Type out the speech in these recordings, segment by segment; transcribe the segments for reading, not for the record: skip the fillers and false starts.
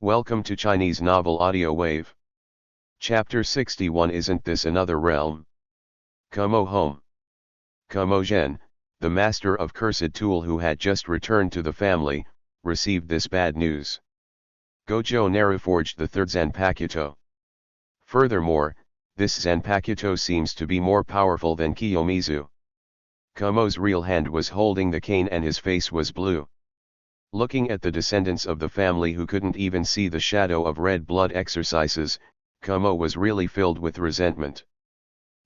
Welcome to Chinese Novel Audio Wave. Chapter 61. Isn't this another realm? Kumo home. Kumo Zhen, the master of Cursed Tool who had just returned to the family, received this bad news. Gojo Naru forged the third Zanpakuto. Furthermore, this Zanpakuto seems to be more powerful than Kiyomizu. Kumo's real hand was holding the cane and his face was blue. Looking at the descendants of the family who couldn't even see the shadow of red blood exercises, Kumo was really filled with resentment.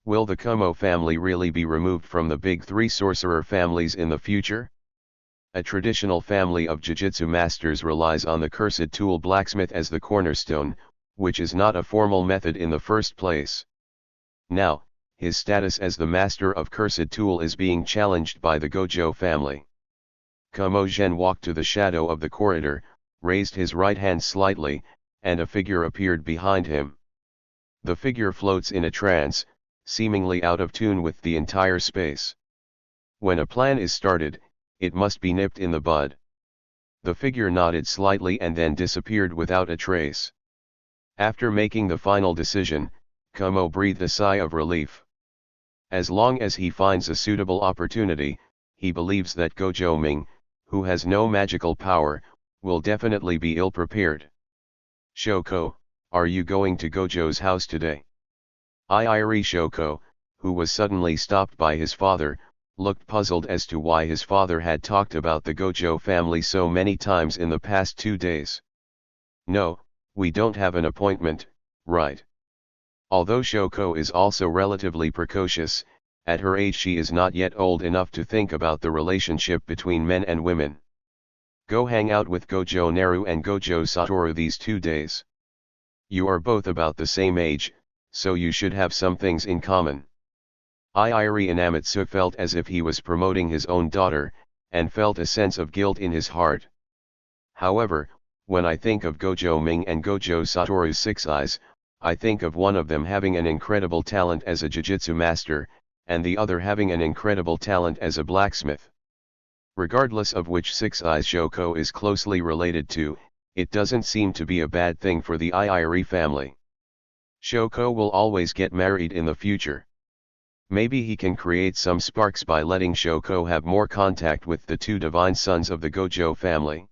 Will the Kumo family really be removed from the big three sorcerer families in the future? A traditional family of Jujutsu masters relies on the Cursed Tool blacksmith as the cornerstone, which is not a formal method in the first place. Now, his status as the master of Cursed Tool is being challenged by the Gojo family. Kumo Zhen walked to the shadow of the corridor, raised his right hand slightly, and a figure appeared behind him. The figure floats in a trance, seemingly out of tune with the entire space. When a plan is started, it must be nipped in the bud. The figure nodded slightly and then disappeared without a trace. After making the final decision, Kumo breathed a sigh of relief. As long as he finds a suitable opportunity, he believes that Gojo Ming, who has no magical power, will definitely be ill-prepared. Shoko, are you going to Gojo's house today? Iiri Shoko, who was suddenly stopped by his father, looked puzzled as to why his father had talked about the Gojo family so many times in the past 2 days. No, we don't have an appointment, right? Although Shoko is also relatively precocious, at her age she is not yet old enough to think about the relationship between men and women. Go hang out with Gojo Naru and Gojo Satoru these 2 days. You are both about the same age, so you should have some things in common. Iiri Inamitsu felt as if he was promoting his own daughter, and felt a sense of guilt in his heart. However, when I think of Gojo Ming and Gojo Satoru's 6 eyes, I think of one of them having an incredible talent as a Jujutsu master, and the other having an incredible talent as a blacksmith. Regardless of which 6 eyes Shoko is closely related to, it doesn't seem to be a bad thing for the Iiri family. Shoko will always get married in the future. Maybe he can create some sparks by letting Shoko have more contact with the 2 divine sons of the Gojo family.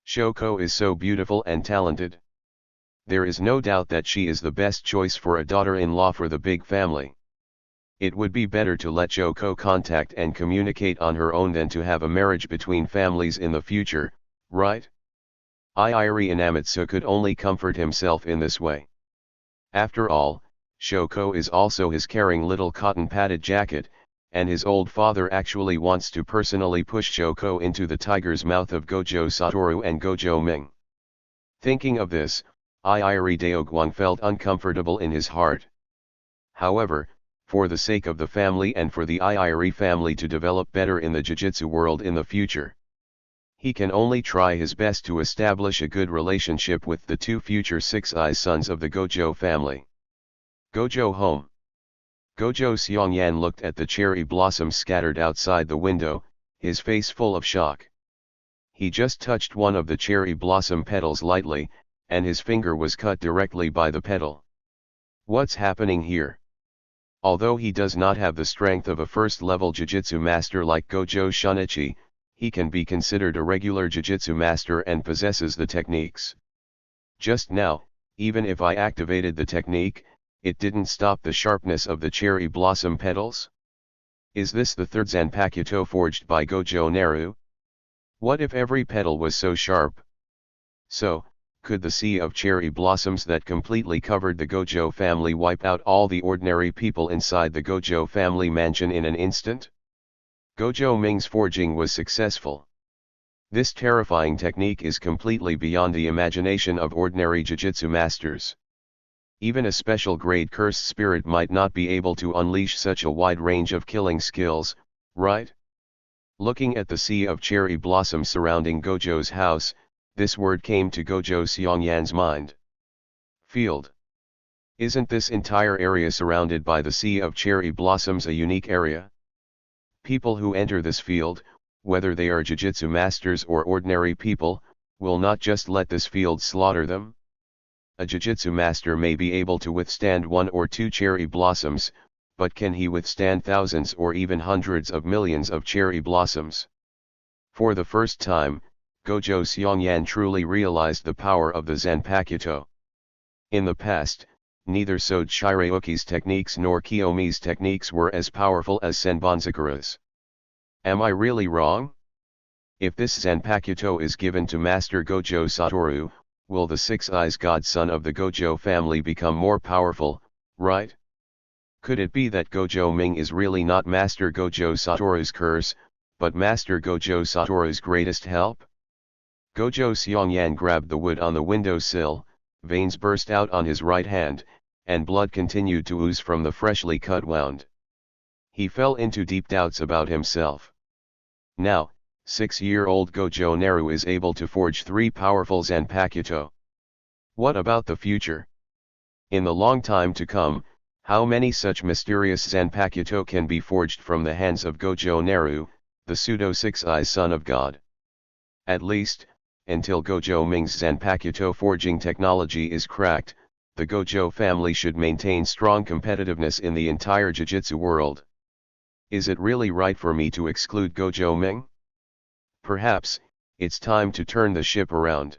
Shoko is so beautiful and talented. There is no doubt that she is the best choice for a daughter-in-law for the big family. It would be better to let Shoko contact and communicate on her own than to have a marriage between families in the future, right? Iiri Inamitsu could only comfort himself in this way. After all, Shoko is also his caring little cotton-padded jacket, and his old father actually wants to personally push Shoko into the tiger's mouth of Gojo Satoru and Gojo Ming. Thinking of this, Iiri Daoguang felt uncomfortable in his heart. However, for the sake of the family and for the Iiri family to develop better in the Jujutsu world in the future, he can only try his best to establish a good relationship with the 2 future 6 eyes sons of the Gojo family. Gojo home. Gojo Seongyan looked at the cherry blossoms scattered outside the window, his face full of shock. He just touched one of the cherry blossom petals lightly, and his finger was cut directly by the petal. What's happening here? Although he does not have the strength of a first-level Jujutsu master like Gojo Shunichi, he can be considered a regular Jujutsu master and possesses the techniques. Just now, even if I activated the technique, it didn't stop the sharpness of the cherry blossom petals? Is this the third Zanpakuto forged by Gojo Naru? What if every petal was so sharp? So, could the sea of cherry blossoms that completely covered the Gojo family wipe out all the ordinary people inside the Gojo family mansion in an instant? Gojo Ming's forging was successful. This terrifying technique is completely beyond the imagination of ordinary Jujutsu masters. Even a special grade cursed spirit might not be able to unleash such a wide range of killing skills, right? Looking at the sea of cherry blossoms surrounding Gojo's house, this word came to Gojo Seongyan's mind. Field. Isn't this entire area surrounded by the sea of cherry blossoms a unique area? People who enter this field, whether they are Jujutsu masters or ordinary people, will not just let this field slaughter them. A Jujutsu master may be able to withstand 1 or 2 cherry blossoms, but can he withstand thousands or even hundreds of millions of cherry blossoms? For the first time, Gojo Seongyan truly realized the power of the Zanpakuto. In the past, neither Sode Shirayuki's techniques nor Kiyomi's techniques were as powerful as Senbonzakura's. Am I really wrong? If this Zanpakuto is given to Master Gojo Satoru, will the Six Eyes godson of the Gojo family become more powerful, right? Could it be that Gojo Ming is really not Master Gojo Satoru's curse, but Master Gojo Satoru's greatest help? Gojo Seongyan grabbed the wood on the windowsill, veins burst out on his right hand, and blood continued to ooze from the freshly cut wound. He fell into deep doubts about himself. Now, 6-year-old Gojo Naru is able to forge 3 powerful Zanpakuto. What about the future? In the long time to come, how many such mysterious Zanpakuto can be forged from the hands of Gojo Naru, the pseudo Six-Eyes son of God? At least, until Gojo Ming's Zanpakuto forging technology is cracked, the Gojo family should maintain strong competitiveness in the entire Jujutsu world. Is it really right for me to exclude Gojo Ming? Perhaps, it's time to turn the ship around.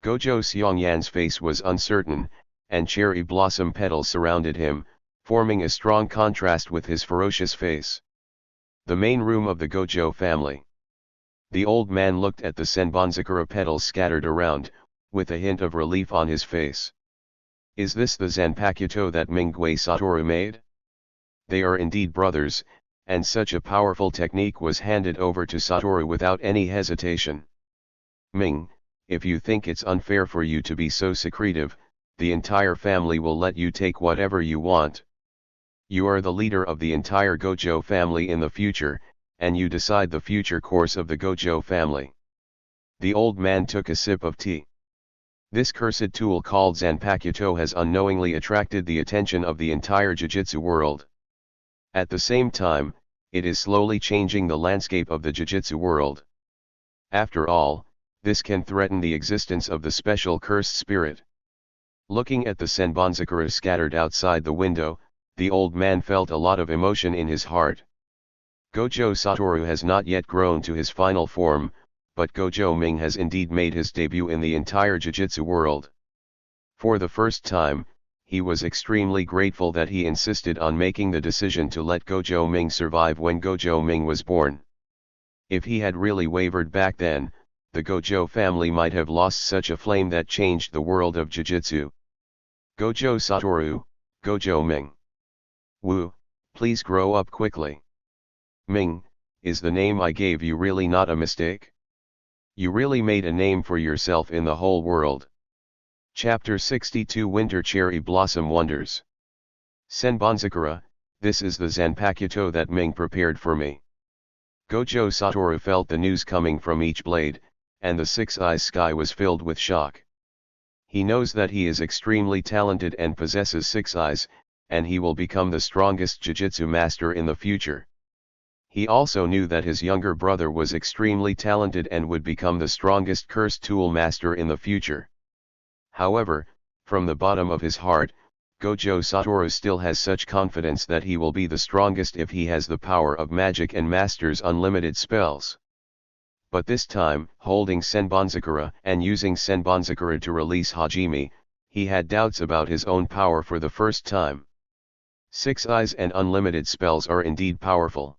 Gojo Seongyan's face was uncertain, and cherry blossom petals surrounded him, forming a strong contrast with his ferocious face. The main room of the Gojo family. The old man looked at the Senbonzakura petals scattered around, with a hint of relief on his face. Is this the Zanpakuto that Mingwei Satoru made? They are indeed brothers, and such a powerful technique was handed over to Satoru without any hesitation. Ming, if you think it's unfair for you to be so secretive, the entire family will let you take whatever you want. You are the leader of the entire Gojo family in the future, and you decide the future course of the Gojo family. The old man took a sip of tea. This cursed tool called Zanpakuto has unknowingly attracted the attention of the entire Jujutsu world. At the same time, it is slowly changing the landscape of the Jujutsu world. After all, this can threaten the existence of the special cursed spirit. Looking at the Senbonzakura scattered outside the window, the old man felt a lot of emotion in his heart. Gojo Satoru has not yet grown to his final form, but Gojo Ming has indeed made his debut in the entire Jujutsu world. For the first time, he was extremely grateful that he insisted on making the decision to let Gojo Ming survive when Gojo Ming was born. If he had really wavered back then, the Gojo family might have lost such a flame that changed the world of Jujutsu. Gojo Satoru, Gojo Ming. Wu, please grow up quickly. Ming, is the name I gave you really not a mistake? You really made a name for yourself in the whole world. Chapter 62 Winter Cherry Blossom Wonders. Senbonzakura, this is the Zanpakuto that Ming prepared for me. Gojo Satoru felt the news coming from each blade, and the six-eyes sky was filled with shock. He knows that he is extremely talented and possesses 6 eyes, and he will become the strongest Jujutsu master in the future. He also knew that his younger brother was extremely talented and would become the strongest cursed tool master in the future. However, from the bottom of his heart, Gojo Satoru still has such confidence that he will be the strongest if he has the power of magic and masters unlimited spells. But this time, holding Senbonzakura and using Senbonzakura to release Hajime, he had doubts about his own power for the first time. 6 eyes and unlimited spells are indeed powerful.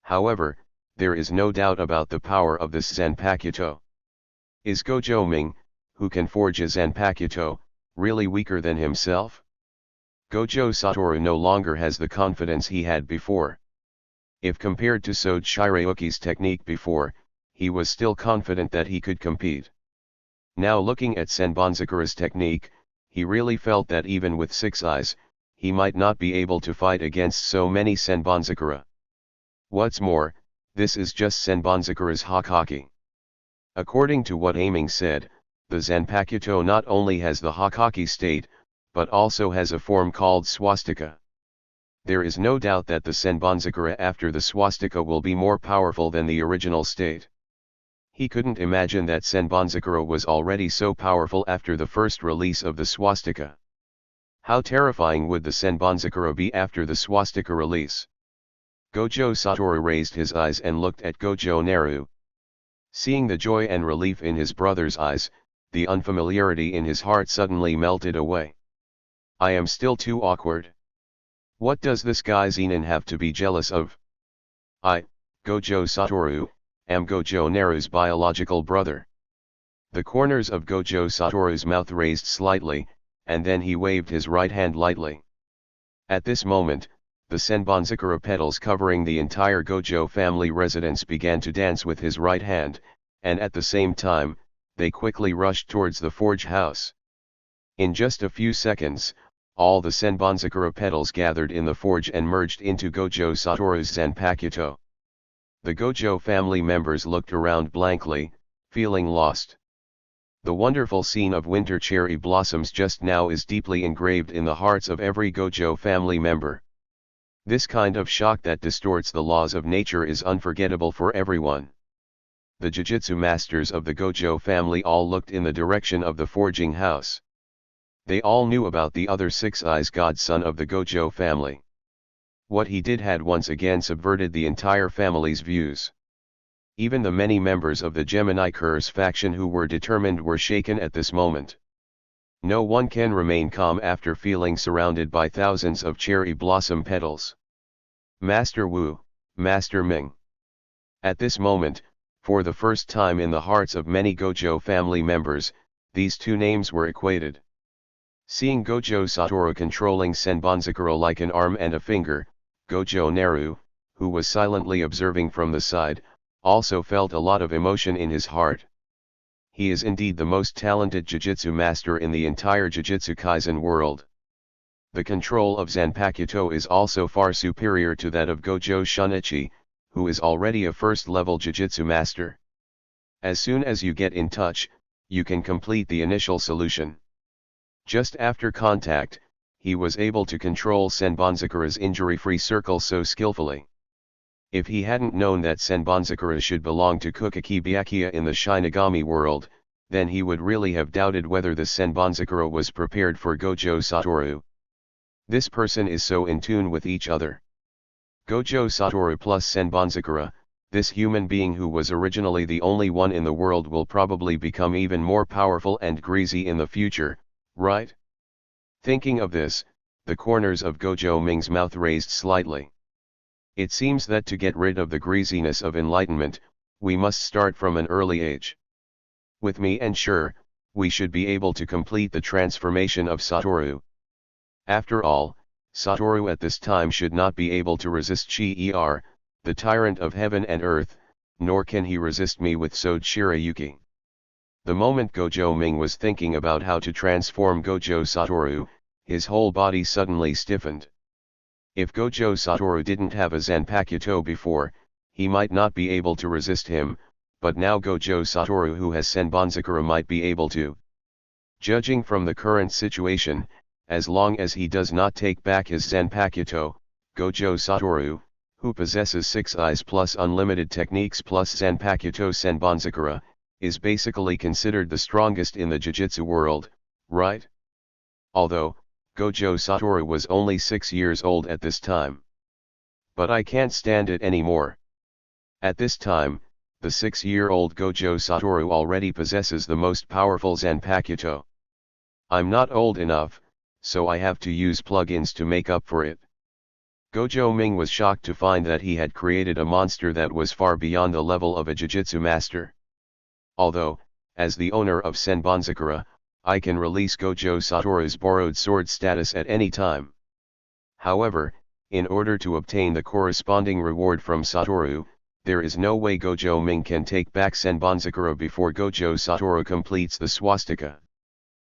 However, there is no doubt about the power of this Zanpakuto. Is Gojo Ming, who can forge a Zanpakuto, really weaker than himself? Gojo Satoru no longer has the confidence he had before. If compared to Sode Shirayuki's technique before, he was still confident that he could compete. Now looking at Senbonzakura's technique, he really felt that even with 6 eyes, he might not be able to fight against so many Senbonzakura. What's more, this is just Senbonzakura's Hakaki. According to what Aiming said, the Zanpakuto not only has the Hakaki state, but also has a form called swastika. There is no doubt that the Senbonzakura after the swastika will be more powerful than the original state. He couldn't imagine that Senbonzakura was already so powerful after the first release of the swastika. How terrifying would the Senbonzakura be after the swastika release? Gojo Satoru raised his eyes and looked at Gojo Naru. Seeing the joy and relief in his brother's eyes, the unfamiliarity in his heart suddenly melted away. I am still too awkward. What does this guy Zenin have to be jealous of? I, Gojo Satoru, am Gojo Naru's biological brother. The corners of Gojo Satoru's mouth raised slightly, and then he waved his right hand lightly. At this moment, the Senbonzakura petals covering the entire Gojo family residence began to dance with his right hand, and at the same time, they quickly rushed towards the forge house. In just a few seconds, all the Senbonzakura petals gathered in the forge and merged into Gojo Satoru's Zanpakuto. The Gojo family members looked around blankly, feeling lost. The wonderful scene of winter cherry blossoms just now is deeply engraved in the hearts of every Gojo family member. This kind of shock that distorts the laws of nature is unforgettable for everyone. The Jujutsu masters of the Gojo family all looked in the direction of the forging house. They all knew about the other Six Eyes godson of the Gojo family. What he did had once again subverted the entire family's views. Even the many members of the Gemini Curse faction who were determined were shaken at this moment. No one can remain calm after feeling surrounded by thousands of cherry blossom petals. Master Wu, Master Ming. At this moment, for the first time in the hearts of many Gojo family members, these two names were equated. Seeing Gojo Satoru controlling Senbonzakura like an arm and a finger, Gojo Naru, who was silently observing from the side, also felt a lot of emotion in his heart. He is indeed the most talented Jujutsu master in the entire Jujutsu Kaisen world. The control of Zanpakuto is also far superior to that of Gojo Shunichi, who is already a first-level Jujutsu master. As soon as you get in touch, you can complete the initial solution. Just after contact, he was able to control Senbonzakura's injury-free circle so skillfully. If he hadn't known that Senbonzakura should belong to Kukaki Byakuya in the Shinigami world, then he would really have doubted whether the Senbonzakura was prepared for Gojo Satoru. This person is so in tune with each other. Gojo Satoru plus Senbonzakura, this human being who was originally the only one in the world will probably become even more powerful and greasy in the future, right? Thinking of this, the corners of Gojo Ming's mouth raised slightly. It seems that to get rid of the greasiness of enlightenment, we must start from an early age. With me and sure, we should be able to complete the transformation of Satoru. After all, Satoru at this time should not be able to resist Chi-Er, the tyrant of heaven and earth, nor can he resist me with Sode Shirayuki. The moment Gojo Ming was thinking about how to transform Gojo Satoru, his whole body suddenly stiffened. If Gojo Satoru didn't have a Zanpakuto before, he might not be able to resist him, but now Gojo Satoru who has Senbonzakura might be able to. Judging from the current situation, as long as he does not take back his Zanpakuto, Gojo Satoru, who possesses 6 eyes plus unlimited techniques plus Zanpakuto Senbonzakura, is basically considered the strongest in the Jujutsu world, right? Although, Gojo Satoru was only 6 years old at this time. But I can't stand it anymore. At this time, the 6-year-old Gojo Satoru already possesses the most powerful Zanpakuto. I'm not old enough, so I have to use plugins to make up for it. Gojo Ming was shocked to find that he had created a monster that was far beyond the level of a Jujutsu master. Although, as the owner of Senbonzakura, I can release Gojo Satoru's borrowed sword status at any time. However, in order to obtain the corresponding reward from Satoru, there is no way Gojo Ming can take back Senbonzakura before Gojo Satoru completes the swastika.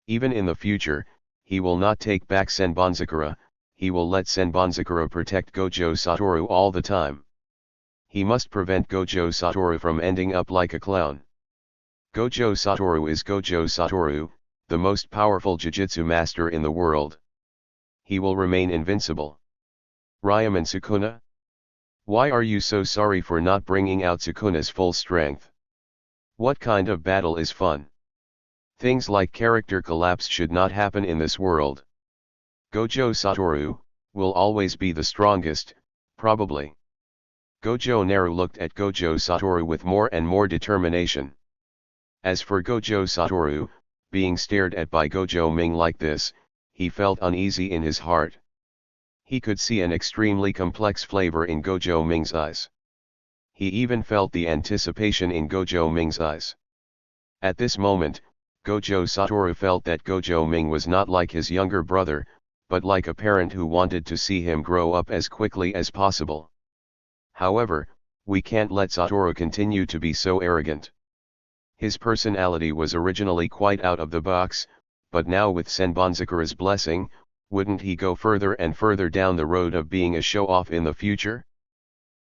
Even in the future, he will not take back Senbonzakura, he will let Senbonzakura protect Gojo Satoru all the time. He must prevent Gojo Satoru from ending up like a clown. Gojo Satoru is Gojo Satoru, the most powerful Jujutsu master in the world. He will remain invincible. Ryaman Sukuna? Why are you so sorry for not bringing out Sukuna's full strength? What kind of battle is fun? Things like character collapse should not happen in this world. Gojo Satoru will always be the strongest, probably. Gojo Naru looked at Gojo Satoru with more and more determination. As for Gojo Satoru, being stared at by Gojo Ming like this, he felt uneasy in his heart. He could see an extremely complex flavor in Gojo Ming's eyes. He even felt the anticipation in Gojo Ming's eyes. At this moment, Gojo Satoru felt that Gojo Ming was not like his younger brother, but like a parent who wanted to see him grow up as quickly as possible. However, we can't let Satoru continue to be so arrogant. His personality was originally quite out of the box, but now with Senbonzakura's blessing, wouldn't he go further and further down the road of being a show-off in the future?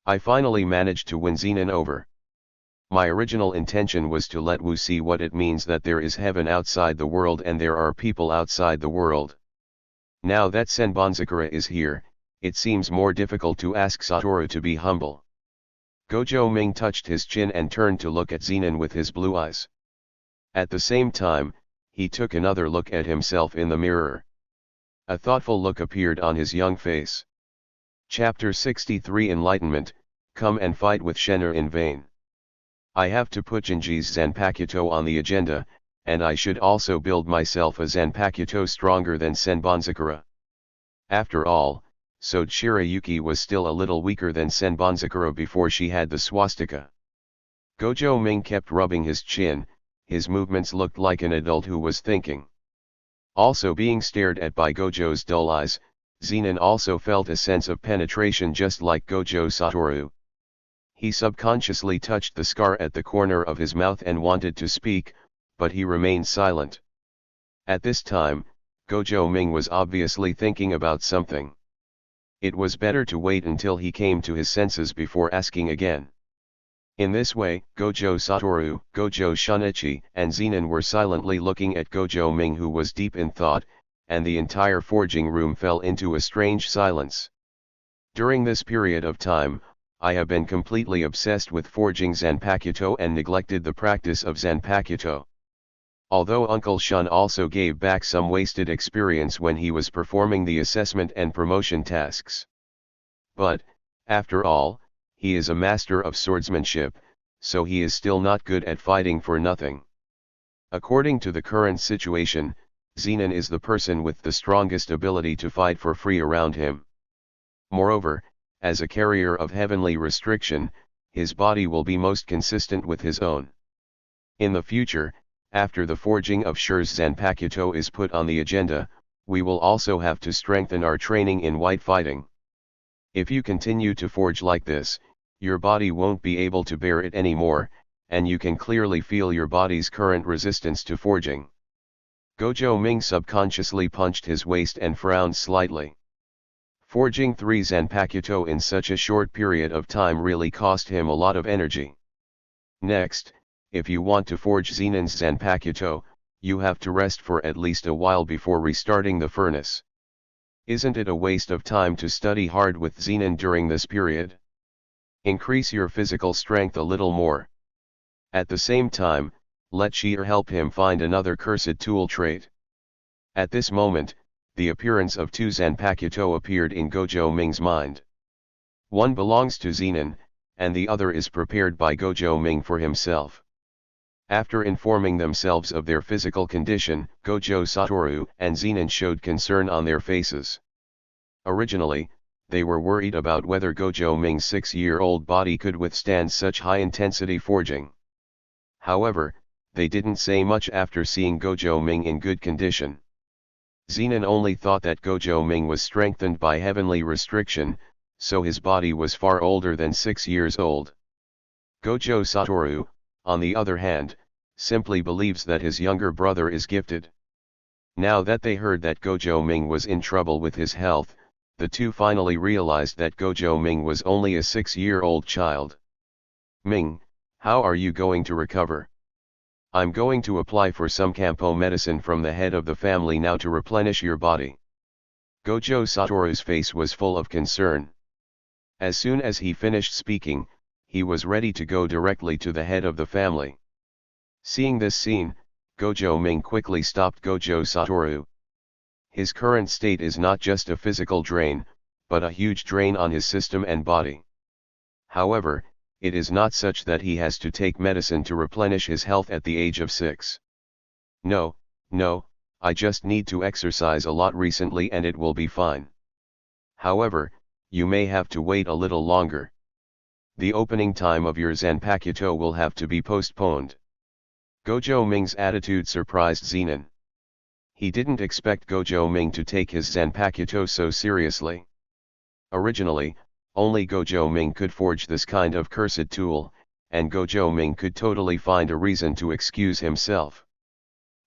I finally managed to win Zenin over. My original intention was to let Wu see what it means that there is heaven outside the world and there are people outside the world. Now that Senbonzakura is here, it seems more difficult to ask Satoru to be humble. Gojo Ming touched his chin and turned to look at Zenin with his blue eyes. At the same time, he took another look at himself in the mirror. A thoughtful look appeared on his young face. Chapter 63 Enlightenment, Come and Fight with Shen'er in Vain. I have to put Jinji's Zanpakuto on the agenda, and I should also build myself a Zanpakuto stronger than Senbonzakura. After all, Sode Shirayuki was still a little weaker than Senbonzakura before she had the swastika. Gojo Ming kept rubbing his chin, his movements looked like an adult who was thinking. Also being stared at by Gojo's dull eyes, Zenin also felt a sense of penetration just like Gojo Satoru. He subconsciously touched the scar at the corner of his mouth and wanted to speak, but he remained silent. At this time, Gojo Ming was obviously thinking about something. It was better to wait until he came to his senses before asking again. In this way, Gojo Satoru, Gojo Shunichi, and Zenin were silently looking at Gojo Ming, who was deep in thought, and the entire forging room fell into a strange silence. During this period of time, I have been completely obsessed with forging Zanpakuto and neglected the practice of Zanpakuto. Although Uncle Shun also gave back some wasted experience when he was performing the assessment and promotion tasks. But, after all, he is a master of swordsmanship, so he is still not good at fighting for nothing. According to the current situation, Zenin is the person with the strongest ability to fight for free around him. Moreover, as a carrier of heavenly restriction, his body will be most consistent with his own. In the future, after the forging of Shur's Zanpakuto is put on the agenda, we will also have to strengthen our training in white fighting. If you continue to forge like this, your body won't be able to bear it anymore, and you can clearly feel your body's current resistance to forging. Gojo Ming subconsciously punched his waist and frowned slightly. Forging 3 Zanpakuto in such a short period of time really cost him a lot of energy. Next, if you want to forge Zenin's Zanpakuto, you have to rest for at least a while before restarting the furnace. Isn't it a waste of time to study hard with Zenin during this period? Increase your physical strength a little more. At the same time, let Shi'er help him find another cursed tool trait. At this moment, the appearance of 2 Zanpakuto appeared in Gojo Ming's mind. One belongs to Zenin, and the other is prepared by Gojo Ming for himself. After informing themselves of their physical condition, Gojo Satoru and Zenin showed concern on their faces. Originally, they were worried about whether Gojo Ming's 6-year-old body could withstand such high-intensity forging. However, they didn't say much after seeing Gojo Ming in good condition. Zenin only thought that Gojo Ming was strengthened by heavenly restriction, so his body was far older than 6 years old. Gojo Satoru, on the other hand, simply believes that his younger brother is gifted. Now that they heard that Gojo Ming was in trouble with his health, the two finally realized that Gojo Ming was only a 6-year-old child. Ming, how are you going to recover? I'm going to apply for some Kampo medicine from the head of the family now to replenish your body. Gojo Satoru's face was full of concern. As soon as he finished speaking, he was ready to go directly to the head of the family. Seeing this scene, Gojo Ming quickly stopped Gojo Satoru. His current state is not just a physical drain, but a huge drain on his system and body. However, it is not such that he has to take medicine to replenish his health at the age of 6. No, I just need to exercise a lot recently and it will be fine. However, you may have to wait a little longer. The opening time of your Zanpakuto will have to be postponed. Gojo Ming's attitude surprised Zenin. He didn't expect Gojo Ming to take his Zanpakuto so seriously. Originally, only Gojo Ming could forge this kind of cursed tool, and Gojo Ming could totally find a reason to excuse himself.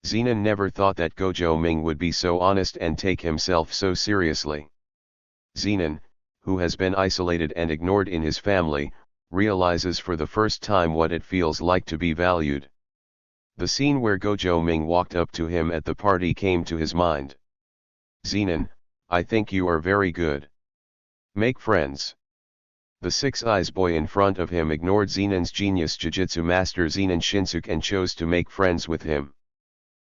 Zenin never thought that Gojo Ming would be so honest and take himself so seriously. Zenin, who has been isolated and ignored in his family, realizes for the first time what it feels like to be valued. The scene where Gojo Ming walked up to him at the party came to his mind. Zenin, I think you are very good. Make friends. The Six Eyes boy in front of him ignored Zenin's genius Jujutsu master Zenin Shinsuke and chose to make friends with him.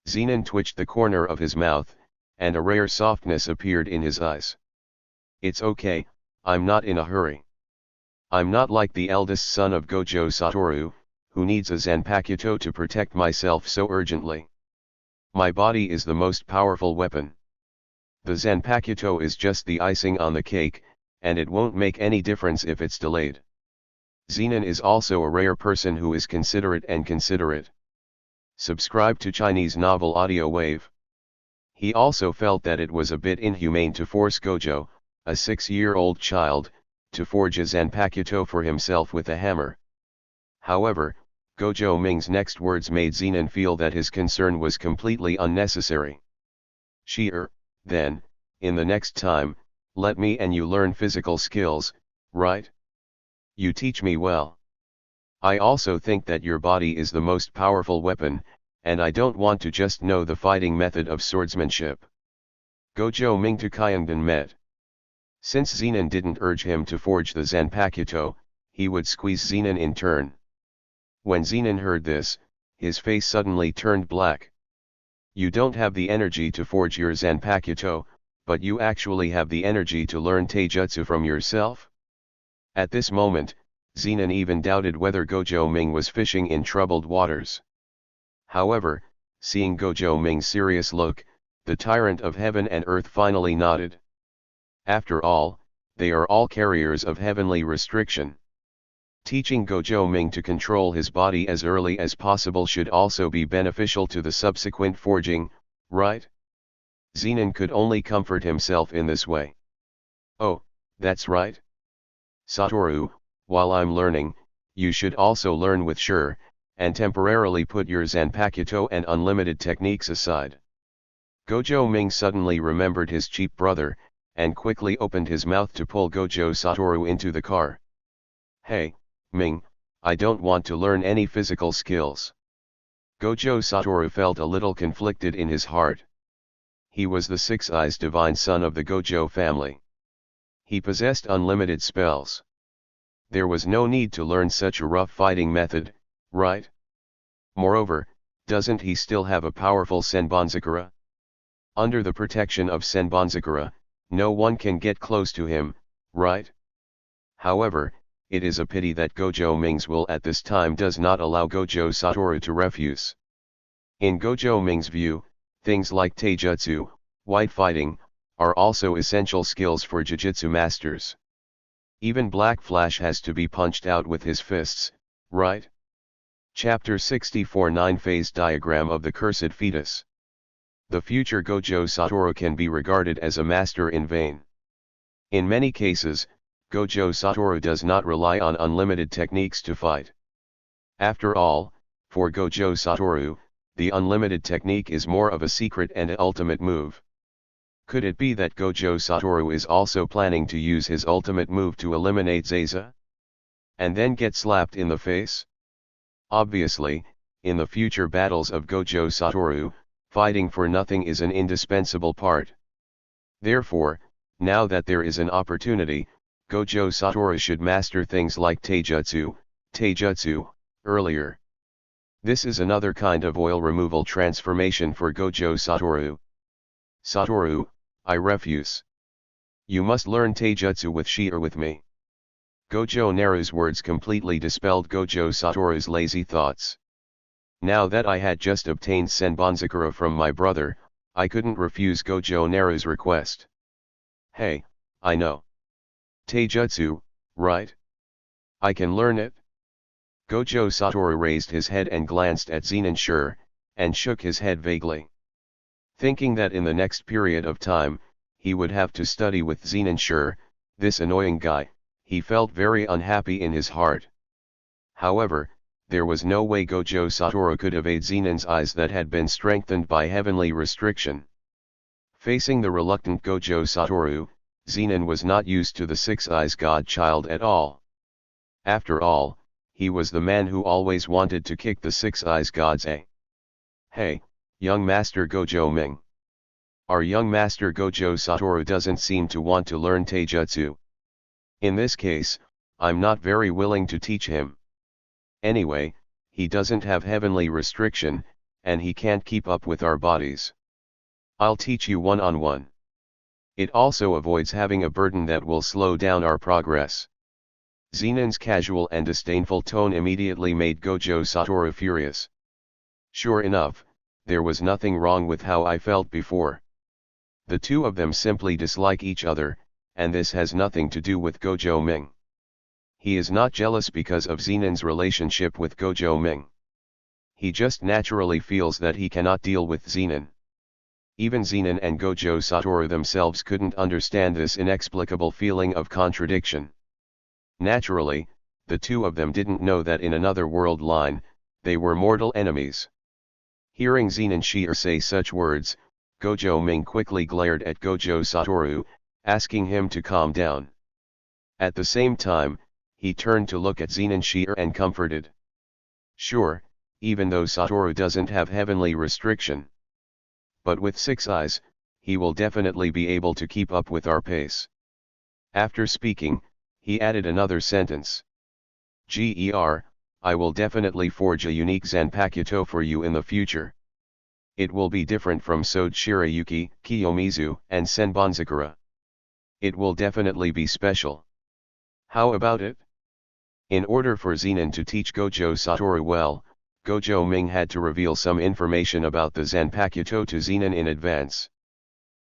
Zenin twitched the corner of his mouth, and a rare softness appeared in his eyes. It's okay, I'm not in a hurry. I'm not like the eldest son of Gojo Satoru, who needs a Zanpakuto to protect myself so urgently. My body is the most powerful weapon. The Zanpakuto is just the icing on the cake, and it won't make any difference if it's delayed. Zenin is also a rare person who is considerate and considerate. Subscribe to Chinese novel Audio Wave. He also felt that it was a bit inhumane to force Gojo, a 6-year-old child, to forge a Zanpakuto for himself with a hammer. However, Gojo Ming's next words made Zenin feel that his concern was completely unnecessary. Then, in the next time, let me and you learn physical skills, right? You teach me well. I also think that your body is the most powerful weapon, and I don't want to just know the fighting method of swordsmanship. Gojo Ming to Kyungdan met. Since Zenin didn't urge him to forge the Zanpakuto, he would squeeze Zenin in turn. When Zenin heard this, his face suddenly turned black. You don't have the energy to forge your Zanpakuto, but you actually have the energy to learn taijutsu from yourself? At this moment, Zenin even doubted whether Gojo Ming was fishing in troubled waters. However, seeing Gojo Ming's serious look, the tyrant of heaven and earth finally nodded. After all, they are all carriers of heavenly restriction. Teaching Gojo Ming to control his body as early as possible should also be beneficial to the subsequent forging, right? Zenin could only comfort himself in this way. Oh, that's right. Satoru, while I'm learning, you should also learn with sure, and temporarily put your Zanpakuto and unlimited techniques aside. Gojo Ming suddenly remembered his cheap brother, and quickly opened his mouth to pull Gojo Satoru into the car. Hey, Ming, I don't want to learn any physical skills. Gojo Satoru felt a little conflicted in his heart. He was the Six Eyes divine son of the Gojo family. He possessed unlimited spells. There was no need to learn such a rough fighting method, right? Moreover, doesn't he still have a powerful Senbonzakura? Under the protection of Senbonzakura, no one can get close to him, right? However, it is a pity that Gojo Ming's will at this time does not allow Gojo Satoru to refuse. In Gojo Ming's view, things like taijutsu, white fighting, are also essential skills for Jujutsu masters. Even Black Flash has to be punched out with his fists, right? Chapter 64 9-Phase Diagram of the Cursed Fetus. The future Gojo Satoru can be regarded as a master in vain. In many cases, Gojo Satoru does not rely on unlimited techniques to fight. After all, for Gojo Satoru, the unlimited technique is more of a secret and ultimate move. Could it be that Gojo Satoru is also planning to use his ultimate move to eliminate Zaza? And then get slapped in the face? Obviously, in the future battles of Gojo Satoru, fighting for nothing is an indispensable part. Therefore, now that there is an opportunity, Gojo Satoru should master things like taijutsu, earlier. This is another kind of oil removal transformation for Gojo Satoru. Satoru, I refuse. You must learn taijutsu with she or with me. Gojo Naru's words completely dispelled Gojo Satoru's lazy thoughts. Now that I had just obtained Senbonzakura from my brother, I couldn't refuse Gojo Naru's request. Hey, I know taijutsu, right? I can learn it. Gojo Satoru raised his head and glanced at Zenonshiro, and shook his head vaguely. Thinking that in the next period of time, he would have to study with Zenonshiro, this annoying guy, he felt very unhappy in his heart. However, there was no way Gojo Satoru could evade Zenon's eyes that had been strengthened by heavenly restriction. Facing the reluctant Gojo Satoru, Zenon was not used to the Six Eyes Godchild at all. After all, he was the man who always wanted to kick the Six Eyes God's ass. Hey, young Master Gojo Ming. Our young Master Gojo Satoru doesn't seem to want to learn taijutsu. In this case, I'm not very willing to teach him. Anyway, he doesn't have heavenly restriction, and he can't keep up with our bodies. I'll teach you one-on-one. It also avoids having a burden that will slow down our progress. Zenon's casual and disdainful tone immediately made Gojo Satoru furious. Sure enough, there was nothing wrong with how I felt before. The two of them simply dislike each other, and this has nothing to do with Gojo Ming. He is not jealous because of Zenon's relationship with Gojo Ming. He just naturally feels that he cannot deal with Zenon. Even Zenon and Gojo Satoru themselves couldn't understand this inexplicable feeling of contradiction. Naturally, the two of them didn't know that in another world line, they were mortal enemies. Hearing Zenonshiro say such words, Gojo Ming quickly glared at Gojo Satoru, asking him to calm down. At the same time, he turned to look at Zenonshiro and comforted. Sure, even though Satoru doesn't have heavenly restriction. But with 6 eyes, he will definitely be able to keep up with our pace. After speaking, he added another sentence. I will definitely forge a unique Zanpakuto for you in the future. It will be different from Sode Shirayuki, Kiyomizu, and Senbonzakura. It will definitely be special. How about it? In order for Zenon to teach Gojo Satoru well, Gojo Ming had to reveal some information about the Zanpakuto to Zenon in advance.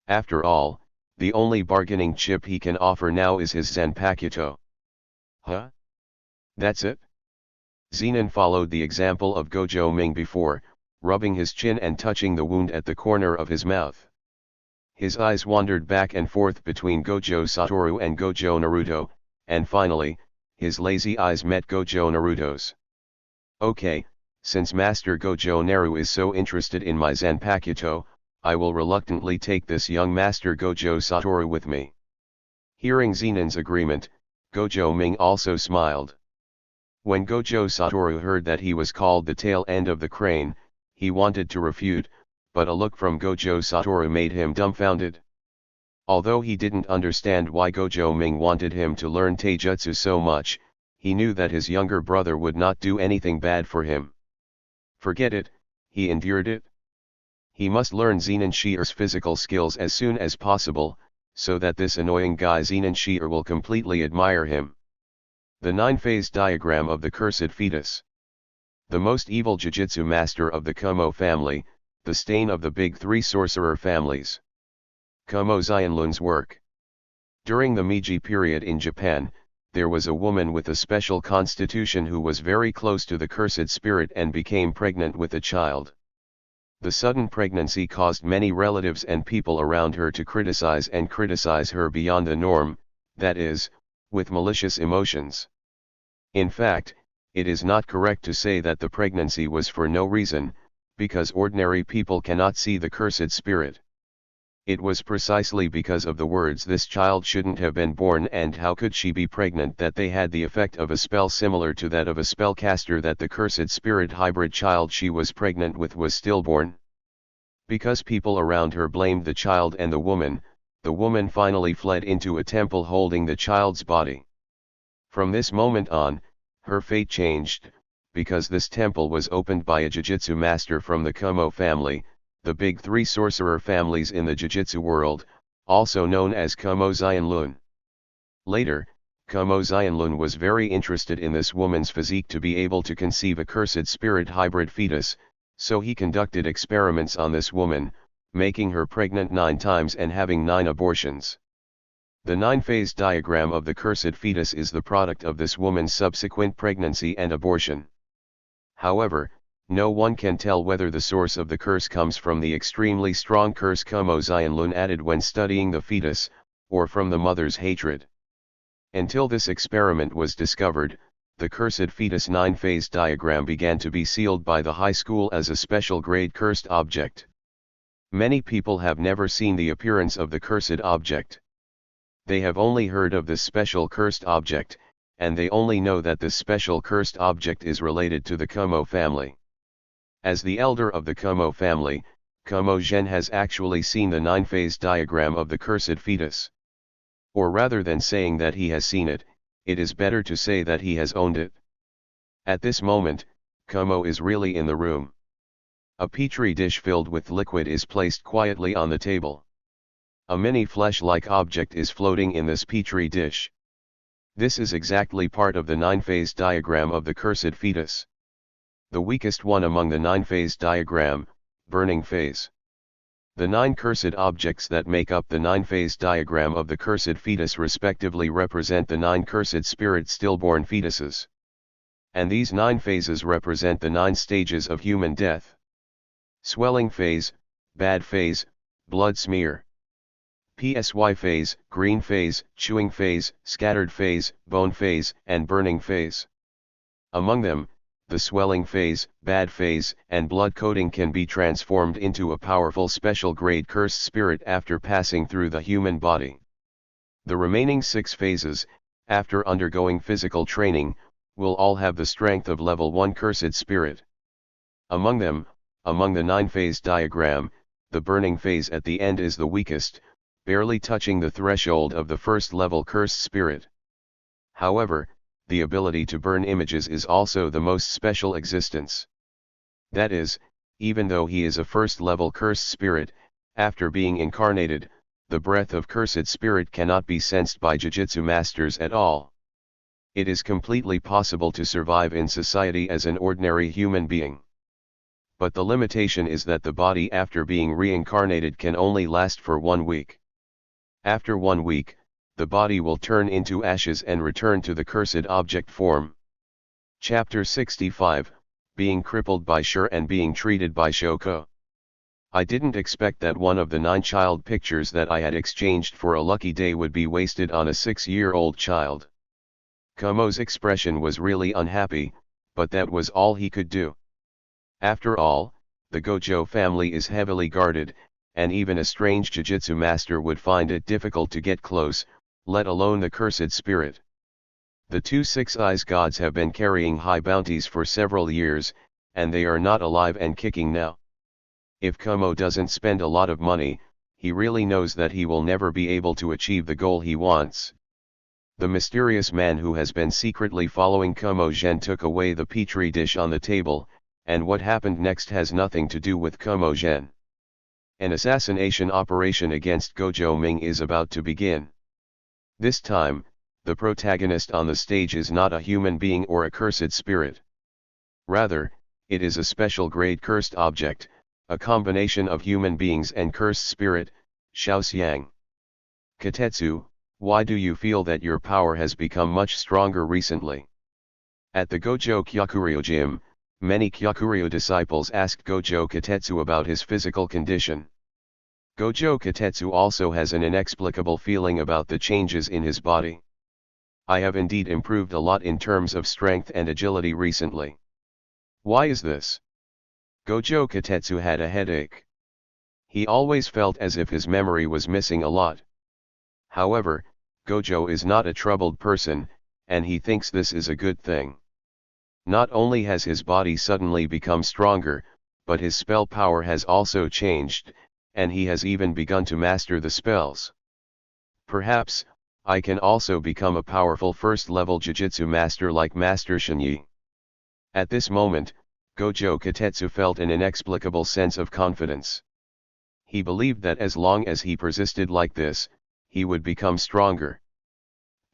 After all, the only bargaining chip he can offer now is his Zanpakuto. Huh? That's it? Zenon followed the example of Gojo Ming before, rubbing his chin and touching the wound at the corner of his mouth. His eyes wandered back and forth between Gojo Satoru and Gojo Naruto, and finally, his lazy eyes met Gojo Naruto's. Okay, since Master Gojo Naru is so interested in my Zanpakuto, I will reluctantly take this young Master Gojo Satoru with me. Hearing Zenon's agreement, Gojo Ming also smiled. When Gojo Satoru heard that he was called the tail end of the crane, he wanted to refute, but a look from Gojo Satoru made him dumbfounded. Although he didn't understand why Gojo Ming wanted him to learn taijutsu so much, he knew that his younger brother would not do anything bad for him. Forget it, he endured it. He must learn Zenonshiro's physical skills as soon as possible, so that this annoying guy Zenonshiro will completely admire him. The 9-phase diagram of the cursed fetus. The most evil Jujutsu master of the Kumo family, the stain of the big 3 sorcerer families. Kumo Xianlun's work. During the Meiji period in Japan, there was a woman with a special constitution who was very close to the cursed spirit and became pregnant with a child. The sudden pregnancy caused many relatives and people around her to criticize her beyond the norm, that is, with malicious emotions. In fact, it is not correct to say that the pregnancy was for no reason, because ordinary people cannot see the cursed spirit. It was precisely because of the words "this child shouldn't have been born and how could she be pregnant" that they had the effect of a spell similar to that of a spellcaster that the cursed spirit hybrid child she was pregnant with was stillborn. Because people around her blamed the child and the woman finally fled into a temple holding the child's body. From this moment on, her fate changed, because this temple was opened by a Jujutsu master from the Kumo family, the big three sorcerer families in the Jujutsu world, also known as Kumo Xianlun. Later, Kumo Xianlun was very interested in this woman's physique to be able to conceive a cursed spirit hybrid fetus, so he conducted experiments on this woman, making her pregnant 9 times and having 9 abortions. The 9-phase diagram of the cursed fetus is the product of this woman's subsequent pregnancy and abortion. However, no one can tell whether the source of the curse comes from the extremely strong curse Kumo Xianlun added when studying the fetus, or from the mother's hatred. Until this experiment was discovered, the cursed fetus 9-phase diagram began to be sealed by the high school as a special grade cursed object. Many people have never seen the appearance of the cursed object. They have only heard of this special cursed object, and they only know that this special cursed object is related to the Kumo family. As the elder of the Kumo family, Kumo Gen has actually seen the 9-phase diagram of the cursed fetus. Or rather than saying that he has seen it, it is better to say that he has owned it. At this moment, Kumo is really in the room. A petri dish filled with liquid is placed quietly on the table. A mini flesh-like object is floating in this petri dish. This is exactly part of the 9-phase diagram of the cursed fetus. The weakest one among the 9-phase diagram, burning phase. The 9 cursed objects that make up the 9-phase diagram of the cursed fetus respectively represent the 9 cursed spirit stillborn fetuses. And these 9 phases represent the 9 stages of human death. Swelling phase, bad phase, blood smear. PSY phase, green phase, chewing phase, scattered phase, bone phase, and burning phase. Among them, the swelling phase, bad phase, and blood coating can be transformed into a powerful special grade cursed spirit after passing through the human body. The remaining 6 phases, after undergoing physical training, will all have the strength of level 1 cursed spirit. Among them, among the 9-phase diagram, the burning phase at the end is the weakest, barely touching the threshold of the first level cursed spirit. However, the ability to burn images is also the most special existence. That is, even though he is a first-level cursed spirit, after being incarnated, the breath of cursed spirit cannot be sensed by Jujutsu masters at all. It is completely possible to survive in society as an ordinary human being. But the limitation is that the body after being reincarnated can only last for 1 week. After 1 week, the body will turn into ashes and return to the cursed object form. Chapter 65, Being Crippled by Shur and Being Treated by Shoko. I didn't expect that one of the 9 child pictures that I had exchanged for a lucky day would be wasted on a 6-year-old child. Kumo's expression was really unhappy, but that was all he could do. After all, the Gojo family is heavily guarded, and even a strange Jujutsu master would find it difficult to get close, let alone the cursed spirit. The 2 Six Eyes gods have been carrying high bounties for several years, and they are not alive and kicking now. If Kumo doesn't spend a lot of money, he really knows that he will never be able to achieve the goal he wants. The mysterious man who has been secretly following Kumo Gen took away the petri dish on the table, and what happened next has nothing to do with Kumo Gen. An assassination operation against Gojo Ming is about to begin. This time, the protagonist on the stage is not a human being or a cursed spirit. Rather, it is a special grade cursed object, a combination of human beings and cursed spirit, Shaoxiang. Katetsu, why do you feel that your power has become much stronger recently? At the Gojo Kyakuryo gym, many Kyakuryo disciples asked Gojo Katetsu about his physical condition. Gojo Katetsu also has an inexplicable feeling about the changes in his body. I have indeed improved a lot in terms of strength and agility recently. Why is this? Gojo Katetsu had a headache. He always felt as if his memory was missing a lot. However, Gojo is not a troubled person, and he thinks this is a good thing. Not only has his body suddenly become stronger, but his spell power has also changed, and he has even begun to master the spells. Perhaps, I can also become a powerful first-level Jujutsu master like Master Shinyi. At this moment, Gojo Katetsu felt an inexplicable sense of confidence. He believed that as long as he persisted like this, he would become stronger.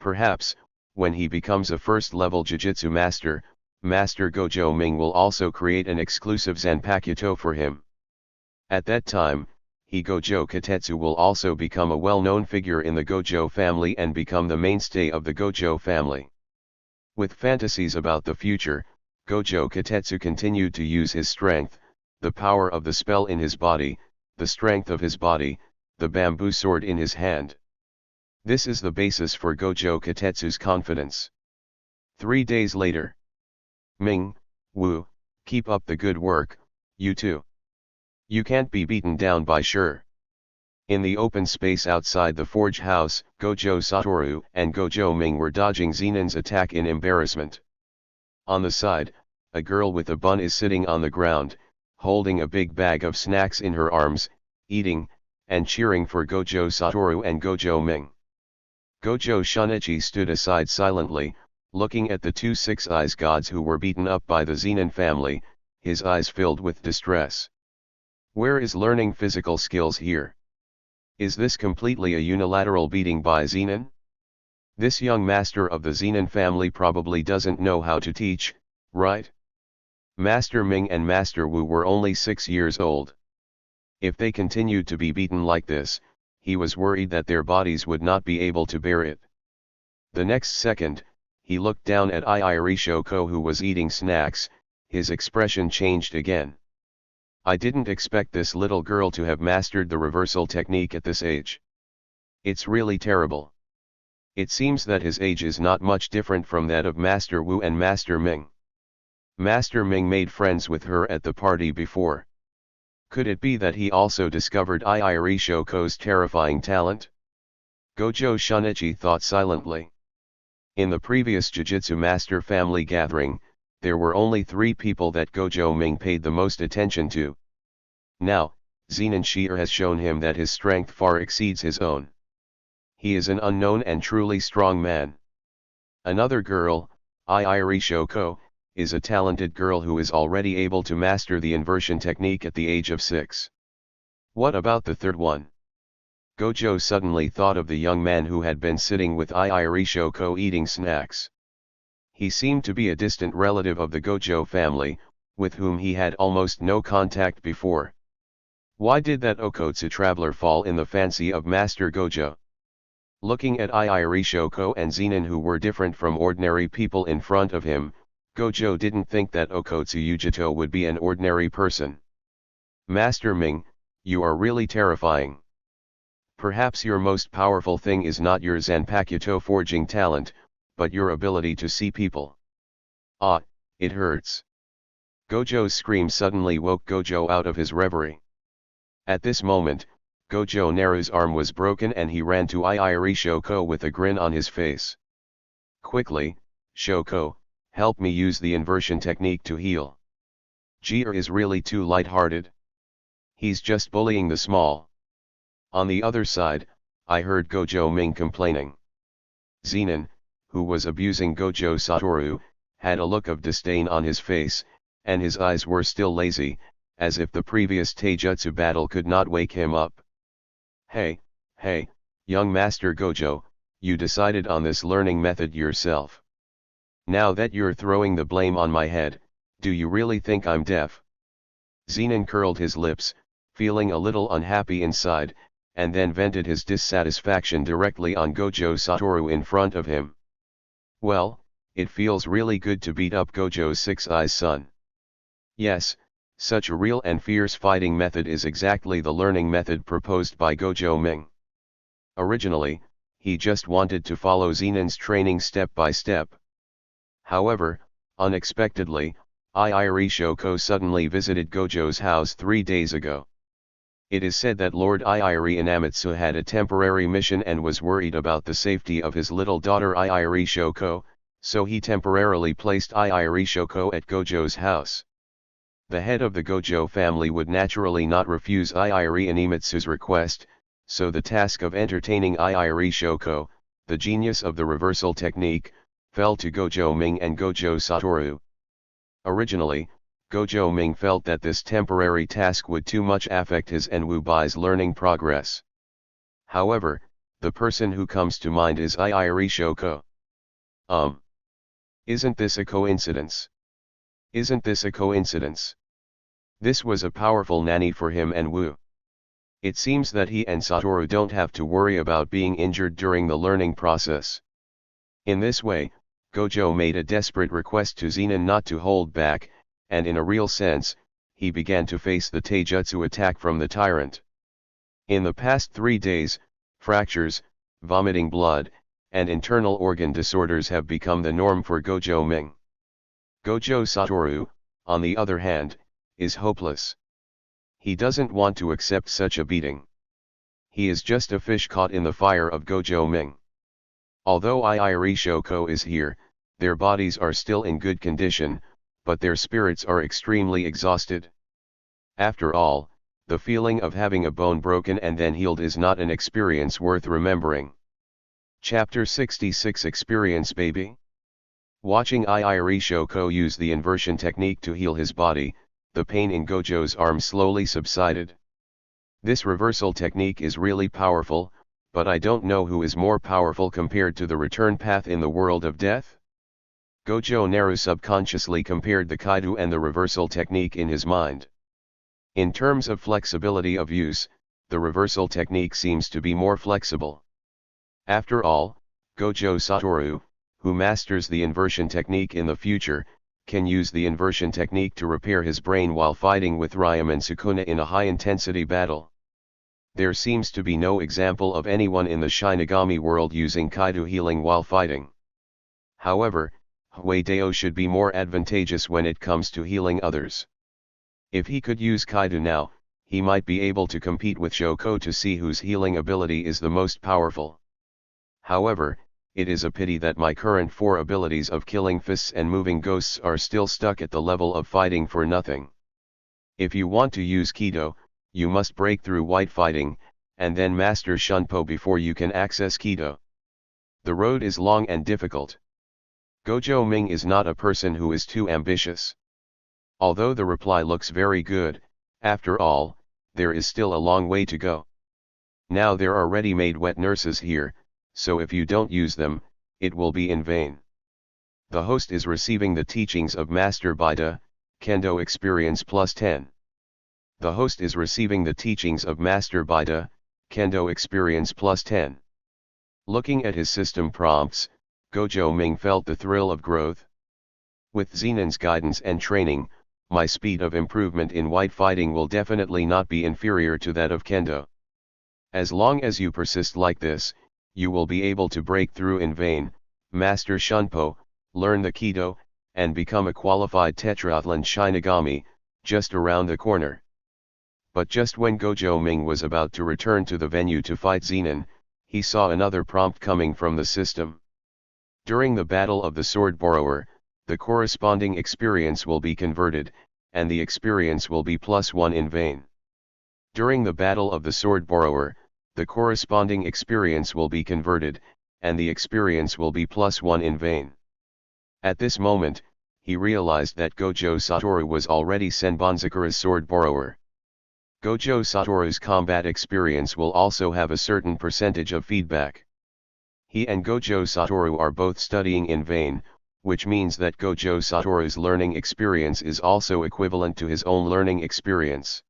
Perhaps, when he becomes a first-level Jujutsu master, Master Gojo Ming will also create an exclusive Zanpakuto for him. At that time, Gojo Katetsu will also become a well-known figure in the Gojo family and become the mainstay of the Gojo family. With fantasies about the future, Gojo Katetsu continued to use his strength, the power of the spell in his body, the strength of his body, the bamboo sword in his hand. This is the basis for Gojo Katetsu's confidence. 3 days later. Ming, Wu, keep up the good work, you two. You can't be beaten down by sure. In the open space outside the forge house, Gojo Satoru and Gojo Ming were dodging Zenon's attack in embarrassment. On the side, a girl with a bun is sitting on the ground, holding a big bag of snacks in her arms, eating, and cheering for Gojo Satoru and Gojo Ming. Gojo Shunichi stood aside silently, looking at the two six-eyes gods who were beaten up by the Zenon family, his eyes filled with distress. Where is learning physical skills here? Is this completely a unilateral beating by Zenon? This young master of the Zenon family probably doesn't know how to teach, right? Master Ming and Master Wu were only 6 years old. If they continued to be beaten like this, he was worried that their bodies would not be able to bear it. The next second, he looked down at Shoko who was eating snacks, his expression changed again. I didn't expect this little girl to have mastered the reversal technique at this age. It's really terrible. It seems that his age is not much different from that of Master Wu and Master Ming. Master Ming made friends with her at the party before. Could it be that he also discovered Shoko's terrifying talent? Gojo Shunichi thought silently. In the previous Jujutsu Master family gathering, there were only 3 people that Gojo Ming paid the most attention to. Now, Zenon Shi'er has shown him that his strength far exceeds his own. He is an unknown and truly strong man. Another girl, Shoko, is a talented girl who is already able to master the inversion technique at the age of 6. What about the third one? Gojo suddenly thought of the young man who had been sitting with Shoko eating snacks. He seemed to be a distant relative of the Gojo family, with whom he had almost no contact before. Why did that Okotsu traveler fall in the fancy of Master Gojo? Looking at Shoko and Zenon who were different from ordinary people in front of him, Gojo didn't think that Okotsu Yujito would be an ordinary person. Master Ming, you are really terrifying. Perhaps your most powerful thing is not your Zanpakuto forging talent, but your ability to see people. Ah, it hurts. Gojo's scream suddenly woke Gojo out of his reverie. At this moment, Gojo Naru's arm was broken and he ran to Shoko with a grin on his face. Quickly, Shoko, help me use the inversion technique to heal. Jier is really too light-hearted. He's just bullying the small. On the other side, I heard Gojo Ming complaining. Zenon, who was abusing Gojo Satoru, had a look of disdain on his face, and his eyes were still lazy, as if the previous Taijutsu battle could not wake him up. Hey, young Master Gojo, you decided on this learning method yourself. Now that you're throwing the blame on my head, do you really think I'm deaf? Zenon curled his lips, feeling a little unhappy inside, and then vented his dissatisfaction directly on Gojo Satoru in front of him. Well, it feels really good to beat up Gojo's six-eyes son. Yes, such a real and fierce fighting method is exactly the learning method proposed by Gojo Ming. Originally, he just wanted to follow Zenon's training step by step. However, unexpectedly, Shoko suddenly visited Gojo's house 3 days ago. It is said that Lord Inamitsu had a temporary mission and was worried about the safety of his little daughter Shoko, so he temporarily placed Shoko at Gojo's house. The head of the Gojo family would naturally not refuse Inamitsu's request, so the task of entertaining Shoko, the genius of the reversal technique, fell to Gojo Ming and Gojo Satoru. Originally, Gojo Ming felt that this temporary task would too much affect his and Wu Bai's learning progress. However, the person who comes to mind is Iiri Shoko. Isn't this a coincidence? Isn't this a coincidence? This was a powerful nanny for him and Wu. It seems that he and Satoru don't have to worry about being injured during the learning process. In this way, Gojo made a desperate request to Zenin not to hold back, and in a real sense, he began to face the taijutsu attack from the tyrant. In the past 3 days, fractures, vomiting blood, and internal organ disorders have become the norm for Gojo Ming. Gojo Satoru, on the other hand, is hopeless. He doesn't want to accept such a beating. He is just a fish caught in the fire of Gojo Ming. Although Iiri Shoko is here, their bodies are still in good condition, but their spirits are extremely exhausted. After all, the feeling of having a bone broken and then healed is not an experience worth remembering. Chapter 66 Experience Baby. Watching Iiri Shoko use the inversion technique to heal his body, the pain in Gojo's arm slowly subsided. This reversal technique is really powerful, but I don't know who is more powerful compared to the return path in the world of death. Gojo Naru subconsciously compared the Kaido and the reversal technique in his mind. In terms of flexibility of use, the reversal technique seems to be more flexible. After all, Gojo Satoru, who masters the inversion technique in the future, can use the inversion technique to repair his brain while fighting with Ryam and Sukuna in a high-intensity battle. There seems to be no example of anyone in the Shinigami world using Kaido healing while fighting. However, Huideo should be more advantageous when it comes to healing others. If he could use Kaido now, he might be able to compete with Shoko to see whose healing ability is the most powerful. However, it is a pity that my current 4 abilities of killing fists and moving ghosts are still stuck at the level of fighting for nothing. If you want to use Kido, you must break through white fighting, and then master Shunpo before you can access Kido. The road is long and difficult. Gojo Ming is not a person who is too ambitious. Although the reply looks very good, after all, there is still a long way to go. Now there are ready-made wet nurses here, so if you don't use them, it will be in vain. The host is receiving the teachings of Master Baida, Kendo Experience plus 10. The host is receiving the teachings of Master Baida, Kendo Experience plus 10. Looking at his system prompts, Gojo Ming felt the thrill of growth. With Zenin's guidance and training, my speed of improvement in white fighting will definitely not be inferior to that of Kendo. As long as you persist like this, you will be able to break through in vain, master Shunpo, learn the Kido, and become a qualified Tetraathlan Shinigami, just around the corner. But just when Gojo Ming was about to return to the venue to fight Zenin, he saw another prompt coming from the system. During the Battle of the Sword Borrower, the corresponding experience will be converted, and the experience will be +1 in vain. During the Battle of the Sword Borrower, the corresponding experience will be converted, and the experience will be +1 in vain. At this moment, he realized that Gojo Satoru was already Senbonzakura's Sword Borrower. Gojo Satoru's combat experience will also have a certain percentage of feedback. He and Gojo Satoru are both studying in vain, which means that Gojo Satoru's learning experience is also equivalent to his own learning experience.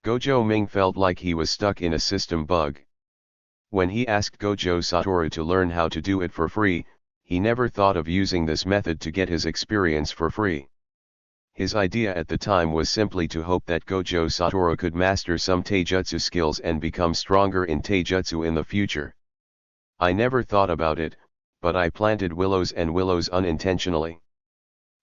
Gojo Ming felt like he was stuck in a system bug. When he asked Gojo Satoru to learn how to do it for free, he never thought of using this method to get his experience for free. His idea at the time was simply to hope that Gojo Satoru could master some taijutsu skills and become stronger in taijutsu in the future. I never thought about it, but I planted willows and willows unintentionally.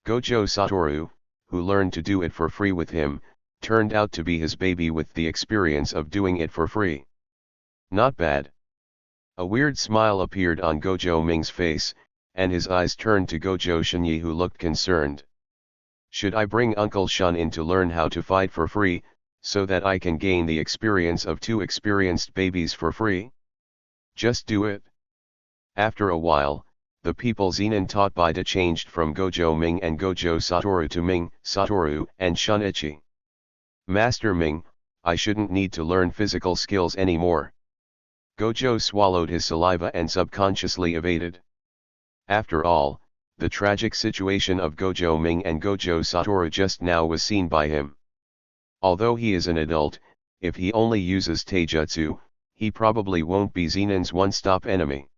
Gojo Satoru, who learned to do it for free with him, turned out to be his baby with the experience of doing it for free. Not bad. A weird smile appeared on Gojo Ming's face, and his eyes turned to Gojo Shinyi, who looked concerned. Should I bring Uncle Shun in to learn how to fight for free, so that I can gain the experience of 2 experienced babies for free? Just do it. After a while, the people Zenin taught by Da changed from Gojo Ming and Gojo Satoru to Ming, Satoru, and Shunichi. Master Ming, I shouldn't need to learn physical skills anymore. Gojo swallowed his saliva and subconsciously evaded. After all, the tragic situation of Gojo Ming and Gojo Satoru just now was seen by him. Although he is an adult, if he only uses taijutsu, he probably won't be Zenin's one-stop enemy.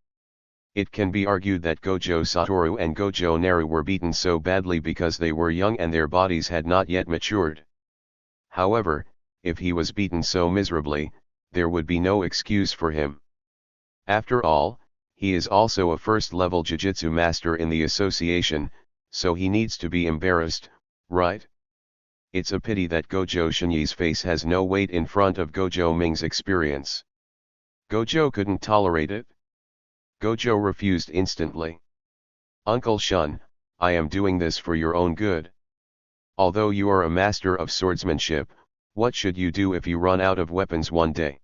It can be argued that Gojo Satoru and Gojo Naru were beaten so badly because they were young and their bodies had not yet matured. However, if he was beaten so miserably, there would be no excuse for him. After all, he is also a first-level Jujutsu master in the association, so he needs to be embarrassed, right? It's a pity that Gojo Shinyi's face has no weight in front of Gojo Ming's experience. Gojo couldn't tolerate it. Gojo refused instantly. Uncle Shun, I am doing this for your own good. Although you are a master of swordsmanship, what should you do if you run out of weapons one day?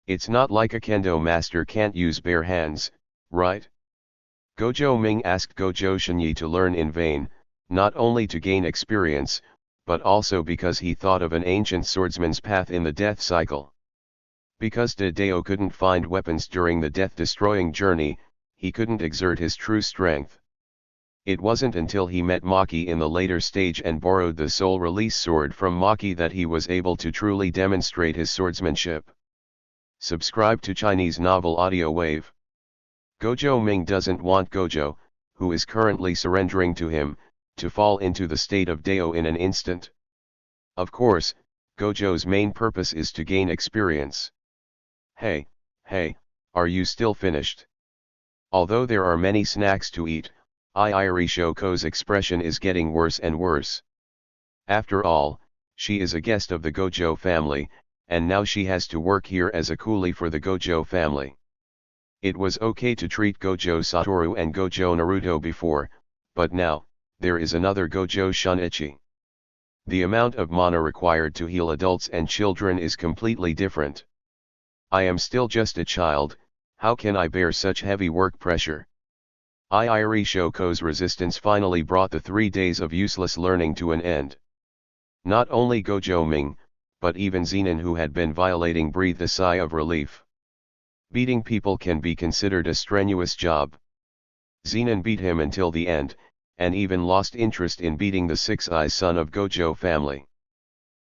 It's not like a kendo master can't use bare hands, right? Gojo Ming asked Gojo Shinyi to learn in vain, not only to gain experience, but also because he thought of an ancient swordsman's path in the death cycle. Because Dedeo couldn't find weapons during the death-destroying journey, he couldn't exert his true strength. It wasn't until he met Maki in the later stage and borrowed the soul release sword from Maki that he was able to truly demonstrate his swordsmanship. Subscribe to Chinese Novel Audio Wave. Gojo Ming doesn't want Gojo, who is currently surrendering to him, to fall into the state of Deo in an instant. Of course, Gojo's main purpose is to gain experience. Hey, are you still finished? Although there are many snacks to eat, Iiri Shoko's expression is getting worse and worse. After all, she is a guest of the Gojo family, and now she has to work here as a coolie for the Gojo family. It was okay to treat Gojo Satoru and Gojo Naruto before, but now, there is another Gojo Shunichi. The amount of mana required to heal adults and children is completely different. I am still just a child, how can I bear such heavy work pressure? Iiri Shoko's resistance finally brought the 3 days of useless learning to an end. Not only Gojo Ming, but even Zenin, who had been violating, breathed a sigh of relief. Beating people can be considered a strenuous job. Zenin beat him until the end, and even lost interest in beating the six-eyes son of Gojo family.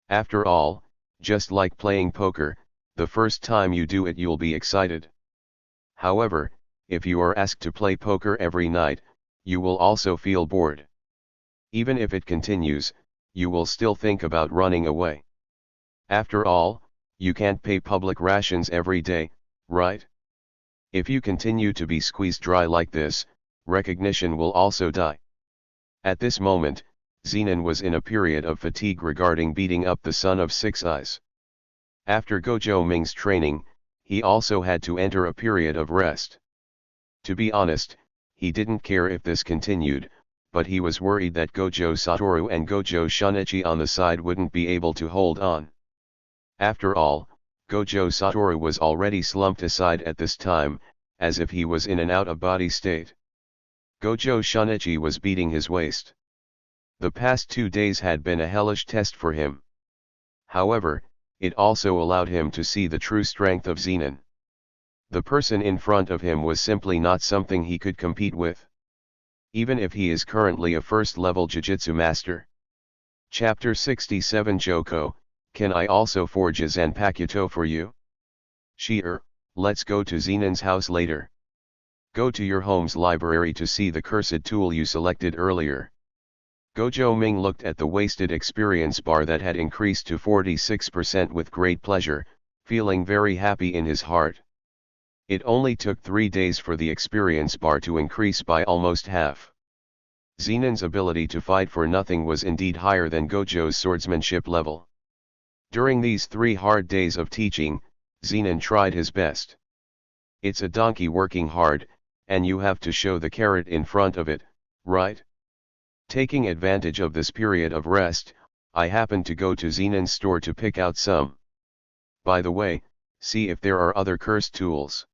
After all, just like playing poker, the first time you do it you'll be excited. However, if you are asked to play poker every night, you will also feel bored. Even if it continues, you will still think about running away. After all, you can't pay public rations every day, right? If you continue to be squeezed dry like this, recognition will also die. At this moment, Zenin was in a period of fatigue regarding beating up the son of Six Eyes. After Gojo Ming's training, he also had to enter a period of rest. To be honest, he didn't care if this continued, but he was worried that Gojo Satoru and Gojo Shunichi on the side wouldn't be able to hold on. After all, Gojo Satoru was already slumped aside at this time, as if he was in an out-of-body state. Gojo Shunichi was beating his waist. The past 2 days had been a hellish test for him. However, it also allowed him to see the true strength of Zenin. The person in front of him was simply not something he could compete with. Even if he is currently a first-level Jujutsu master. Chapter 67 Joko, can I also forge a Zanpakuto for you? Sure, let's go to Zenin's house later. Go to your home's library to see the cursed tool you selected earlier. Gojo Ming looked at the wasted experience bar that had increased to 46% with great pleasure, feeling very happy in his heart. It only took 3 days for the experience bar to increase by almost half. Zenin's ability to fight for nothing was indeed higher than Gojo's swordsmanship level. During these 3 hard days of teaching, Zenin tried his best. It's a donkey working hard, and you have to show the carrot in front of it, right? Taking advantage of this period of rest, I happened to go to Zenin's store to pick out some. By the way, see if there are other cursed tools.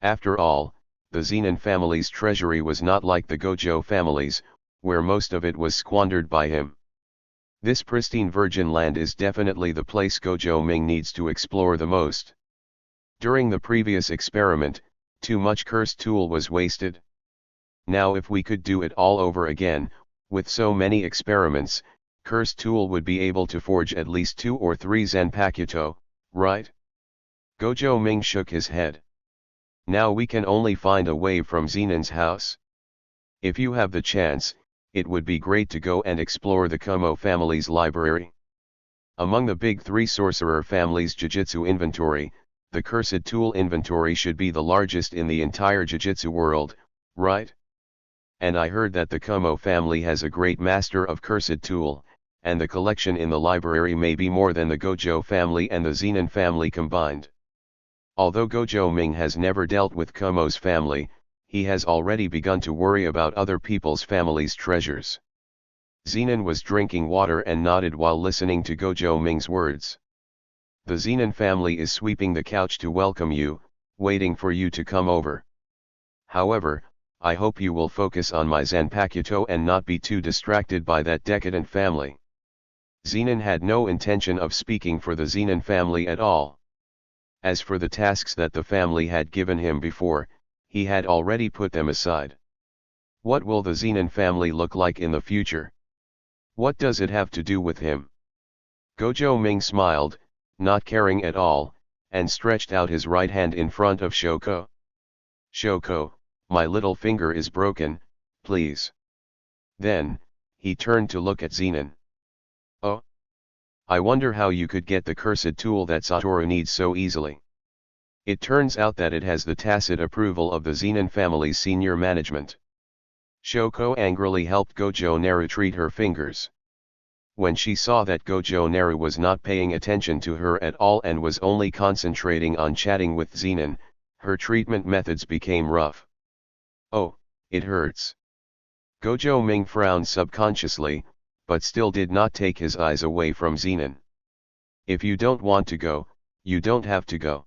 After all, the Zenin family's treasury was not like the Gojo family's, where most of it was squandered by him. This pristine virgin land is definitely the place Gojo Ming needs to explore the most. During the previous experiment, too much cursed tool was wasted. Now if we could do it all over again, with so many experiments, cursed tool would be able to forge at least 2 or 3 Zanpakuto, right? Gojo Ming shook his head. Now we can only find a way from Zenin's house. If you have the chance, it would be great to go and explore the Kumo family's library. Among the big 3 sorcerer families' Jujutsu inventory, the cursed tool inventory should be the largest in the entire Jujutsu world, right? And I heard that the Kumo family has a great master of cursed tool, and the collection in the library may be more than the Gojo family and the Zenin family combined. Although Gojo Ming has never dealt with Kumo's family, he has already begun to worry about other people's families' treasures. Zenin was drinking water and nodded while listening to Gojo Ming's words. The Zenin family is sweeping the couch to welcome you, waiting for you to come over. However, I hope you will focus on my Zanpakuto and not be too distracted by that decadent family. Zenin had no intention of speaking for the Zenin family at all. As for the tasks that the family had given him before, he had already put them aside. What will the Zenin family look like in the future? What does it have to do with him? Gojo Ming smiled, not caring at all, and stretched out his right hand in front of Shoko. Shoko, my little finger is broken, please. Then, he turned to look at Zenin. Oh. I wonder how you could get the cursed tool that Satoru needs so easily. It turns out that it has the tacit approval of the Zenin family's senior management. Shoko angrily helped Gojo Naru treat her fingers. When she saw that Gojo Naru was not paying attention to her at all and was only concentrating on chatting with Zenin, her treatment methods became rough. Oh, it hurts. Gojo Ming frowned subconsciously, but still did not take his eyes away from Zenin. If you don't want to go, you don't have to go.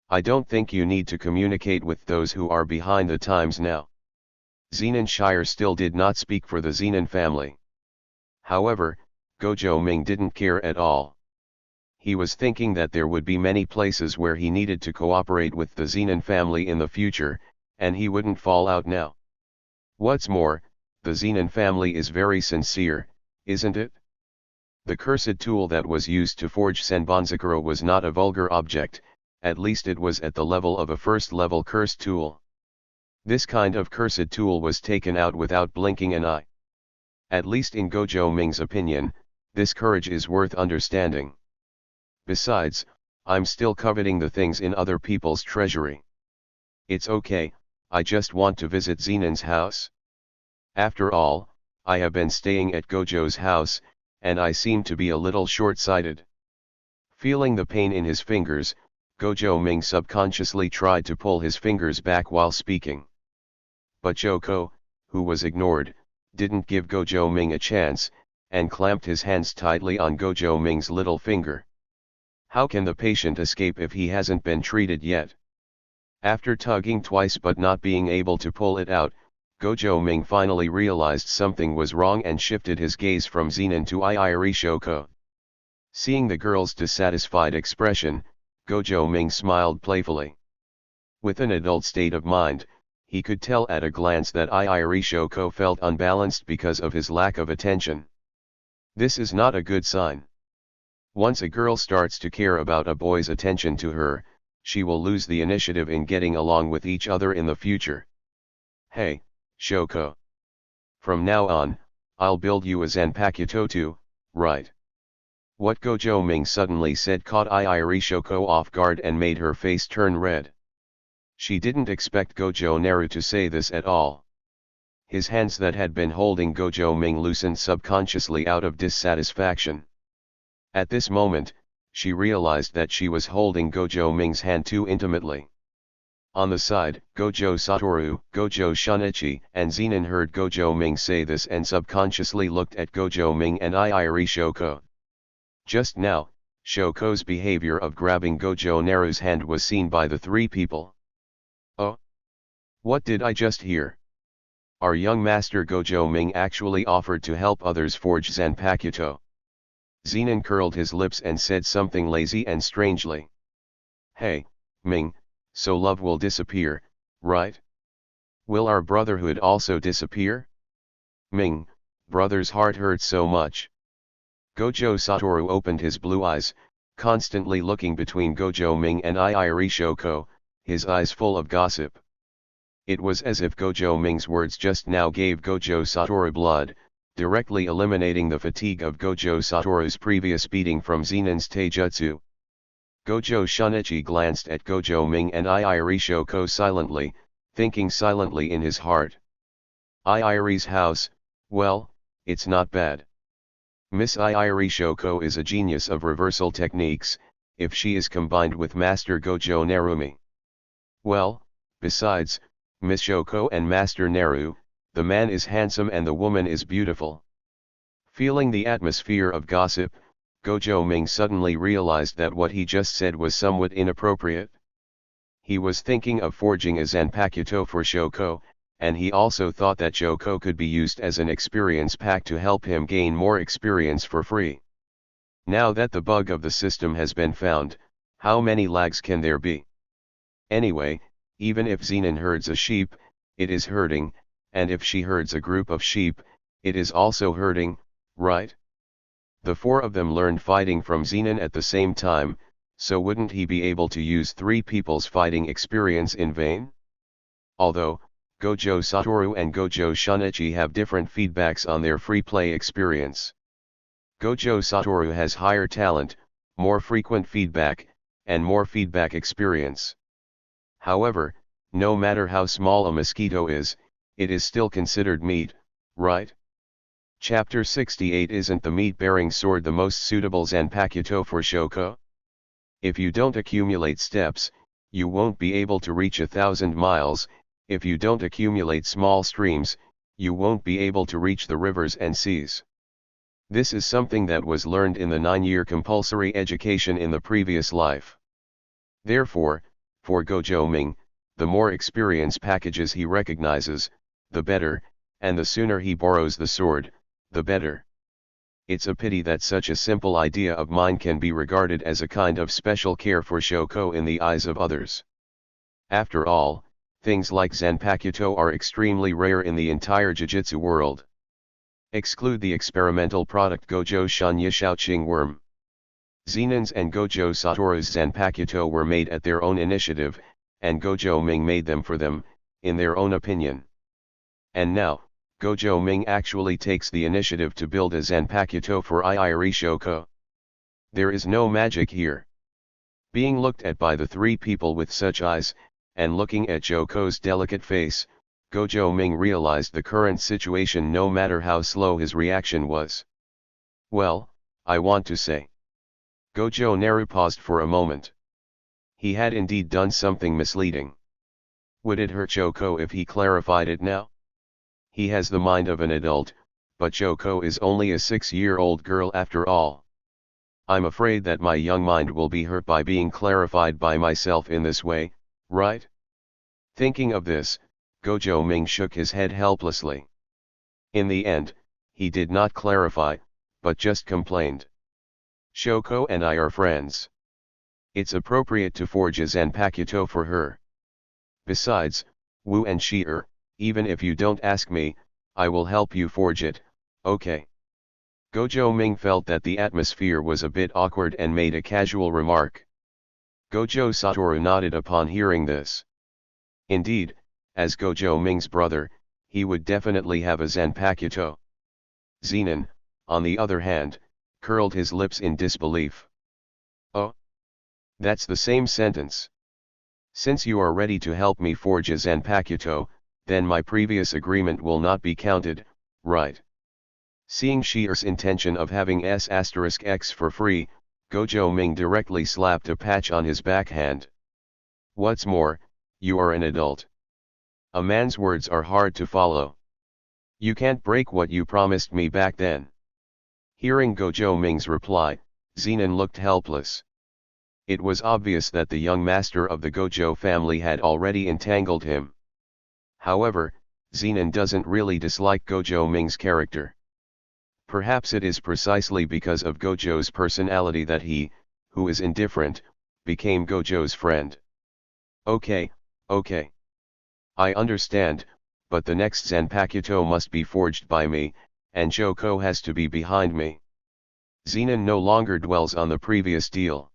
I don't think you need to communicate with those who are behind the times now. Zenin Shire still did not speak for the Zenin family. However, Gojo Ming didn't care at all. He was thinking that there would be many places where he needed to cooperate with the Zenin family in the future, and he wouldn't fall out now. What's more, the Zenin family is very sincere, isn't it? The cursed tool that was used to forge Senbonzakuro was not a vulgar object, at least it was at the level of a first-level cursed tool. This kind of cursed tool was taken out without blinking an eye. At least in Gojo Ming's opinion, this courage is worth understanding. Besides, I'm still coveting the things in other people's treasury. It's okay, I just want to visit Zenin's house. After all, I have been staying at Gojo's house, and I seem to be a little short-sighted. Feeling the pain in his fingers, Gojo Ming subconsciously tried to pull his fingers back while speaking. But Shoko, who was ignored, didn't give Gojo Ming a chance, and clamped his hands tightly on Gojo Ming's little finger. How can the patient escape if he hasn't been treated yet? After tugging twice but not being able to pull it out, Gojo Ming finally realized something was wrong and shifted his gaze from Zenin to Iiri Shoko. Seeing the girl's dissatisfied expression, Gojo Ming smiled playfully. With an adult state of mind, he could tell at a glance that Iiri Shoko felt unbalanced because of his lack of attention. This is not a good sign. Once a girl starts to care about a boy's attention to her, she will lose the initiative in getting along with each other in the future. Hey, Shoko. From now on, I'll build you a Zanpakuto too, right? What Gojo Ming suddenly said caught Iiri Shoko off guard and made her face turn red. She didn't expect Gojo Naru to say this at all. His hands that had been holding Gojo Ming loosened subconsciously out of dissatisfaction. At this moment, she realized that she was holding Gojo Ming's hand too intimately. On the side, Gojo Satoru, Gojo Shunichi, and Zenin heard Gojo Ming say this and subconsciously looked at Gojo Ming and Iiri Shoko. Just now, Shoko's behavior of grabbing Gojo Naru's hand was seen by the 3 people. Oh! What did I just hear? Our young master Gojo Ming actually offered to help others forge Zanpakuto. Zenon curled his lips and said something lazy and strangely. Hey, Ming, so love will disappear, right? Will our brotherhood also disappear? Ming, brother's heart hurts so much. Gojo Satoru opened his blue eyes, constantly looking between Gojo Ming and Iiri Shoko, his eyes full of gossip. It was as if Gojo Ming's words just now gave Gojo Satoru blood, directly eliminating the fatigue of Gojo Satoru's previous beating from Zenon's taijutsu. Gojo Shunichi glanced at Gojo Ming and Iiri Shoko silently, thinking silently in his heart. Iiri's house, well, it's not bad. Miss Iiri Shoko is a genius of reversal techniques, if she is combined with Master Gojo Narumi. Well, besides, Miss Shoko and Master Naru, the man is handsome and the woman is beautiful. Feeling the atmosphere of gossip, Gojo Ming suddenly realized that what he just said was somewhat inappropriate. He was thinking of forging a Zanpakuto for Shoko, and he also thought that Shoko could be used as an experience pack to help him gain more experience for free. Now that the bug of the system has been found, how many lags can there be? Anyway, even if Zenon herds a sheep, it is herding, and if she herds a group of sheep, it is also herding, right? The four of them learned fighting from Zenon at the same time, so wouldn't he be able to use three people's fighting experience in vain? Although, Gojo Satoru and Gojo Shunichi have different feedbacks on their free play experience. Gojo Satoru has higher talent, more frequent feedback, and more feedback experience. However, no matter how small a mosquito is, it is still considered meat, right? Chapter 68. Isn't the meat-bearing sword the most suitable Zanpakuto for Shoko? If you don't accumulate steps, you won't be able to reach 1,000 miles, if you don't accumulate small streams, you won't be able to reach the rivers and seas. This is something that was learned in the 9-year compulsory education in the previous life. Therefore, for Gojo Ming, the more experience packages he recognizes, the better, and the sooner he borrows the sword, the better. It's a pity that such a simple idea of mine can be regarded as a kind of special care for Shoko in the eyes of others. After all, things like Zanpakuto are extremely rare in the entire Jujutsu world. Exclude the experimental product Gojo Shanya Shaoqing Worm. Zenon's and Gojo Satoru's Zanpakuto were made at their own initiative, and Gojo Ming made them for them, in their own opinion. And now, Gojo Ming actually takes the initiative to build a Zanpakuto for Iiri Shoko. There is no magic here. Being looked at by the three people with such eyes, and looking at Shoko's delicate face, Gojo Ming realized the current situation no matter how slow his reaction was. Well, I want to say. Gojo Naru paused for a moment. He had indeed done something misleading. Would it hurt Shoko if he clarified it now? He has the mind of an adult, but Shoko is only a 6-year-old girl after all. I'm afraid that my young mind will be hurt by being clarified by myself in this way, right? Thinking of this, Gojo Ming shook his head helplessly. In the end, he did not clarify, but just complained. Shoko and I are friends. It's appropriate to forge a Zanpakuto for her. Besides, Wu and Shi even if you don't ask me, I will help you forge it, okay? Gojo Ming felt that the atmosphere was a bit awkward and made a casual remark. Gojo Satoru nodded upon hearing this. Indeed, as Gojo Ming's brother, he would definitely have a Zanpakuto. Zenon, on the other hand, curled his lips in disbelief. Oh? That's the same sentence. Since you are ready to help me forge a Zanpakuto, then my previous agreement will not be counted, right? Seeing Shi'er's intention of having S*X for free, Gojo Ming directly slapped a patch on his backhand. What's more, you are an adult. A man's words are hard to follow. You can't break what you promised me back then. Hearing Gojo Ming's reply, Zenon looked helpless. It was obvious that the young master of the Gojo family had already entangled him. However, Zenon doesn't really dislike Gojo Ming's character. Perhaps it is precisely because of Gojo's personality that he, who is indifferent, became Gojo's friend. Okay, okay. I understand, but the next Zanpakuto must be forged by me, and Shoko has to be behind me. Zenon no longer dwells on the previous deal.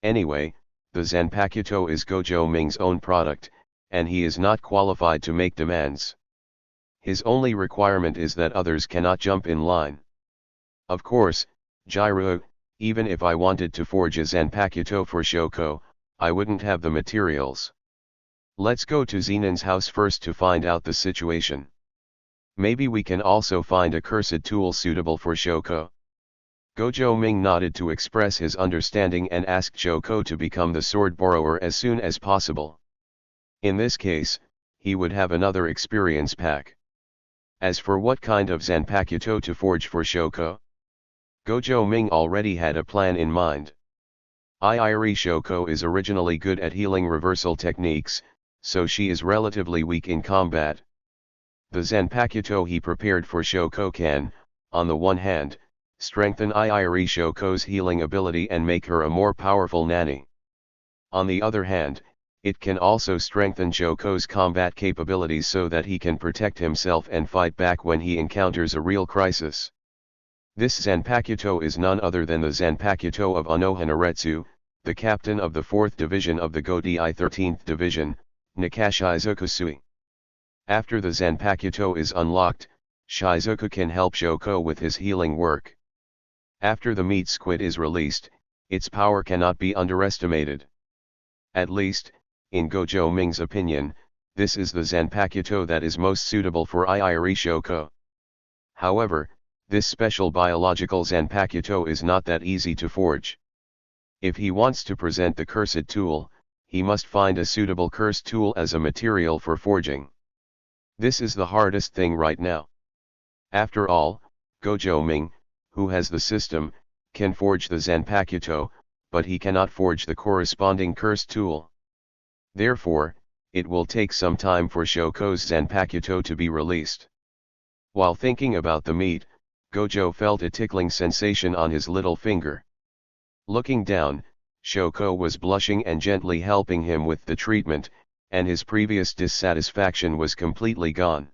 Anyway, the Zanpakuto is Gojo Ming's own product, and he is not qualified to make demands. His only requirement is that others cannot jump in line. Of course, Jiraiya, even if I wanted to forge a Zanpakuto for Shoko, I wouldn't have the materials. Let's go to Zenon's house first to find out the situation. Maybe we can also find a cursed tool suitable for Shoko. Gojo Ming nodded to express his understanding and asked Shoko to become the sword borrower as soon as possible. In this case, he would have another experience pack. As for what kind of Zanpakuto to forge for Shoko, Gojo Ming already had a plan in mind. Iiri Shoko is originally good at healing reversal techniques, so she is relatively weak in combat. The Zanpakuto he prepared for Shoko can, on the one hand, strengthen Iiri Shoko's healing ability and make her a more powerful nanny. On the other hand, it can also strengthen Shoko's combat capabilities so that he can protect himself and fight back when he encounters a real crisis. This Zanpakuto is none other than the Zanpakuto of Anohanaretsu, the captain of the 4th Division of the Godi 13th Division, Nakashizukusui. After the Zanpakuto is unlocked, Shizuku can help Shoko with his healing work. After the meat squid is released, its power cannot be underestimated. At least, in Gojo Ming's opinion, this is the Zanpakuto that is most suitable for Iiri Shoko. However, this special biological Zanpakuto is not that easy to forge. If he wants to present the cursed tool, he must find a suitable cursed tool as a material for forging. This is the hardest thing right now. After all, Gojo Ming, who has the system, can forge the Zanpakuto, but he cannot forge the corresponding cursed tool. Therefore, it will take some time for Shoko's Zanpakuto to be released. While thinking about the meat, Gojo felt a tickling sensation on his little finger. Looking down, Shoko was blushing and gently helping him with the treatment, and his previous dissatisfaction was completely gone.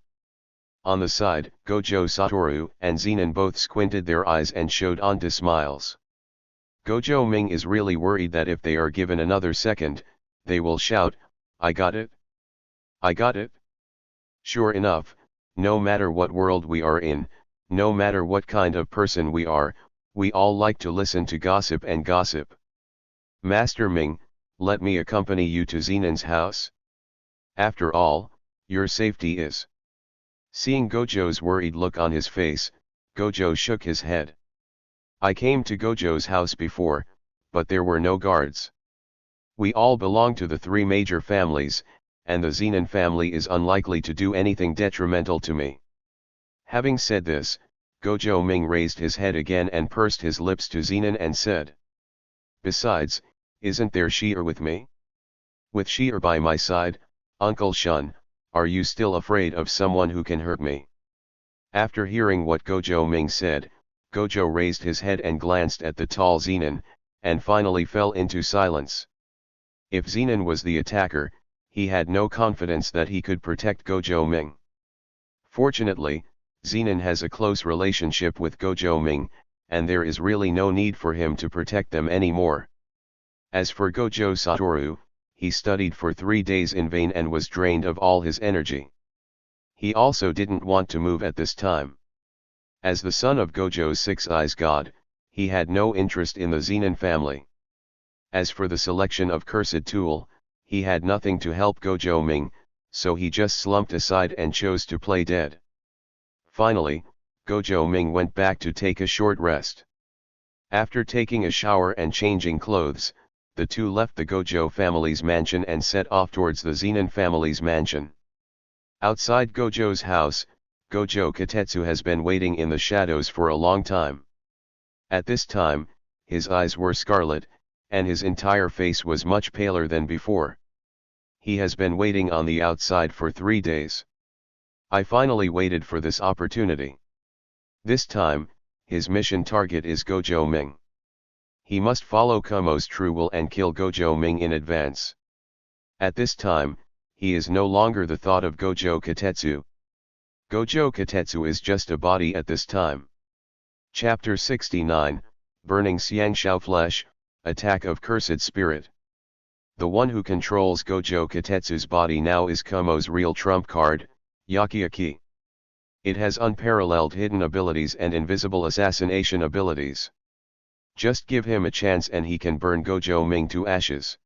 On the side, Gojo Satoru and Zenon both squinted their eyes and showed onto smiles. Gojo Ming is really worried that if they are given another second, they will shout, "I got it! I got it!" Sure enough, no matter what world we are in, no matter what kind of person we are, we all like to listen to gossip and gossip. Master Ming, let me accompany you to Zenon's house. After all, your safety is. Seeing Gojo's worried look on his face, Gojo shook his head. I came to Gojo's house before, but there were no guards. We all belong to the 3 major families, and the Zenon family is unlikely to do anything detrimental to me. Having said this, Gojo Ming raised his head again and pursed his lips to Zenon and said, "Besides, isn't there Shi'er with me? With Shi'er by my side, Uncle Shun, are you still afraid of someone who can hurt me?" After hearing what Gojo Ming said, Gojo raised his head and glanced at the tall Zenon, and finally fell into silence. If Zenon was the attacker, he had no confidence that he could protect Gojo Ming. Fortunately, Zenon has a close relationship with Gojo Ming, and there is really no need for him to protect them anymore. As for Gojo Satoru, he studied for 3 days in vain and was drained of all his energy. He also didn't want to move at this time. As the son of Gojo's 6 Eyes God, he had no interest in the Zenon family. As for the selection of cursed tool, he had nothing to help Gojo Ming, so he just slumped aside and chose to play dead. Finally, Gojo Ming went back to take a short rest. After taking a shower and changing clothes, the two left the Gojo family's mansion and set off towards the Zenon family's mansion. Outside Gojo's house, Gojo Katetsu has been waiting in the shadows for a long time. At this time, his eyes were scarlet, and his entire face was much paler than before. He has been waiting on the outside for 3 days. I finally waited for this opportunity. This time, his mission target is Gojo Ming. He must follow Kumo's true will and kill Gojo Ming in advance. At this time, he is no longer the thought of Gojo Katetsu. Gojo Katetsu is just a body at this time. Chapter 69, Burning Xiangshao Flesh, Attack of Cursed Spirit. The one who controls Gojo Katetsu's body now is Kumo's real trump card, Yakiaki. It has unparalleled hidden abilities and invisible assassination abilities. Just give him a chance and he can burn Gojo Ming to ashes.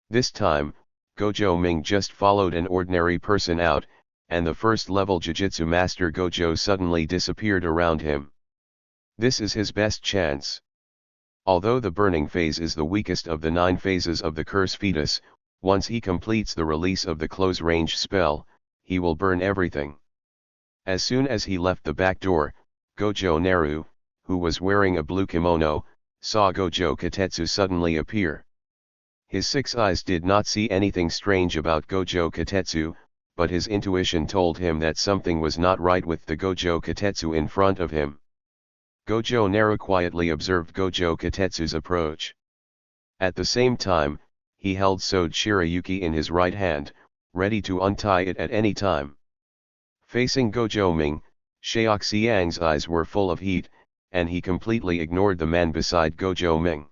This time, Gojo Ming just followed an ordinary person out, and the first level Jujutsu master Gojo suddenly disappeared around him. This is his best chance. Although the burning phase is the weakest of the 9 phases of the curse fetus, once he completes the release of the close range spell, he will burn everything. As soon as he left the back door, Gojo Naru, who was wearing a blue kimono, saw Gojo Katetsu suddenly appear. His 6 eyes did not see anything strange about Gojo Katetsu, but his intuition told him that something was not right with the Gojo Katetsu in front of him. Gojo Naru quietly observed Gojo Katetsu's approach. At the same time, he held Sode Shirayuki in his right hand, ready to untie it at any time. Facing Gojo Ming, Xiang's eyes were full of heat, and he completely ignored the man beside Gojo Ming.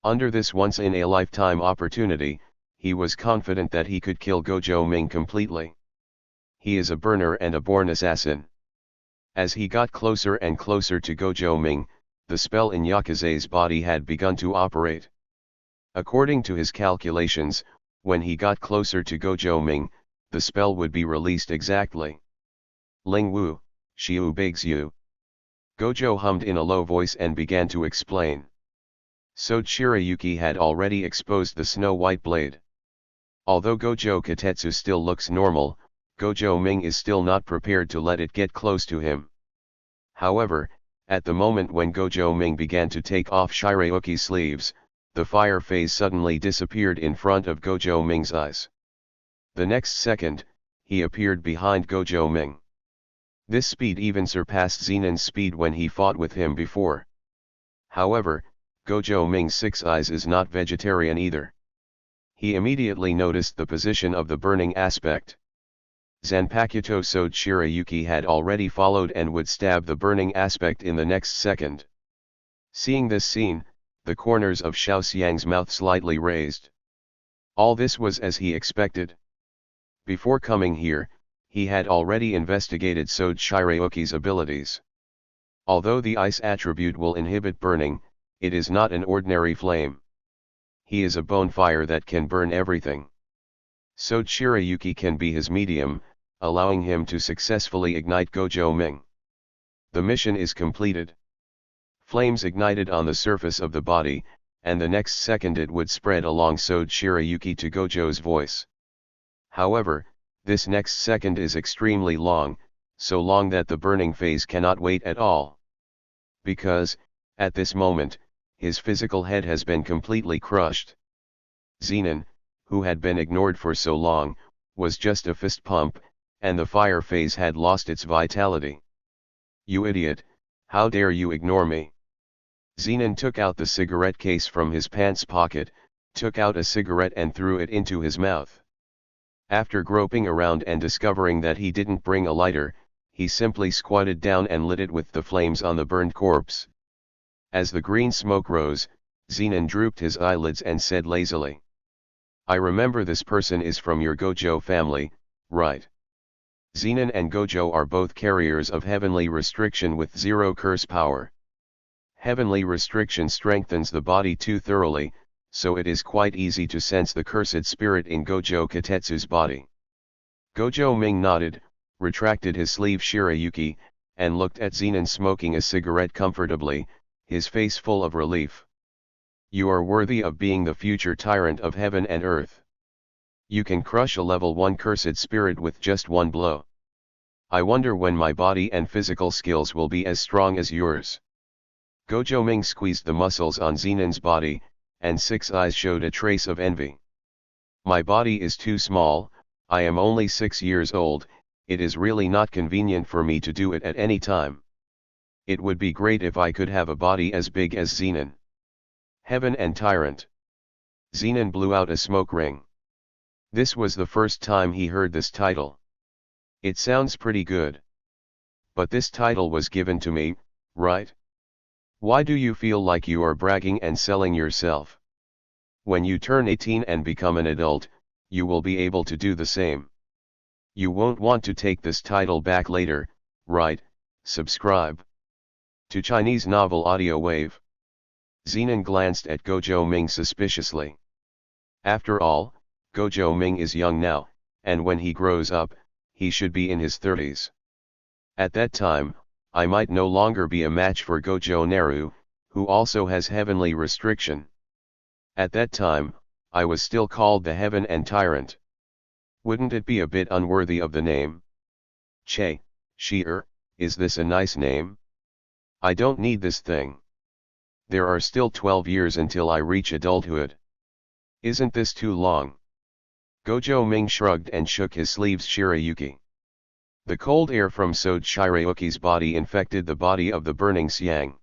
Under this once-in-a-lifetime opportunity, he was confident that he could kill Gojo Ming completely. He is a burner and a born assassin. As he got closer and closer to Gojo Ming, the spell in Yakuza's body had begun to operate. According to his calculations, when he got closer to Gojo Ming, the spell would be released exactly. Ling Wu, Xiu begs you. Gojo hummed in a low voice and began to explain. Sode Shirayuki had already exposed the snow-white blade. Although Gojo Katetsu still looks normal, Gojo Ming is still not prepared to let it get close to him. However, at the moment when Gojo Ming began to take off Shirayuki's sleeves, the fire phase suddenly disappeared in front of Gojo Ming's eyes. The next second, he appeared behind Gojo Ming. This speed even surpassed Zenon's speed when he fought with him before. However, Gojo Ming's 6 eyes is not vegetarian either. He immediately noticed the position of the burning aspect. Zanpakuto Sode Shirayuki had already followed and would stab the burning aspect in the next second. Seeing this scene, the corners of Xiao Xiang's mouth slightly raised. All this was as he expected. Before coming here, he had already investigated Sode Shirayuki's abilities. Although the ice attribute will inhibit burning, it is not an ordinary flame. He is a bonfire that can burn everything. Sode Shirayuki can be his medium, allowing him to successfully ignite Gojo Ming. The mission is completed. Flames ignited on the surface of the body, and the next second it would spread along Sode Shirayuki to Gojo's voice. However, this next second is extremely long, so long that the burning phase cannot wait at all. Because, at this moment, his physical head has been completely crushed. Zenon, who had been ignored for so long, was just a fist pump, and the fire phase had lost its vitality. You idiot, how dare you ignore me? Zenon took out the cigarette case from his pants pocket, took out a cigarette and threw it into his mouth. After groping around and discovering that he didn't bring a lighter, he simply squatted down and lit it with the flames on the burned corpse. As the green smoke rose, Zenon drooped his eyelids and said lazily, I remember this person is from your Gojo family, right? Zenon and Gojo are both carriers of heavenly restriction with 0 curse power. Heavenly restriction strengthens the body too thoroughly, so it is quite easy to sense the cursed spirit in Gojo Katetsu's body. Gojo Ming nodded, retracted his sleeve Shirayuki, and looked at Zenon smoking a cigarette comfortably, his face full of relief. You are worthy of being the future tyrant of heaven and earth. You can crush a level 1 cursed spirit with just one blow. I wonder when my body and physical skills will be as strong as yours. Gojo Ming squeezed the muscles on Zenon's body, and 6 eyes showed a trace of envy. My body is too small, I am only 6 years old, it is really not convenient for me to do it at any time. It would be great if I could have a body as big as Zenon. Heaven and Tyrant. Zenon blew out a smoke ring. This was the first time he heard this title. It sounds pretty good. But this title was given to me, right? Why do you feel like you are bragging and selling yourself? When you turn 18 and become an adult, you will be able to do the same. You won't want to take this title back later, right? Subscribe to Chinese Novel Audio Wave. Zenon glanced at Gojo Ming suspiciously. After all, Gojo Ming is young now, and when he grows up, he should be in his 30s. At that time, I might no longer be a match for Gojo Naru, who also has heavenly restriction. At that time, I was still called the Heaven and Tyrant. Wouldn't it be a bit unworthy of the name? Che, Sheer, is this a nice name? I don't need this thing. There are still 12 years until I reach adulthood. Isn't this too long? Gojo Ming shrugged and shook his sleeves. Shirayuki. The cold air from Sode Shirayuki's body infected the body of the burning Xiang.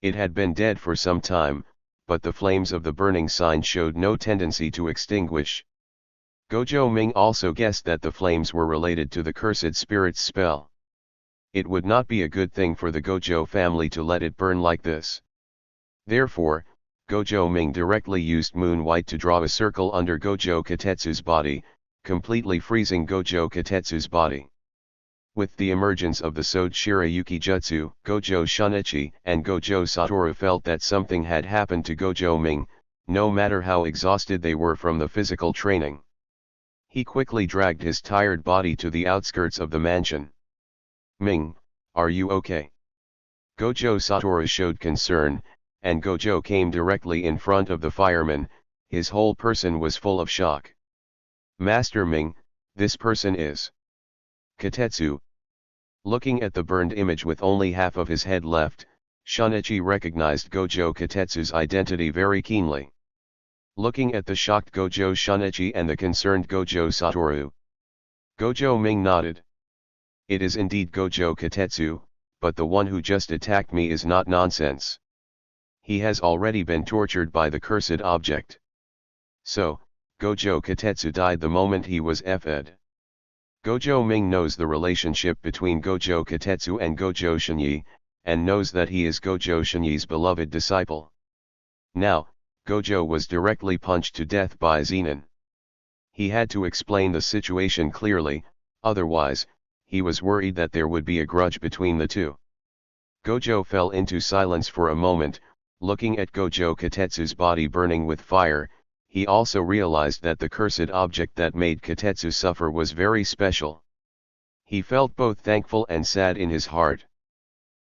It had been dead for some time, but the flames of the burning sign showed no tendency to extinguish. Gojo Ming also guessed that the flames were related to the cursed spirit's spell. It would not be a good thing for the Gojo family to let it burn like this. Therefore, Gojo Ming directly used Moon White to draw a circle under Gojo Katetsu's body, completely freezing Gojo Katetsu's body. With the emergence of the Sode Shirayuki Jutsu, Gojo Shunichi and Gojo Satoru felt that something had happened to Gojo Ming, no matter how exhausted they were from the physical training. He quickly dragged his tired body to the outskirts of the mansion. Ming, are you okay? Gojo Satoru showed concern, and Gojo came directly in front of the fireman, his whole person was full of shock. Master Ming, this person is Katetsu. Looking at the burned image with only half of his head left, Shunichi recognized Gojo Katetsu's identity very keenly. Looking at the shocked Gojo Shunichi and the concerned Gojo Satoru, Gojo Ming nodded. It is indeed Gojo Katetsu, but the one who just attacked me is not nonsense. He has already been tortured by the cursed object. So, Gojo Katetsu died the moment he was fed. Gojo Ming knows the relationship between Gojo Katetsu and Gojo Shinyi, and knows that he is Gojo Shinyi's beloved disciple. Now, Gojo was directly punched to death by Zenon. He had to explain the situation clearly, otherwise, he was worried that there would be a grudge between the two. Gojo fell into silence for a moment, looking at Gojo Katetsu's body burning with fire. He also realized that the cursed object that made Katetsu suffer was very special. He felt both thankful and sad in his heart.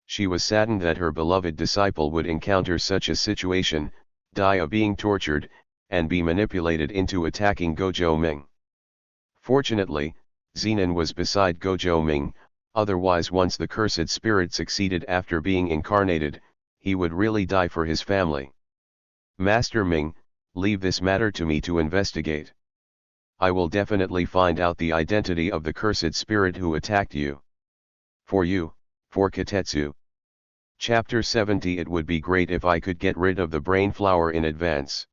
She was saddened that her beloved disciple would encounter such a situation, die of being tortured, and be manipulated into attacking Gojo Ming. Fortunately, Zenon was beside Gojo Ming, otherwise once the cursed spirit succeeded after being incarnated, he would really die for his family. Master Ming, leave this matter to me to investigate. I will definitely find out the identity of the cursed spirit who attacked you. For you, for Katetsu. Chapter 70. It would be great if I could get rid of the brain flower in advance.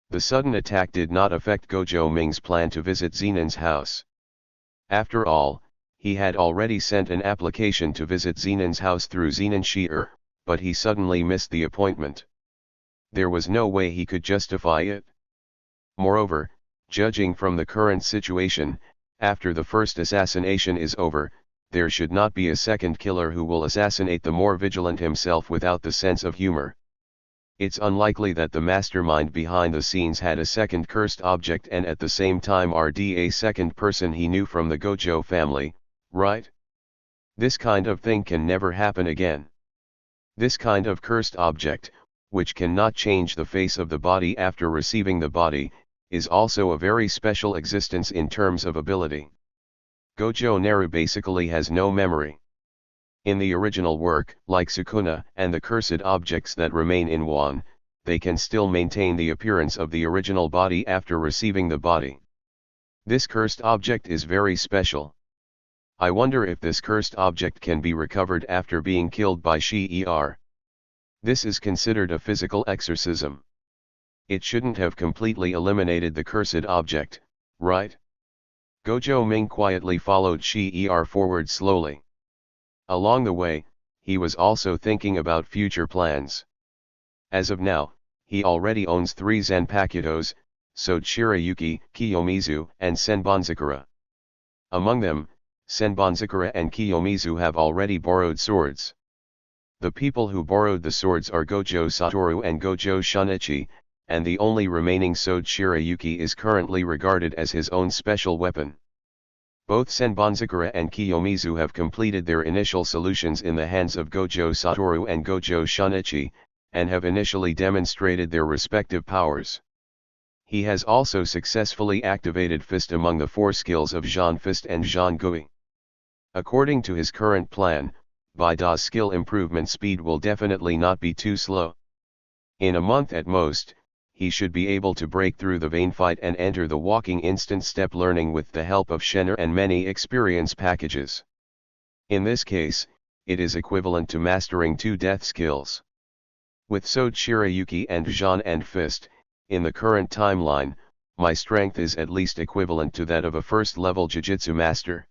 The sudden attack did not affect Gojo Ming's plan to visit Zenon's house. After all, he had already sent an application to visit Zenon's house through Zenon Sheer, but he suddenly missed the appointment. There was no way he could justify it. Moreover, judging from the current situation, after the first assassination is over, there should not be a second killer who will assassinate the more vigilant himself without the sense of humor. It's unlikely that the mastermind behind the scenes had a second cursed object and at the same time RD a second person he knew from the Gojo family, right? This kind of thing can never happen again. This kind of cursed object, which cannot change the face of the body after receiving the body, is also a very special existence in terms of ability. Gojo Naru basically has no memory. In the original work, like Sukuna and the cursed objects that remain in Wan, they can still maintain the appearance of the original body after receiving the body. This cursed object is very special. I wonder if this cursed object can be recovered after being killed by Shi-Er. This is considered a physical exorcism. It shouldn't have completely eliminated the cursed object, right? Gojo Ming quietly followed Shi-Er forward slowly. Along the way, he was also thinking about future plans. As of now, he already owns 3 Zanpakutos, Shirayuki, Kiyomizu, and Senbonzakura. Among them, Senbonzakura and Kiyomizu have already borrowed swords. The people who borrowed the swords are Gojo Satoru and Gojo Shunichi, and the only remaining Sode Shirayuki is currently regarded as his own special weapon. Both Senbonzakura and Kiyomizu have completed their initial solutions in the hands of Gojo Satoru and Gojo Shunichi, and have initially demonstrated their respective powers. He has also successfully activated Fist among the 4 skills of Jean Fist and Jean Gui. According to his current plan, Baida's skill improvement speed will definitely not be too slow. In a month at most, he should be able to break through the vein fight and enter the walking instant step learning with the help of Shenner and many experience packages. In this case, it is equivalent to mastering 2 death skills. With Sode Shirayuki and Jean and Fist, in the current timeline, my strength is at least equivalent to that of a first-level Jujutsu master.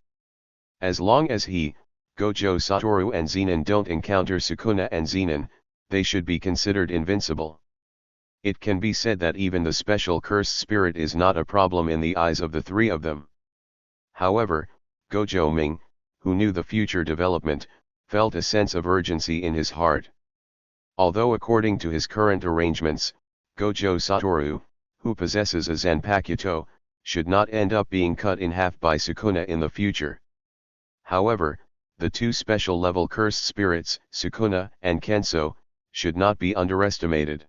As long as he, Gojo Satoru and Zenin don't encounter Sukuna and Zenin, they should be considered invincible. It can be said that even the special cursed spirit is not a problem in the eyes of the 3 of them. However, Gojo Ming, who knew the future development, felt a sense of urgency in his heart. Although according to his current arrangements, Gojo Satoru, who possesses a Zanpakuto, should not end up being cut in half by Sukuna in the future. However, the 2 special-level cursed spirits, Sukuna and Kenso, should not be underestimated.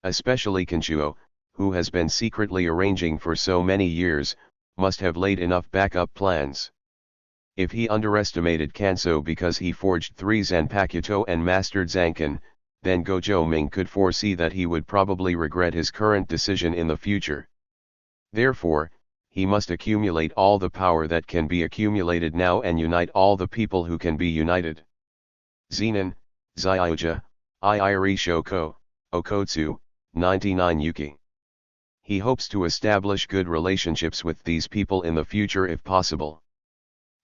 Especially Kenchuo, who has been secretly arranging for so many years, must have laid enough backup plans. If he underestimated Kenso because he forged 3 Zanpakuto and mastered Zanken, then Gojo Ming could foresee that he would probably regret his current decision in the future. Therefore, he must accumulate all the power that can be accumulated now and unite all the people who can be united. Zenin, Zyuja, Iiri Shoko, Okotsu, 99 Yuki. He hopes to establish good relationships with these people in the future if possible.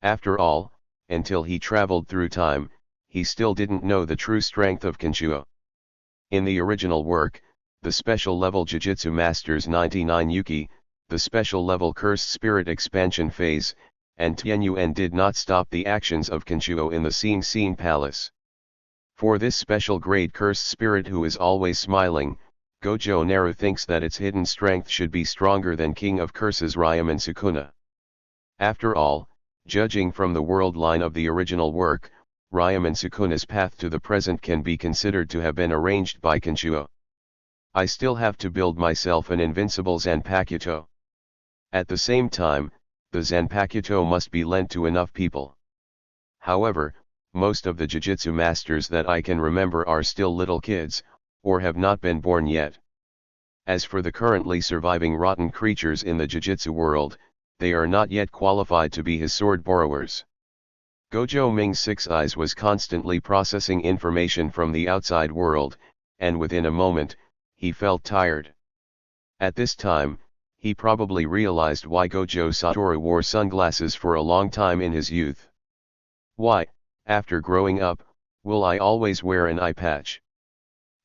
After all, until he traveled through time, he still didn't know the true strength of Kenchuo. In the original work, the special level Jujutsu Masters 99 Yuki, the special level Cursed Spirit expansion phase, and Tianyuan did not stop the actions of Kenchuo in the Sing Sing Palace. For this special grade Cursed Spirit who is always smiling, Gojo Naru thinks that its hidden strength should be stronger than King of Curses Ryaman Sukuna. After all, judging from the world line of the original work, Ryaman Sukuna's path to the present can be considered to have been arranged by Kenchuo. I still have to build myself an invincible Zanpakuto. At the same time, the Zanpakuto must be lent to enough people. However, most of the Jujutsu masters that I can remember are still little kids, or have not been born yet. As for the currently surviving rotten creatures in the Jujutsu world, they are not yet qualified to be his sword borrowers. Gojo Ming's 6 eyes was constantly processing information from the outside world, and within a moment, he felt tired. At this time, he probably realized why Gojo Satoru wore sunglasses for a long time in his youth. Why, after growing up, will I always wear an eye patch?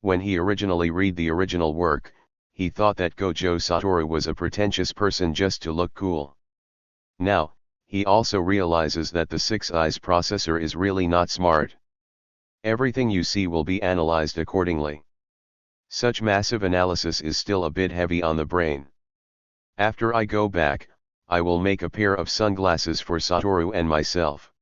When he originally read the original work, he thought that Gojo Satoru was a pretentious person just to look cool. Now, he also realizes that the 6 eyes processor is really not smart. Everything you see will be analyzed accordingly. Such massive analysis is still a bit heavy on the brain. After I go back, I will make a pair of sunglasses for Satoru and myself.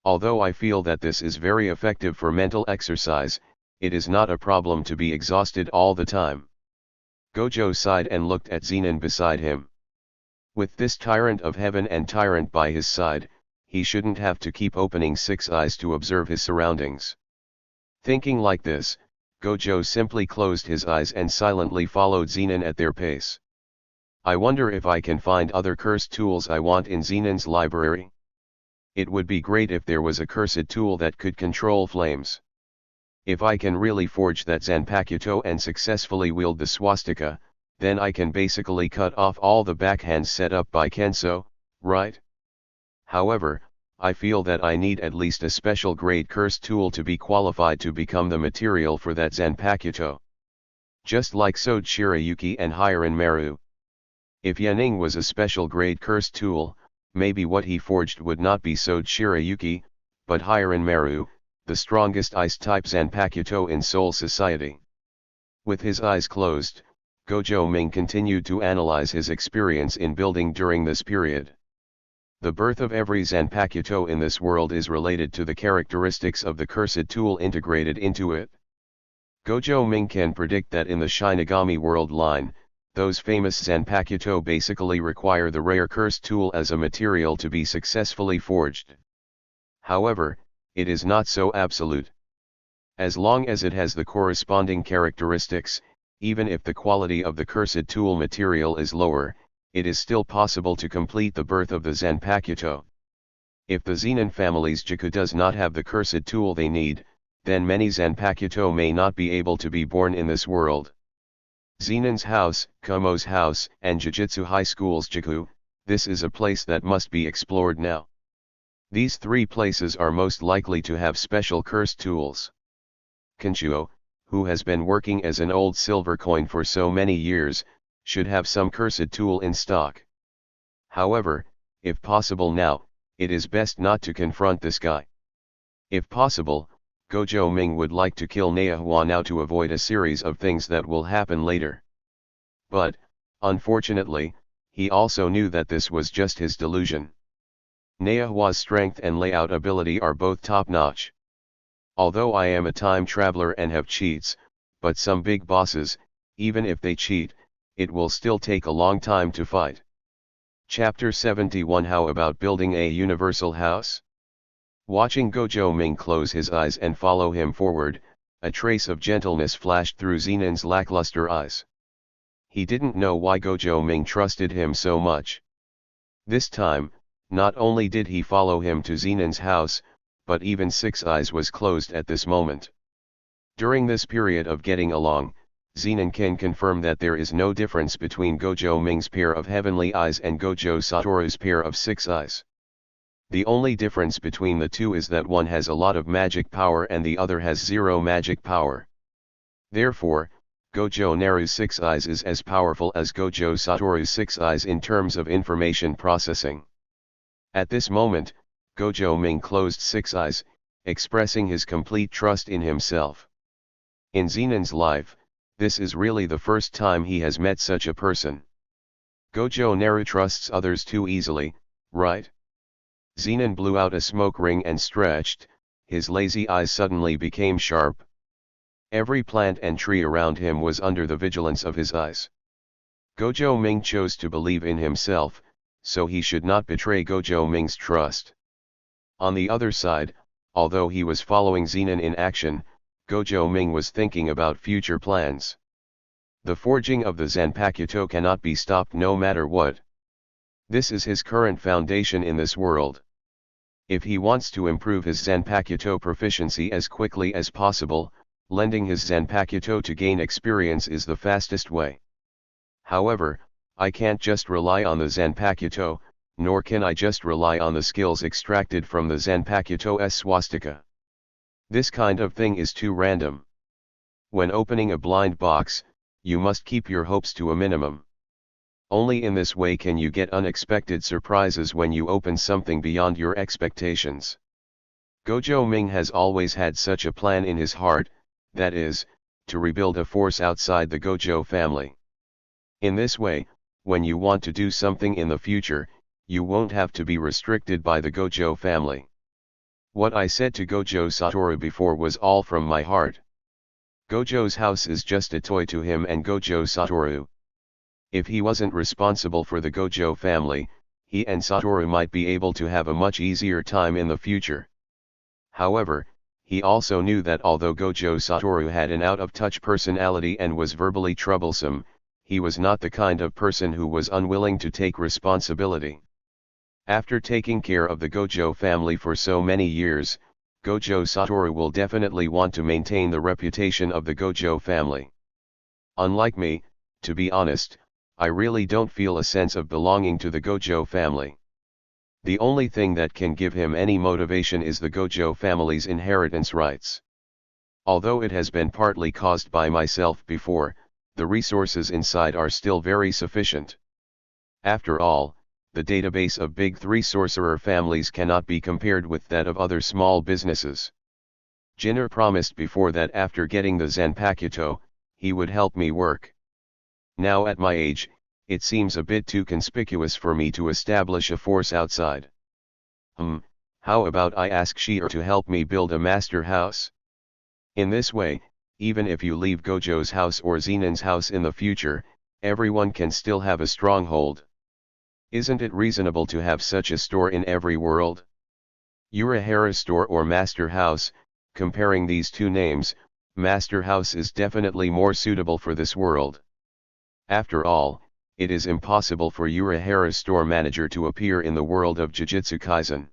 Although I feel that this is very effective for mental exercise, it is not a problem to be exhausted all the time. Gojo sighed and looked at Zenin beside him. With this tyrant of heaven and tyrant by his side, he shouldn't have to keep opening 6 eyes to observe his surroundings. Thinking like this, Gojo simply closed his eyes and silently followed Zenin at their pace. I wonder if I can find other cursed tools I want in Zenin's library. It would be great if there was a cursed tool that could control flames. If I can really forge that Zanpakuto and successfully wield the swastika, then I can basically cut off all the backhands set up by Kenso, right? However, I feel that I need at least a special grade cursed tool to be qualified to become the material for that Zanpakuto. Just like Sode Shirayuki and Hiren Maru. If Yaning was a special grade cursed tool, maybe what he forged would not be Sode Shirayuki, but Hiren Maru, the strongest ice-type Zanpakuto in Soul Society. With his eyes closed, Gojo Ming continued to analyze his experience in building during this period. The birth of every Zanpakuto in this world is related to the characteristics of the cursed tool integrated into it. Gojo Ming can predict that in the Shinigami world line, those famous Zanpakuto basically require the rare cursed tool as a material to be successfully forged. However, it is not so absolute. As long as it has the corresponding characteristics, even if the quality of the cursed tool material is lower, it is still possible to complete the birth of the Zanpakuto. If the Zenin family's Jiku does not have the cursed tool they need, then many Zanpakuto may not be able to be born in this world. Zenin's house, Kumo's house, and Jujutsu High School's Jiku, this is a place that must be explored now. These three places are most likely to have special cursed tools. Kenchuo, who has been working as an old silver coin for so many years, should have some cursed tool in stock. However, if possible now, it is best not to confront this guy. If possible, Gojo Ming would like to kill Naehua now to avoid a series of things that will happen later. But, unfortunately, he also knew that this was just his delusion. Naehua's strength and layout ability are both top-notch. Although I am a time traveler and have cheats, but some big bosses, even if they cheat, it will still take a long time to fight. Chapter 71 How about building a universal house? Watching Gojo Ming close his eyes and follow him forward, a trace of gentleness flashed through Zenin's lackluster eyes. He didn't know why Gojo Ming trusted him so much. This time, not only did he follow him to Zenin's house, but even Six Eyes was closed at this moment. During this period of getting along, Zenin can confirm that there is no difference between Gojo Ming's pair of heavenly eyes and Gojo Satoru's pair of six eyes. The only difference between the two is that one has a lot of magic power and the other has zero magic power. Therefore, Gojo Naru's six eyes is as powerful as Gojo Satoru's six eyes in terms of information processing. At this moment, Gojo Ming closed six eyes, expressing his complete trust in himself. In Zenin's life, this is really the first time he has met such a person. Gojo Naru trusts others too easily, right? Zenin blew out a smoke ring and stretched, his lazy eyes suddenly became sharp. Every plant and tree around him was under the vigilance of his eyes. Gojo Ming chose to believe in himself, so he should not betray Gojo Ming's trust. On the other side, although he was following Zenin in action, Gojo Ming was thinking about future plans. The forging of the Zanpakuto cannot be stopped no matter what. This is his current foundation in this world. If he wants to improve his Zanpakuto proficiency as quickly as possible, lending his Zanpakuto to gain experience is the fastest way. However, I can't just rely on the Zanpakuto, nor can I just rely on the skills extracted from the Zanpakuto's swastika. This kind of thing is too random. When opening a blind box, you must keep your hopes to a minimum. Only in this way can you get unexpected surprises when you open something beyond your expectations. Gojo Ming has always had such a plan in his heart, that is, to rebuild a force outside the Gojo family. In this way, when you want to do something in the future, you won't have to be restricted by the Gojo family. What I said to Gojo Satoru before was all from my heart. Gojo's house is just a toy to him and Gojo Satoru. If he wasn't responsible for the Gojo family, he and Satoru might be able to have a much easier time in the future. However, He also knew that although Gojo Satoru had an out-of-touch personality and was verbally troublesome, he was not the kind of person who was unwilling to take responsibility. After taking care of the Gojo family for so many years, Gojo Satoru will definitely want to maintain the reputation of the Gojo family. Unlike me, to be honest, I really don't feel a sense of belonging to the Gojo family. The only thing that can give him any motivation is the Gojo family's inheritance rights. Although it has been partly caused by myself before, the resources inside are still very sufficient. After all, the database of big three sorcerer families cannot be compared with that of other small businesses. Jinner promised before that after getting the Zanpakuto, he would help me work. Now at my age, it seems a bit too conspicuous for me to establish a force outside. How about I ask Shier to help me build a master house? In this way, even if you leave Gojo's house or Zenon's house in the future, everyone can still have a stronghold. Isn't it reasonable to have such a store in every world? Urahara store or master house, comparing these two names, master house is definitely more suitable for this world. After all, it is impossible for Urahara's store manager to appear in the world of Jujutsu Kaisen.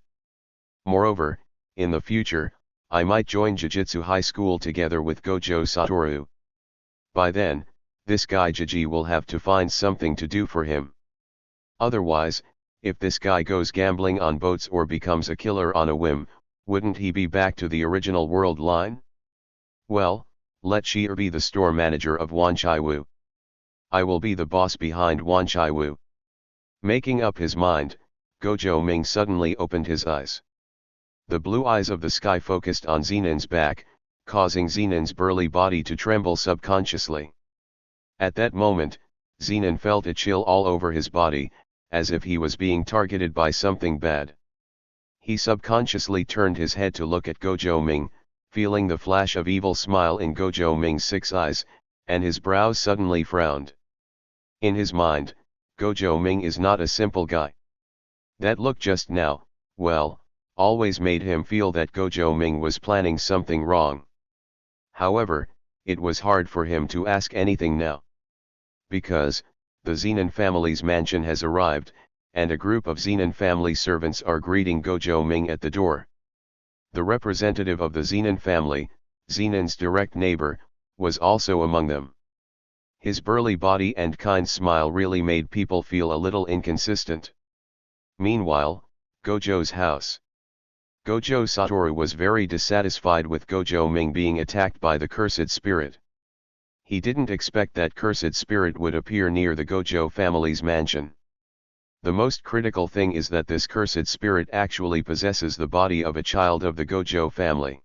Moreover, in the future, I might join Jujutsu High School together with Gojo Satoru. By then, this guy Jiji will have to find something to do for him. Otherwise, if this guy goes gambling on boats or becomes a killer on a whim, wouldn't he be back to the original world line? Well, let Shier be the store manager of Wanchaiwu. I will be the boss behind Wanchaiwu. Making up his mind, Gojo Ming suddenly opened his eyes. The blue eyes of the sky focused on Zenon's back, causing Zenon's burly body to tremble subconsciously. At that moment, Zenon felt a chill all over his body, as if he was being targeted by something bad. He subconsciously turned his head to look at Gojo Ming, feeling the flash of evil smile in Gojo Ming's 6 eyes, and his brows suddenly frowned. In his mind, Gojo Ming is not a simple guy. That look just now, well, always made him feel that Gojo Ming was planning something wrong. However, it was hard for him to ask anything now. Because, the Zenon family's mansion has arrived, and a group of Zenon family servants are greeting Gojo Ming at the door. The representative of the Zenon family, Zenon's direct neighbor, was also among them. His burly body and kind smile really made people feel a little inconsistent. Meanwhile, Gojo's house. Gojo Satoru was very dissatisfied with Gojo Ming being attacked by the cursed spirit. He didn't expect that cursed spirit would appear near the Gojo family's mansion. The most critical thing is that this cursed spirit actually possesses the body of a child of the Gojo family.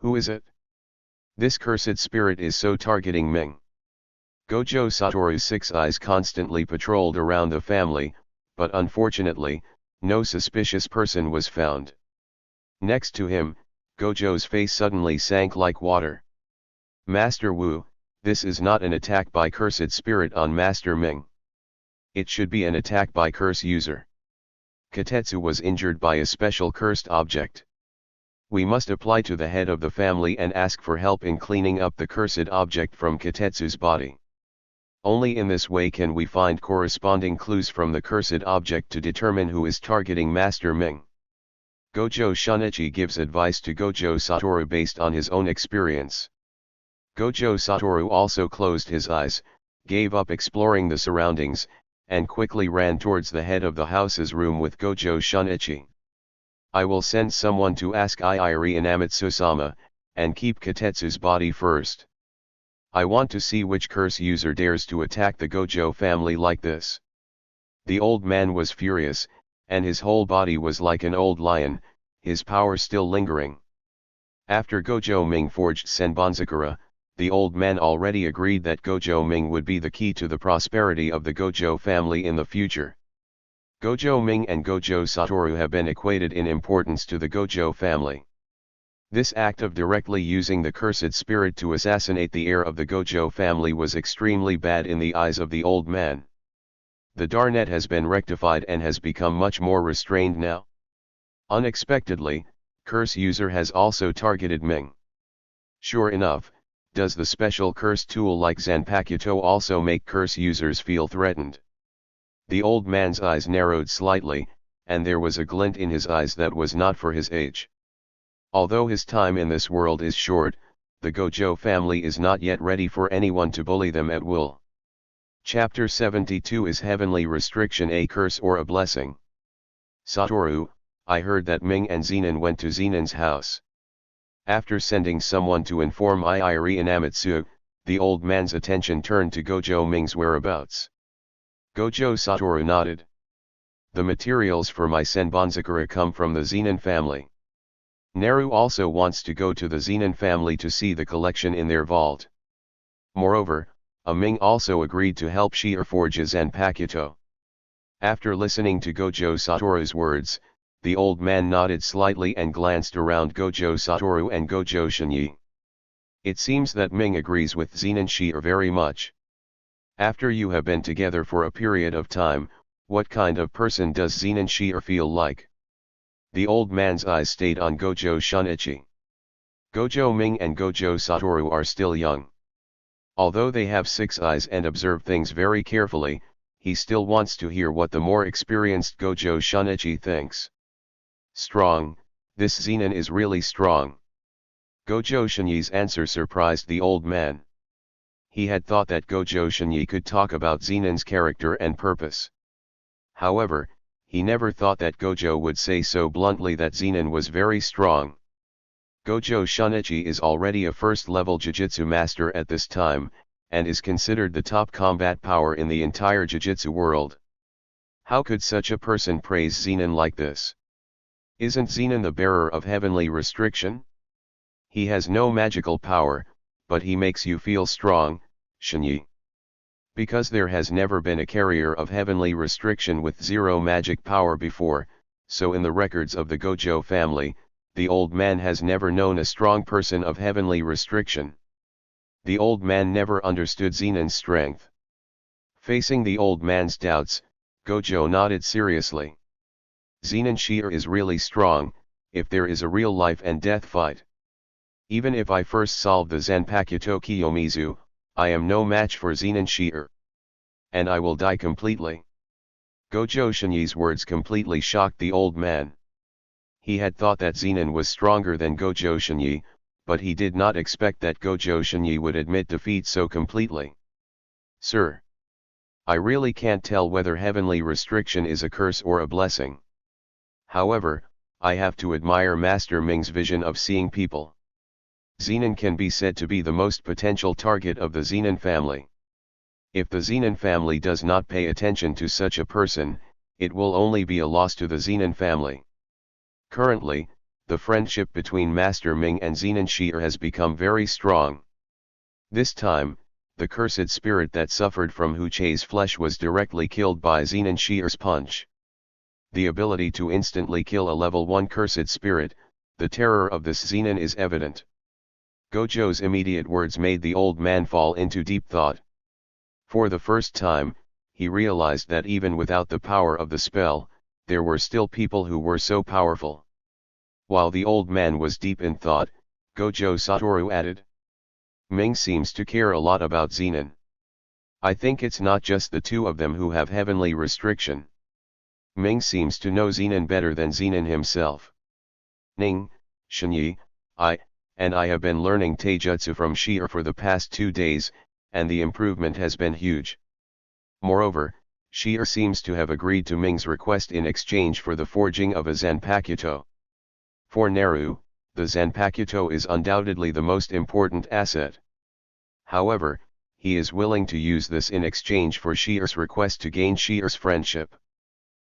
Who is it? This cursed spirit is so targeting Ming. Gojo Satoru's 6 eyes constantly patrolled around the family, but unfortunately, no suspicious person was found. Next to him, Gojo's face suddenly sank like water. Master Wu, this is not an attack by cursed spirit on Master Ming. It should be an attack by curse user. Katetsu was injured by a special cursed object. We must apply to the head of the family and ask for help in cleaning up the cursed object from Katetsu's body. Only in this way can we find corresponding clues from the cursed object to determine who is targeting Master Ming. Gojo Shunichi gives advice to Gojo Satoru based on his own experience. Gojo Satoru also closed his eyes, gave up exploring the surroundings, and quickly ran towards the head of the house's room with Gojo Shunichi. I will send someone to ask Iiri Inamitsu-sama, and keep Katetsu's body first. I want to see which curse user dares to attack the Gojo family like this. The old man was furious, and his whole body was like an old lion, his power still lingering. After Gojo Ming forged Senbonzakura, the old man already agreed that Gojo Ming would be the key to the prosperity of the Gojo family in the future. Gojo Ming and Gojo Satoru have been equated in importance to the Gojo family. This act of directly using the cursed spirit to assassinate the heir of the Gojo family was extremely bad in the eyes of the old man. The Darnet has been rectified and has become much more restrained now. Unexpectedly, Curse user has also targeted Ming. Sure enough, does the special curse tool like Zanpakuto also make curse users feel threatened? The old man's eyes narrowed slightly, and there was a glint in his eyes that was not for his age. Although his time in this world is short, the Gojo family is not yet ready for anyone to bully them at will. Chapter 72 is Heavenly Restriction, a curse or a blessing? Satoru, I heard that Ming and Zenin went to Zenin's house. After sending someone to inform Iiri Inamitsu, the old man's attention turned to Gojo Ming's whereabouts. Gojo Satoru nodded. The materials for my Senbonzakura come from the Zenin family. Naru also wants to go to the Zenin family to see the collection in their vault. Moreover, Ming also agreed to help Shier forge a Zanpakuto. After listening to Gojo Satoru's words, the old man nodded slightly and glanced around Gojo Satoru and Gojo Shinyi. It seems that Ming agrees with Zenin Shier very much. After you have been together for a period of time, what kind of person does Zenin Shier feel like? The old man's eyes stayed on Gojo Shunichi. Gojo Ming and Gojo Satoru are still young. Although they have 6 eyes and observe things very carefully, he still wants to hear what the more experienced Gojo Shunichi thinks. Strong, this Zenin is really strong. Gojo Shinyi's answer surprised the old man. He had thought that Gojo Shinyi could talk about Zenin's character and purpose. However, he never thought that Gojo would say so bluntly that Zenin was very strong. Gojo Shunichi is already a first-level Jujutsu master at this time, and is considered the top combat power in the entire Jujutsu world. How could such a person praise Zenin like this? Isn't Zenin the bearer of heavenly restriction? He has no magical power, but he makes you feel strong, Shinyi. Because there has never been a carrier of heavenly restriction with 0 magic power before, so in the records of the Gojo family, the old man has never known a strong person of heavenly restriction. The old man never understood Zenin's strength. Facing the old man's doubts, Gojo nodded seriously. Zenin Shier is really strong, if there is a real life and death fight. Even if I first solve the Zanpakuto Kiyomizu, I am no match for Zenin Shier. And I will die completely. Gojo Shinyi's words completely shocked the old man. He had thought that Zenin was stronger than Gojo Shinyi, but he did not expect that Gojo Shinyi would admit defeat so completely. Sir, I really can't tell whether heavenly restriction is a curse or a blessing. However, I have to admire Master Ming's vision of seeing people. Zenin can be said to be the most potential target of the Zenin family. If the Zenin family does not pay attention to such a person, it will only be a loss to the Zenin family. Currently, the friendship between Master Ming and Zenin Shier has become very strong. This time, the cursed spirit that suffered from Hu Che's flesh was directly killed by Zenin Shier's punch. The ability to instantly kill a level 1 cursed spirit, the terror of this Zenin is evident. Gojo's immediate words made the old man fall into deep thought. For the first time, he realized that even without the power of the spell, there were still people who were so powerful. While the old man was deep in thought, Gojo Satoru added, Ming seems to care a lot about Zenin. I think it's not just the 2 of them who have heavenly restriction. Ming seems to know Zenin better than Zenin himself. Ning, Shinyi, I have been learning Taijutsu from Shier for the past 2 days, and the improvement has been huge. Moreover, Shier seems to have agreed to Ming's request in exchange for the forging of a Zanpakuto. For Naru, the Zanpakuto is undoubtedly the most important asset. However, he is willing to use this in exchange for Shier's request to gain Shier's friendship.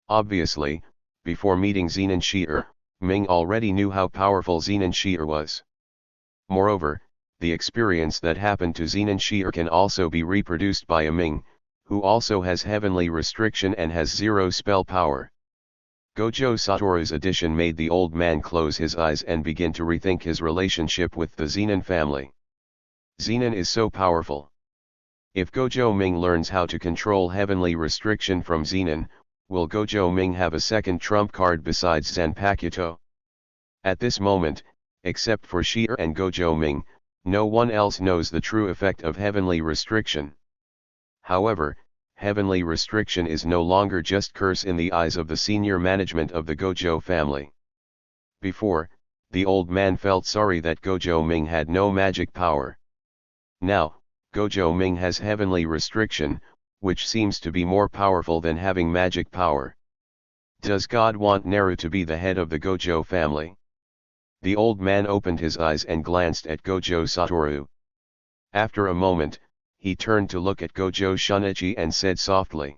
Obviously, before meeting Zenin Shier, Ming already knew how powerful Zenin Shier was. Moreover, the experience that happened to Zenin Shier can also be reproduced by a Ming, who also has heavenly restriction and has 0 spell power. Gojo Satoru's addition made the old man close his eyes and begin to rethink his relationship with the Zenin family. Zenin is so powerful. If Gojo Ming learns how to control heavenly restriction from Zenin, will Gojo Ming have a second trump card besides Zanpakuto? At this moment, except for Shi'er and Gojo Ming, no one else knows the true effect of heavenly restriction. However, heavenly restriction is no longer just curse in the eyes of the senior management of the Gojo family. Before, the old man felt sorry that Gojo Ming had no magic power. Now, Gojo Ming has heavenly restriction, which seems to be more powerful than having magic power. Does God want Naru to be the head of the Gojo family? The old man opened his eyes and glanced at Gojo Satoru. After a moment, he turned to look at Gojo Shunichi and said softly,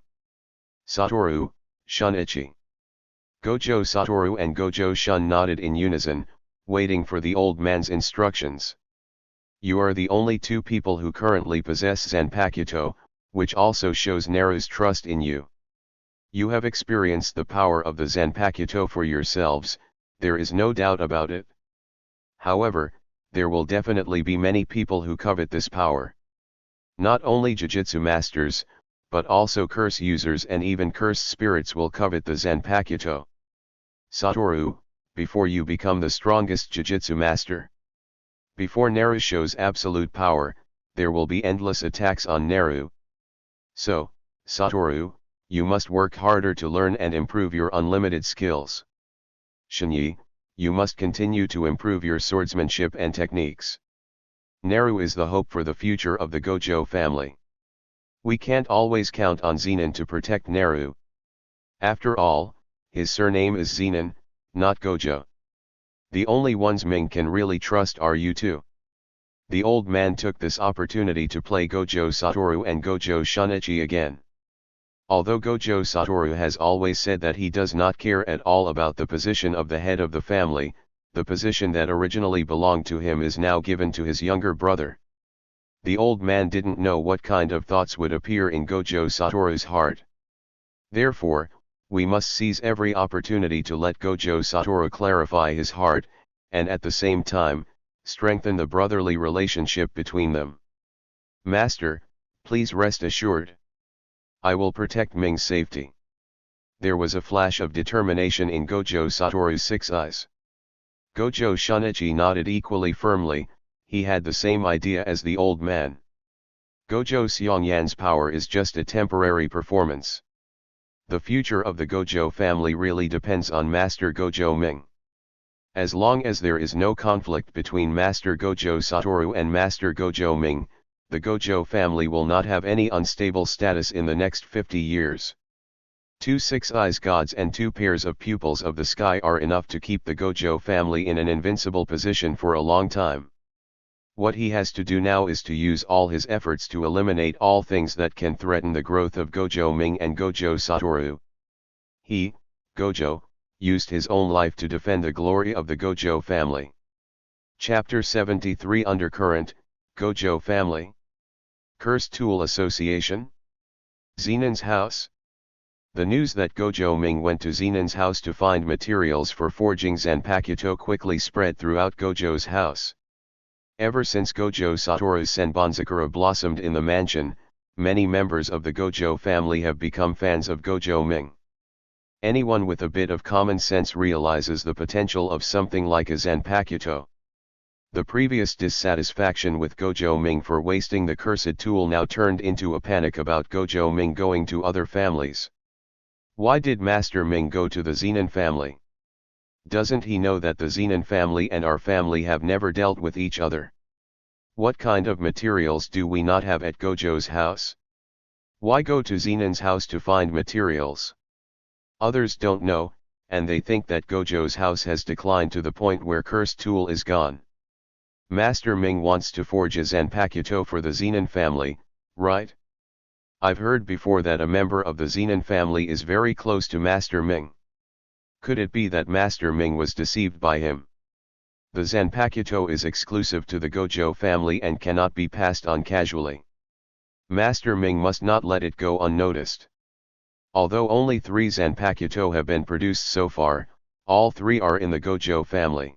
"Satoru, Shunichi." Gojo Satoru and Gojo Shun nodded in unison, waiting for the old man's instructions. You are the only two people who currently possess Zanpakuto, which also shows Naru's trust in you. You have experienced the power of the Zanpakuto for yourselves, there is no doubt about it. However, there will definitely be many people who covet this power. Not only Jujutsu masters, but also curse users and even cursed spirits will covet the Zanpakuto. Satoru, before you become the strongest Jujutsu master. Before Naru shows absolute power, there will be endless attacks on Naru. So, Satoru, you must work harder to learn and improve your unlimited skills. Shinyi, you must continue to improve your swordsmanship and techniques. Naru is the hope for the future of the Gojo family. We can't always count on Zenin to protect Naru. After all, his surname is Zenin, not Gojo. The only ones Ming can really trust are you two. The old man took this opportunity to play Gojo Satoru and Gojo Shunichi again. Although Gojo Satoru has always said that he does not care at all about the position of the head of the family, the position that originally belonged to him is now given to his younger brother. The old man didn't know what kind of thoughts would appear in Gojo Satoru's heart. Therefore, we must seize every opportunity to let Gojo Satoru clarify his heart, and at the same time, strengthen the brotherly relationship between them. Master, please rest assured. I will protect Ming's safety. There was a flash of determination in Gojo Satoru's 6 eyes. Gojo Shunichi nodded equally firmly, he had the same idea as the old man. Gojo Seongyan's power is just a temporary performance. The future of the Gojo family really depends on Master Gojo Ming. As long as there is no conflict between Master Gojo Satoru and Master Gojo Ming, the Gojo family will not have any unstable status in the next 50 years. 2 6-eyes gods and 2 pairs of pupils of the sky are enough to keep the Gojo family in an invincible position for a long time. What he has to do now is to use all his efforts to eliminate all things that can threaten the growth of Gojo Ming and Gojo Satoru. He, Gojo, used his own life to defend the glory of the Gojo family. Chapter 73 Undercurrent, Gojo Family. Cursed Tool Association. Zenin's house. The news that Gojo Ming went to Zenin's house to find materials for forging Zanpakuto quickly spread throughout Gojo's house. Ever since Gojo Satoru's Senbonzakura blossomed in the mansion, many members of the Gojo family have become fans of Gojo Ming. Anyone with a bit of common sense realizes the potential of something like a Zanpakuto. The previous dissatisfaction with Gojo Ming for wasting the cursed tool now turned into a panic about Gojo Ming going to other families. Why did Master Ming go to the Zenin family? Doesn't he know that the Zenin family and our family have never dealt with each other? What kind of materials do we not have at Gojo's house? Why go to Zenin's house to find materials? Others don't know, and they think that Gojo's house has declined to the point where cursed tool is gone. Master Ming wants to forge a Zanpakuto for the Zenin family, right? I've heard before that a member of the Zenin family is very close to Master Ming. Could it be that Master Ming was deceived by him? The Zanpakuto is exclusive to the Gojo family and cannot be passed on casually. Master Ming must not let it go unnoticed. Although only 3 Zanpakuto have been produced so far, all 3 are in the Gojo family.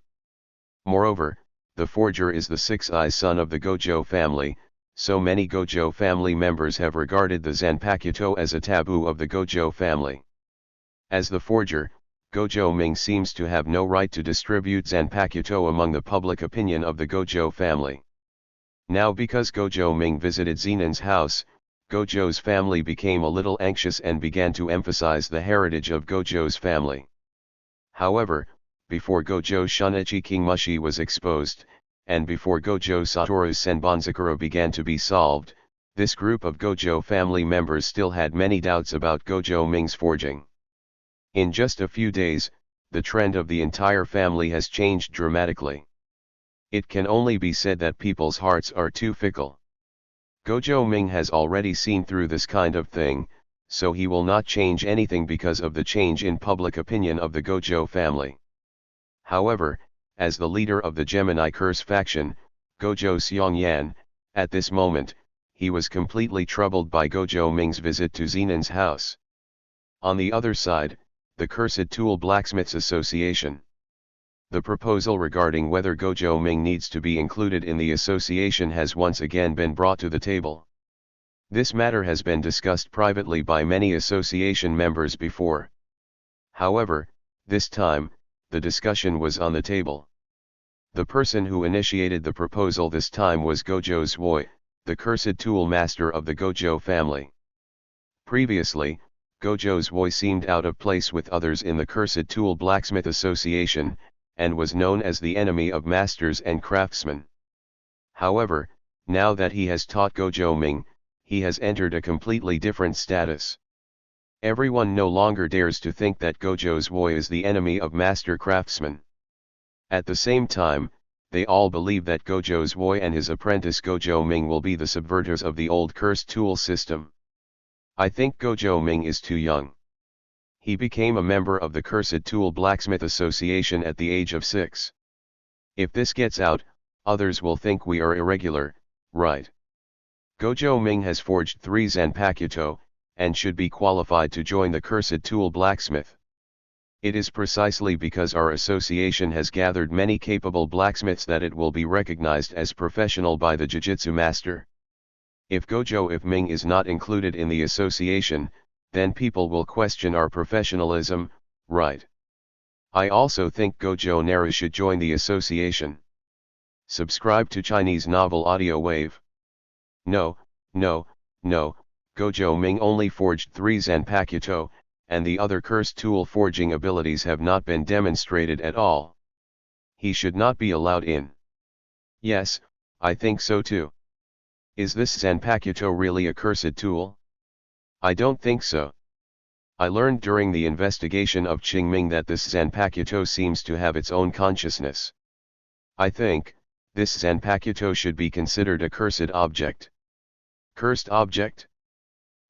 Moreover, the forger is the 6-eyes son of the Gojo family, so many Gojo family members have regarded the Zanpakuto as a taboo of the Gojo family. As the forger, Gojo Ming seems to have no right to distribute Zanpakuto among the public opinion of the Gojo family. Now because Gojo Ming visited Zenon's house, Gojo's family became a little anxious and began to emphasize the heritage of Gojo's family. However, before Gojo Shunichi King Mushi was exposed, and before Gojo Satoru's Senbonzakura began to be solved, this group of Gojo family members still had many doubts about Gojo Ming's forging. In just a few days, the trend of the entire family has changed dramatically. It can only be said that people's hearts are too fickle. Gojo Ming has already seen through this kind of thing, so he will not change anything because of the change in public opinion of the Gojo family. However, as the leader of the Gemini Curse faction, Gojo Seongyan, at this moment, he was completely troubled by Gojo Ming's visit to Zenon's house. On the other side, the Cursed Tool Blacksmiths Association. The proposal regarding whether Gojo Ming needs to be included in the association has once again been brought to the table. This matter has been discussed privately by many association members before. However, this time, the discussion was on the table. The person who initiated the proposal this time was Gojo Zwoi, the Cursed Tool Master of the Gojo family. Previously, Gojo Zwoi seemed out of place with others in the Cursed Tool Blacksmith Association, and was known as the enemy of masters and craftsmen. However, now that he has taught Gojo Ming, he has entered a completely different status. Everyone no longer dares to think that Gojo Zwoi is the enemy of master craftsmen. At the same time, they all believe that Gojo Zwoi and his apprentice Gojo Ming will be the subverters of the old cursed tool system. I think Gojo Ming is too young. He became a member of the Cursed Tool Blacksmith Association at the age of 6. If this gets out, others will think we are irregular, right? Gojo Ming has forged 3 Zanpakuto, and should be qualified to join the Cursed Tool Blacksmith. It is precisely because our association has gathered many capable blacksmiths that it will be recognized as professional by the Jujutsu Master. If Gojo Ming is not included in the association, then people will question our professionalism, right? I also think Gojo Naru should join the association. Subscribe to Chinese Novel Audio Wave. No, Gojo Ming only forged 3 Zanpakuto, and the other cursed tool forging abilities have not been demonstrated at all. He should not be allowed in. Yes, I think so too. Is this Zanpakuto really a cursed tool? I don't think so. I learned during the investigation of Qingming that this Zanpakuto seems to have its own consciousness. I think, this Zanpakuto should be considered a cursed object. Cursed object?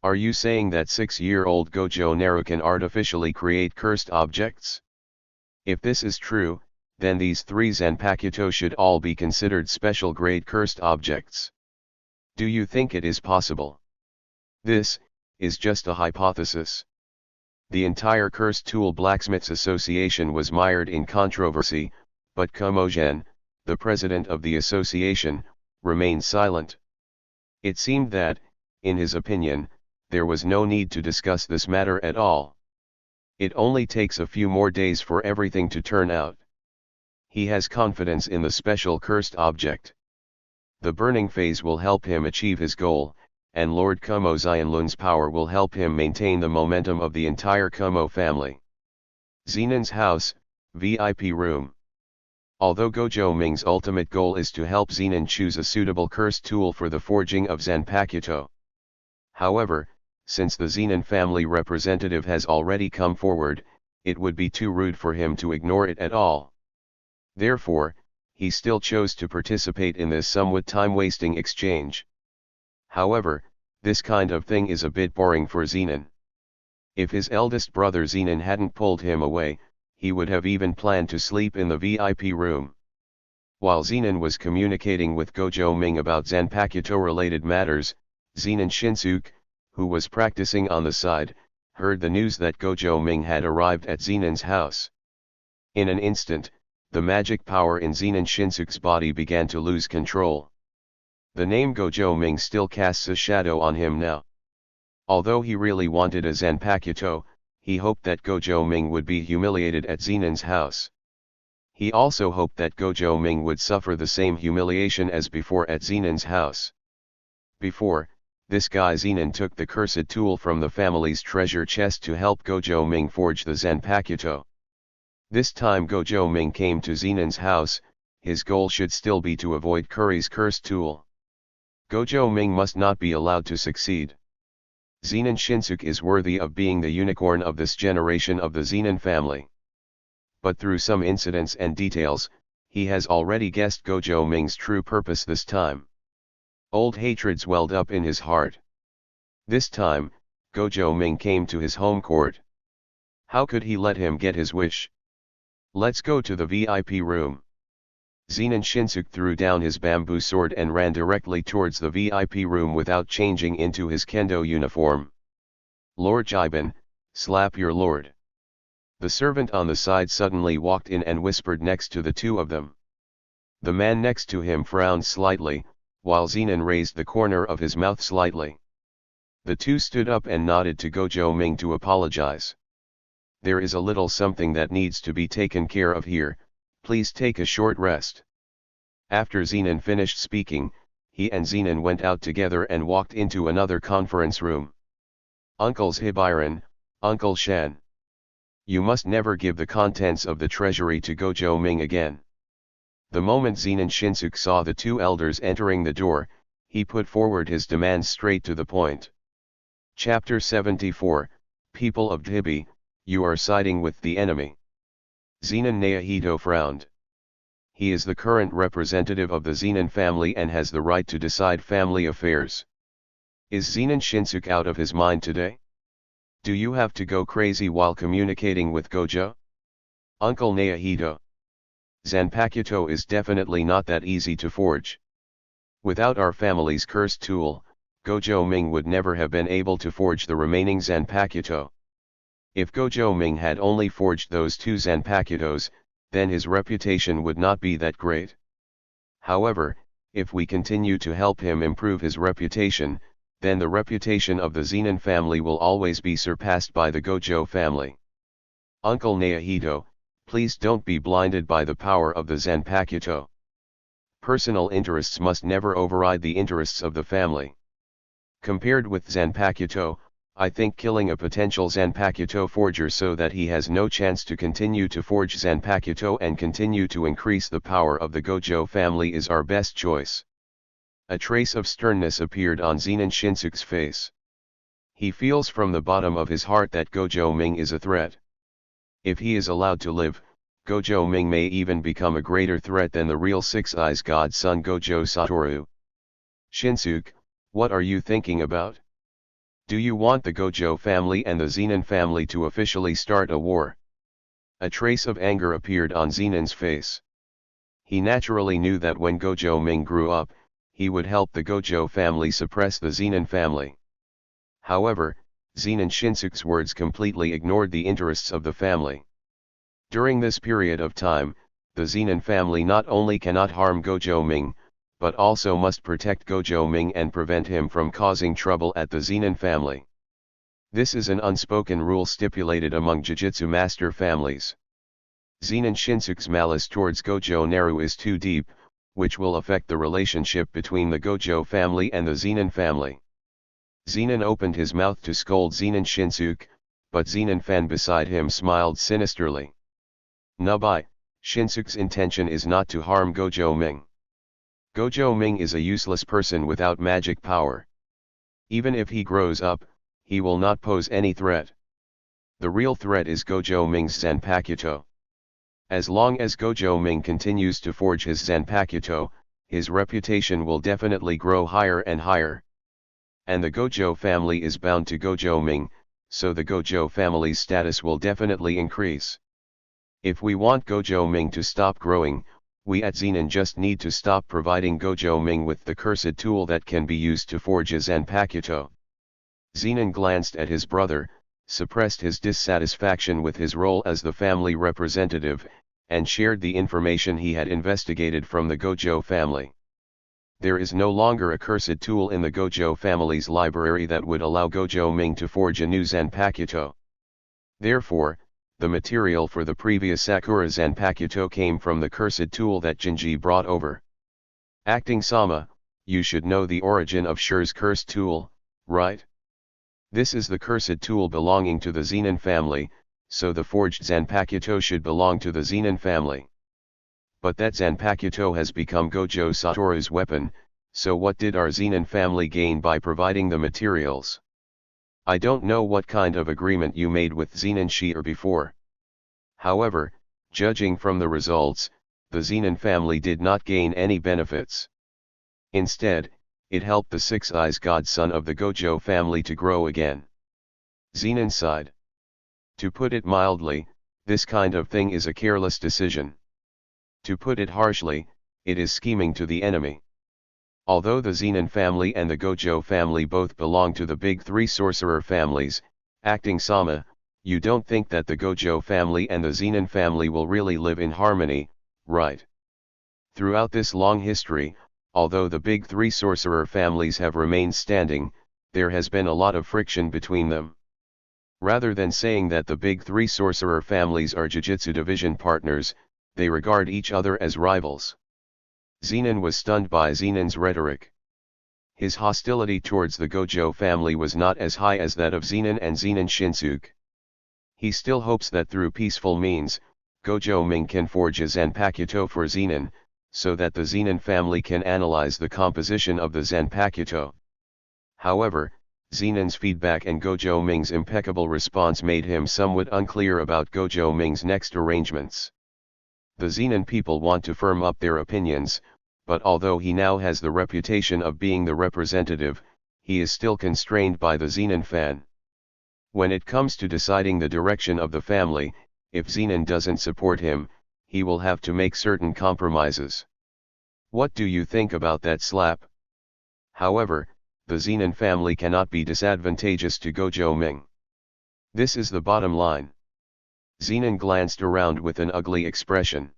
Are you saying that 6-year-old Gojo Naru can artificially create cursed objects? If this is true, then these 3 Zanpakuto should all be considered special grade cursed objects. Do you think it is possible? This is just a hypothesis. The entire Cursed Tool Blacksmiths Association was mired in controversy, but Kumo Zhen, the president of the association, remained silent. It seemed that, in his opinion, there was no need to discuss this matter at all. It only takes a few more days for everything to turn out. He has confidence in the special cursed object. The burning phase will help him achieve his goal, and Lord Kumo Xianlun's power will help him maintain the momentum of the entire Kumo family. Zenon's house, VIP room. Although Gojo Ming's ultimate goal is to help Zenon choose a suitable cursed tool for the forging of Zanpakuto. However, since the Zenon family representative has already come forward, it would be too rude for him to ignore it at all. Therefore, he still chose to participate in this somewhat time-wasting exchange. However, this kind of thing is a bit boring for Zenon. If his eldest brother Zenon hadn't pulled him away, he would have even planned to sleep in the VIP room. While Zenon was communicating with Gojo Ming about Zanpakuto-related matters, Zenon Shinsuke, who was practicing on the side, heard the news that Gojo Ming had arrived at Zenon's house. In an instant, the magic power in Zenon Shinsuke's body began to lose control. The name Gojo Ming still casts a shadow on him now. Although he really wanted a Zanpakuto, he hoped that Gojo Ming would be humiliated at Zenon's house. He also hoped that Gojo Ming would suffer the same humiliation as before at Zenon's house. Before, this guy Zenon took the cursed tool from the family's treasure chest to help Gojo Ming forge the Zanpakuto. This time Gojo Ming came to Zenon's house, his goal should still be to avoid Kuri's cursed tool. Gojo Ming must not be allowed to succeed. Zenon Shinsuke is worthy of being the unicorn of this generation of the Zenon family. But through some incidents and details, he has already guessed Gojo Ming's true purpose this time. Old hatreds welled up in his heart. This time, Gojo Ming came to his home court. How could he let him get his wish? Let's go to the VIP room. Zenon Shinsuke threw down his bamboo sword and ran directly towards the VIP room without changing into his kendo uniform. Lord Jiban, slap your lord. The servant on the side suddenly walked in and whispered next to the two of them. The man next to him frowned slightly, while Zenon raised the corner of his mouth slightly. The two stood up and nodded to Gojo Ming to apologize. There is a little something that needs to be taken care of here, please take a short rest. After Zenon finished speaking, he and Zenon went out together and walked into another conference room. Uncles Hibiran, Uncle Shan. You must never give the contents of the treasury to Gojo Ming again. The moment Zenon Shinsuke saw the two elders entering the door, he put forward his demands straight to the point. Chapter 74, People of Dhibi, you are siding with the enemy. Zenon Naohito frowned. He is the current representative of the Zenon family and has the right to decide family affairs. Is Zenon Shinsuke out of his mind today? Do you have to go crazy while communicating with Gojo? Uncle Naohito. Zanpakuto is definitely not that easy to forge. Without our family's cursed tool, Gojo Ming would never have been able to forge the remaining Zanpakuto. If Gojo Ming had only forged those two Zanpakutos, then his reputation would not be that great. However, if we continue to help him improve his reputation, then the reputation of the Zenon family will always be surpassed by the Gojo family. Uncle Naohito, please don't be blinded by the power of the Zanpakuto. Personal interests must never override the interests of the family. Compared with Zanpakuto, I think killing a potential Zanpakuto forger so that he has no chance to continue to forge Zanpakuto and continue to increase the power of the Gojo family is our best choice. A trace of sternness appeared on Zenon Shinsuke's face. He feels from the bottom of his heart that Gojo Ming is a threat. If he is allowed to live, Gojo Ming may even become a greater threat than the real Six Eyes God's son Gojo Satoru. Shinsuke, what are you thinking about? Do you want the Gojo family and the Zenon family to officially start a war? A trace of anger appeared on Zenon's face. He naturally knew that when Gojo Ming grew up, he would help the Gojo family suppress the Zenon family. However, Zenon Shinsuke's words completely ignored the interests of the family. During this period of time, the Zenon family not only cannot harm Gojo Ming, but also must protect Gojo Ming and prevent him from causing trouble at the Zenon family. This is an unspoken rule stipulated among Jujutsu master families. Zenon Shinsuke's malice towards Gojo Naru is too deep, which will affect the relationship between the Gojo family and the Zenon family. Zenon opened his mouth to scold Zenon Shinsuke, but Zenon fan beside him smiled sinisterly. Nabai, Shinsuke's intention is not to harm Gojo Ming. Gojo Ming is a useless person without magic power. Even if he grows up, he will not pose any threat. The real threat is Gojo Ming's Zanpakuto. As long as Gojo Ming continues to forge his Zanpakuto, his reputation will definitely grow higher and higher. And the Gojo family is bound to Gojo Ming, so the Gojo family's status will definitely increase. If we want Gojo Ming to stop growing, we at Zenon just need to stop providing Gojo Ming with the cursed tool that can be used to forge a Zanpakuto. Zenon glanced at his brother, suppressed his dissatisfaction with his role as the family representative, and shared the information he had investigated from the Gojo family. There is no longer a cursed tool in the Gojo family's library that would allow Gojo Ming to forge a new Zanpakuto. Therefore, the material for the previous Sakura Zanpakuto came from the cursed tool that Jinji brought over. Acting Sama, you should know the origin of Shire's cursed tool, right? This is the cursed tool belonging to the Zenin family, so the forged Zanpakuto should belong to the Zenin family. But that Zanpakuto has become Gojo Satoru's weapon, so what did our Zenin family gain by providing the materials? I don't know what kind of agreement you made with Zenin Shire before. However, judging from the results, the Zenin family did not gain any benefits. Instead, it helped the Six Eyes godson of the Gojo family to grow again. Zenin sighed. To put it mildly, this kind of thing is a careless decision. To put it harshly, it is scheming to the enemy. Although the Zenin family and the Gojo family both belong to the big three sorcerer families, Acting Sama, you don't think that the Gojo family and the Zenin family will really live in harmony, right? Throughout this long history, although the big three sorcerer families have remained standing, there has been a lot of friction between them. Rather than saying that the big three sorcerer families are Jujutsu division partners, they regard each other as rivals. Zenin was stunned by Zenin's rhetoric. His hostility towards the Gojo family was not as high as that of Zenin and Zenin Shinsuke. He still hopes that through peaceful means, Gojo Ming can forge a Zanpakuto for Zenin, so that the Zenin family can analyze the composition of the Zanpakuto. However, Zenin's feedback and Gojo Ming's impeccable response made him somewhat unclear about Gojo Ming's next arrangements. The Zenin people want to firm up their opinions, but although he now has the reputation of being the representative, he is still constrained by the Zenin fan. When it comes to deciding the direction of the family, if Zenin doesn't support him, he will have to make certain compromises. What do you think about that slap? However, the Zenin family cannot be disadvantageous to Gojo Ming. This is the bottom line. Zenin glanced around with an ugly expression.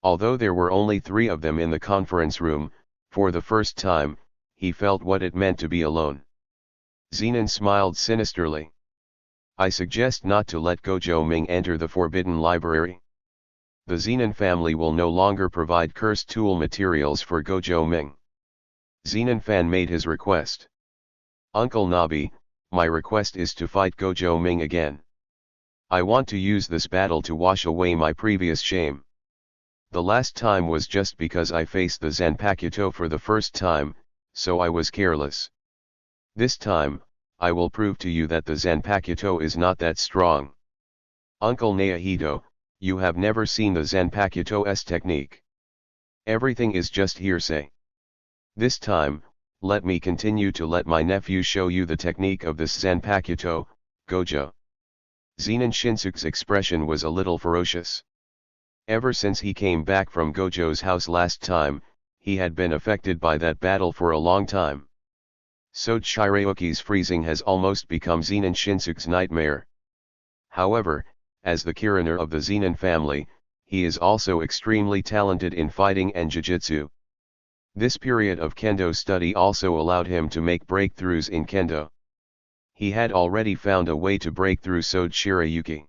Although there were only 3 of them in the conference room, for the first time, he felt what it meant to be alone. Zenin smiled sinisterly. I suggest not to let Gojo Ming enter the Forbidden Library. The Zenin family will no longer provide cursed tool materials for Gojo Ming. Zenin fan made his request. Uncle Nabi, my request is to fight Gojo Ming again. I want to use this battle to wash away my previous shame. The last time was just because I faced the Zanpakuto for the first time, so I was careless. This time, I will prove to you that the Zanpakuto is not that strong. Uncle Naohito, you have never seen the Zanpakuto's technique. Everything is just hearsay. This time, let me continue to let my nephew show you the technique of this Zanpakuto, Gojo. Zenin Shinsuke's expression was a little ferocious. Ever since he came back from Gojo's house last time, he had been affected by that battle for a long time. Sode Shirayuki's freezing has almost become Zenin Shinsuke's nightmare. However, as the Kiriner of the Zenin family, he is also extremely talented in fighting and jujutsu. This period of kendo study also allowed him to make breakthroughs in kendo. He had already found a way to break through Sode Shirayuki.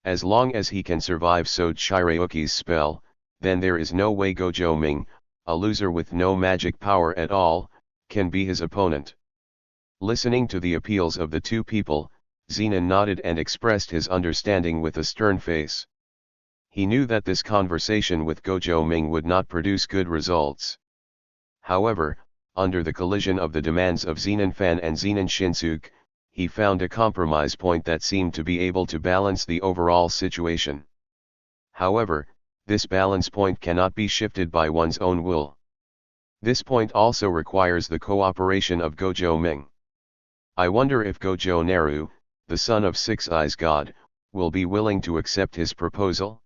As long as he can survive Sode Shirayuki's spell, then there is no way Gojo Ming, a loser with no magic power at all, can be his opponent. Listening to the appeals of the 2 people, Zenin nodded and expressed his understanding with a stern face. He knew that this conversation with Gojo Ming would not produce good results. However, under the collision of the demands of Zenin Fan and Zenin Shinsuke, he found a compromise point that seemed to be able to balance the overall situation. However, this balance point cannot be shifted by one's own will. This point also requires the cooperation of Gojo Ming. I wonder if Gojo Naru, the son of Six Eyes God, will be willing to accept his proposal?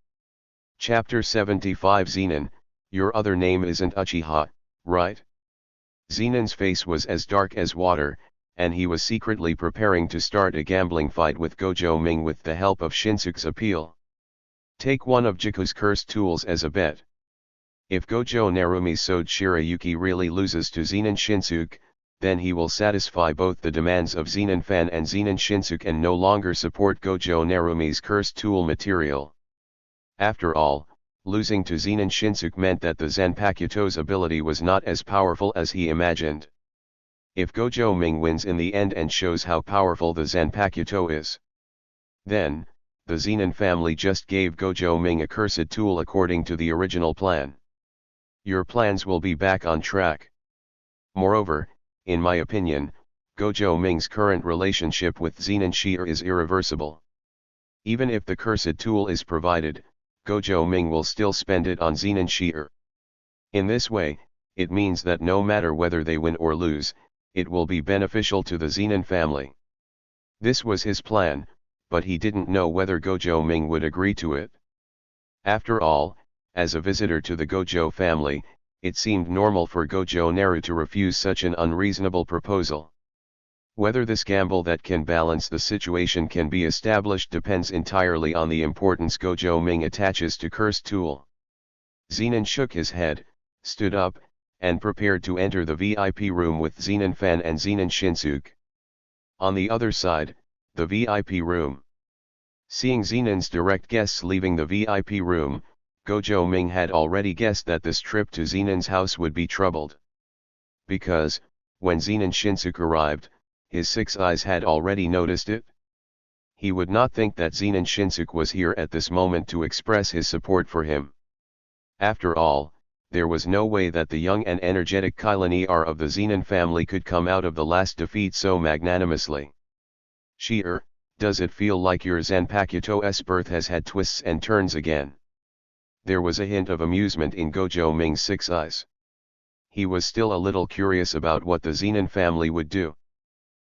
Chapter 75 Zenin, your other name isn't Uchiha, right? Zenin's face was as dark as water, and he was secretly preparing to start a gambling fight with Gojo Ming with the help of Shinsuke's appeal. Take one of Jiku's cursed tools as a bet. If Gojo Narumi's Sode Shirayuki really loses to Zenin Shinsuke, then he will satisfy both the demands of Zenin Fan and Zenin Shinsuke and no longer support Gojo Narumi's cursed tool material. After all, losing to Zenin Shinsuke meant that the Zanpakuto's ability was not as powerful as he imagined. If Gojo Ming wins in the end and shows how powerful the Zanpakuto is, then, the Zenin family just gave Gojo Ming a cursed tool according to the original plan. Your plans will be back on track. Moreover, in my opinion, Gojo Ming's current relationship with Zenin Shi'er is irreversible. Even if the cursed tool is provided, Gojo Ming will still spend it on Zenin Shi'er. In this way, it means that no matter whether they win or lose, it will be beneficial to the Zenin family. This was his plan, but he didn't know whether Gojo Ming would agree to it. After all, as a visitor to the Gojo family, it seemed normal for Gojo Naru to refuse such an unreasonable proposal. Whether this gamble that can balance the situation can be established depends entirely on the importance Gojo Ming attaches to Cursed Tool. Zenin shook his head, stood up, and prepared to enter the VIP room with Zenin Fan and Zenin Shinsuke. On the other side, the VIP room. Seeing Zenin's direct guests leaving the VIP room, Gojo Ming had already guessed that this trip to Zenin's house would be troubled. Because, when Zenin Shinsuke arrived, his six eyes had already noticed it. He would not think that Zenin Shinsuke was here at this moment to express his support for him. After all, there was no way that the young and energetic Kailaniar of the Zenin family could come out of the last defeat so magnanimously. Shi'er, does it feel like your Zanpakuto's birth has had twists and turns again? There was a hint of amusement in Gojo Ming's six eyes. He was still a little curious about what the Zenin family would do.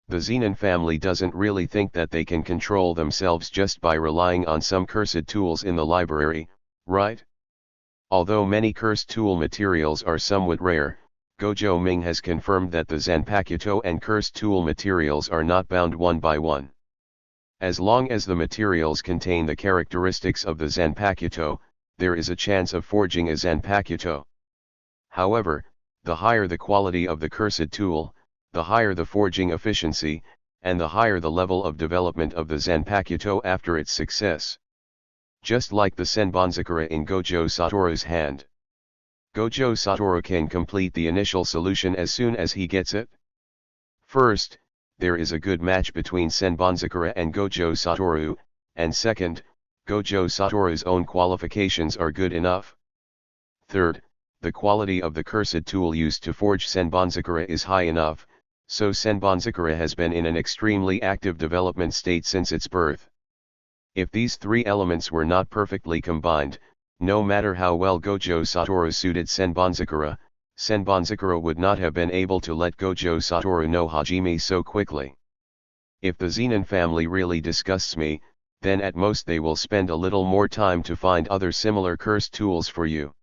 The Zenin family doesn't really think that they can control themselves just by relying on some cursed tools in the library, right? Although many cursed tool materials are somewhat rare, Gojo Ming has confirmed that the Zanpakuto and cursed tool materials are not bound one by one. As long as the materials contain the characteristics of the Zanpakuto, there is a chance of forging a Zanpakuto. However, the higher the quality of the cursed tool, the higher the forging efficiency, and the higher the level of development of the Zanpakuto after its success. Just like the Senbonzakura in Gojo Satoru's hand. Gojo Satoru can complete the initial solution as soon as he gets it. First, there is a good match between Senbonzakura and Gojo Satoru, and second, Gojo Satoru's own qualifications are good enough. Third, the quality of the cursed tool used to forge Senbonzakura is high enough, so Senbonzakura has been in an extremely active development state since its birth. If these three elements were not perfectly combined, no matter how well Gojo Satoru suited Senbonzakura, Senbonzakura would not have been able to let Gojo Satoru no Hajime so quickly. If the Zenin family really disgusts me, then at most they will spend a little more time to find other similar cursed tools for you.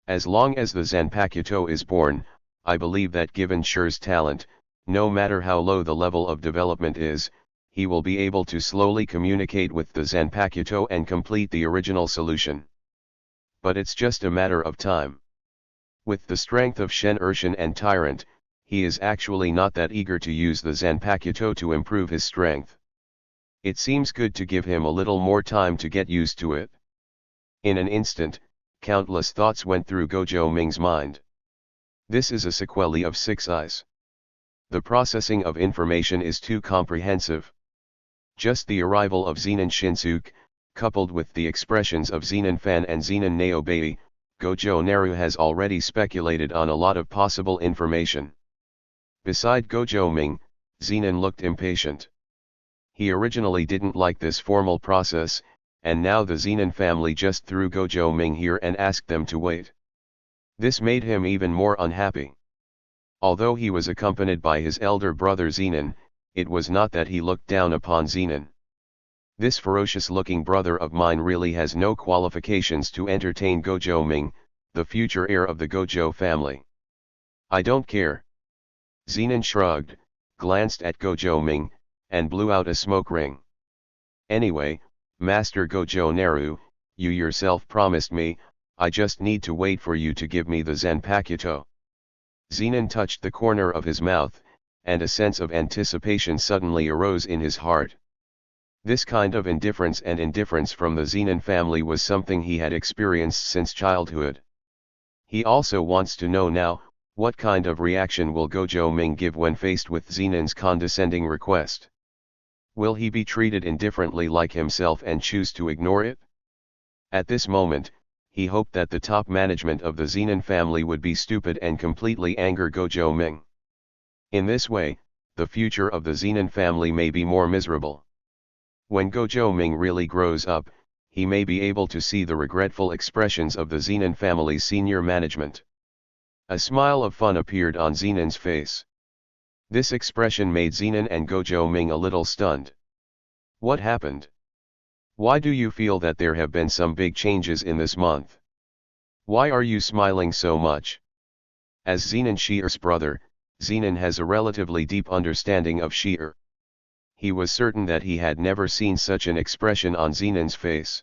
As long as the Zanpakuto is born, I believe that given Shi'er's talent, no matter how low the level of development is, he will be able to slowly communicate with the Zanpakuto and complete the original solution. But it's just a matter of time. With the strength of Shen Urshan and Tyrant, he is actually not that eager to use the Zanpakuto to improve his strength. It seems good to give him a little more time to get used to it. In an instant, countless thoughts went through Gojo Ming's mind. This is a sequelae of six eyes. The processing of information is too comprehensive. Just the arrival of Zenin Shinsuke, coupled with the expressions of Zenin Fan and Zenin Naobei, Gojo Naru has already speculated on a lot of possible information. Beside Gojo Ming, Zenin looked impatient. He originally didn't like this formal process, and now the Zenin family just threw Gojo Ming here and asked them to wait. This made him even more unhappy. Although he was accompanied by his elder brother Zenin, it was not that he looked down upon Zenin. This ferocious-looking brother of mine really has no qualifications to entertain Gojo Ming, the future heir of the Gojo family. I don't care. Zenin shrugged, glanced at Gojo Ming, and blew out a smoke ring. Anyway, Master Gojo Naru, you yourself promised me, I just need to wait for you to give me the Zanpakuto. Zenin touched the corner of his mouth, and a sense of anticipation suddenly arose in his heart. This kind of indifference from the Zenin family was something he had experienced since childhood. He also wants to know now, what kind of reaction will Gojo Ming give when faced with Zenin's condescending request? Will he be treated indifferently like himself and choose to ignore it? At this moment, he hoped that the top management of the Zenin family would be stupid and completely anger Gojo Ming. In this way, the future of the Zenin family may be more miserable. When Gojo Ming really grows up, he may be able to see the regretful expressions of the Zenin family's senior management. A smile of fun appeared on Zenin's face. This expression made Zenin and Gojo Ming a little stunned. What happened? Why do you feel that there have been some big changes in this month? Why are you smiling so much? As Zenin Shear's brother, Zenin has a relatively deep understanding of Shear. He was certain that he had never seen such an expression on Zenin's face.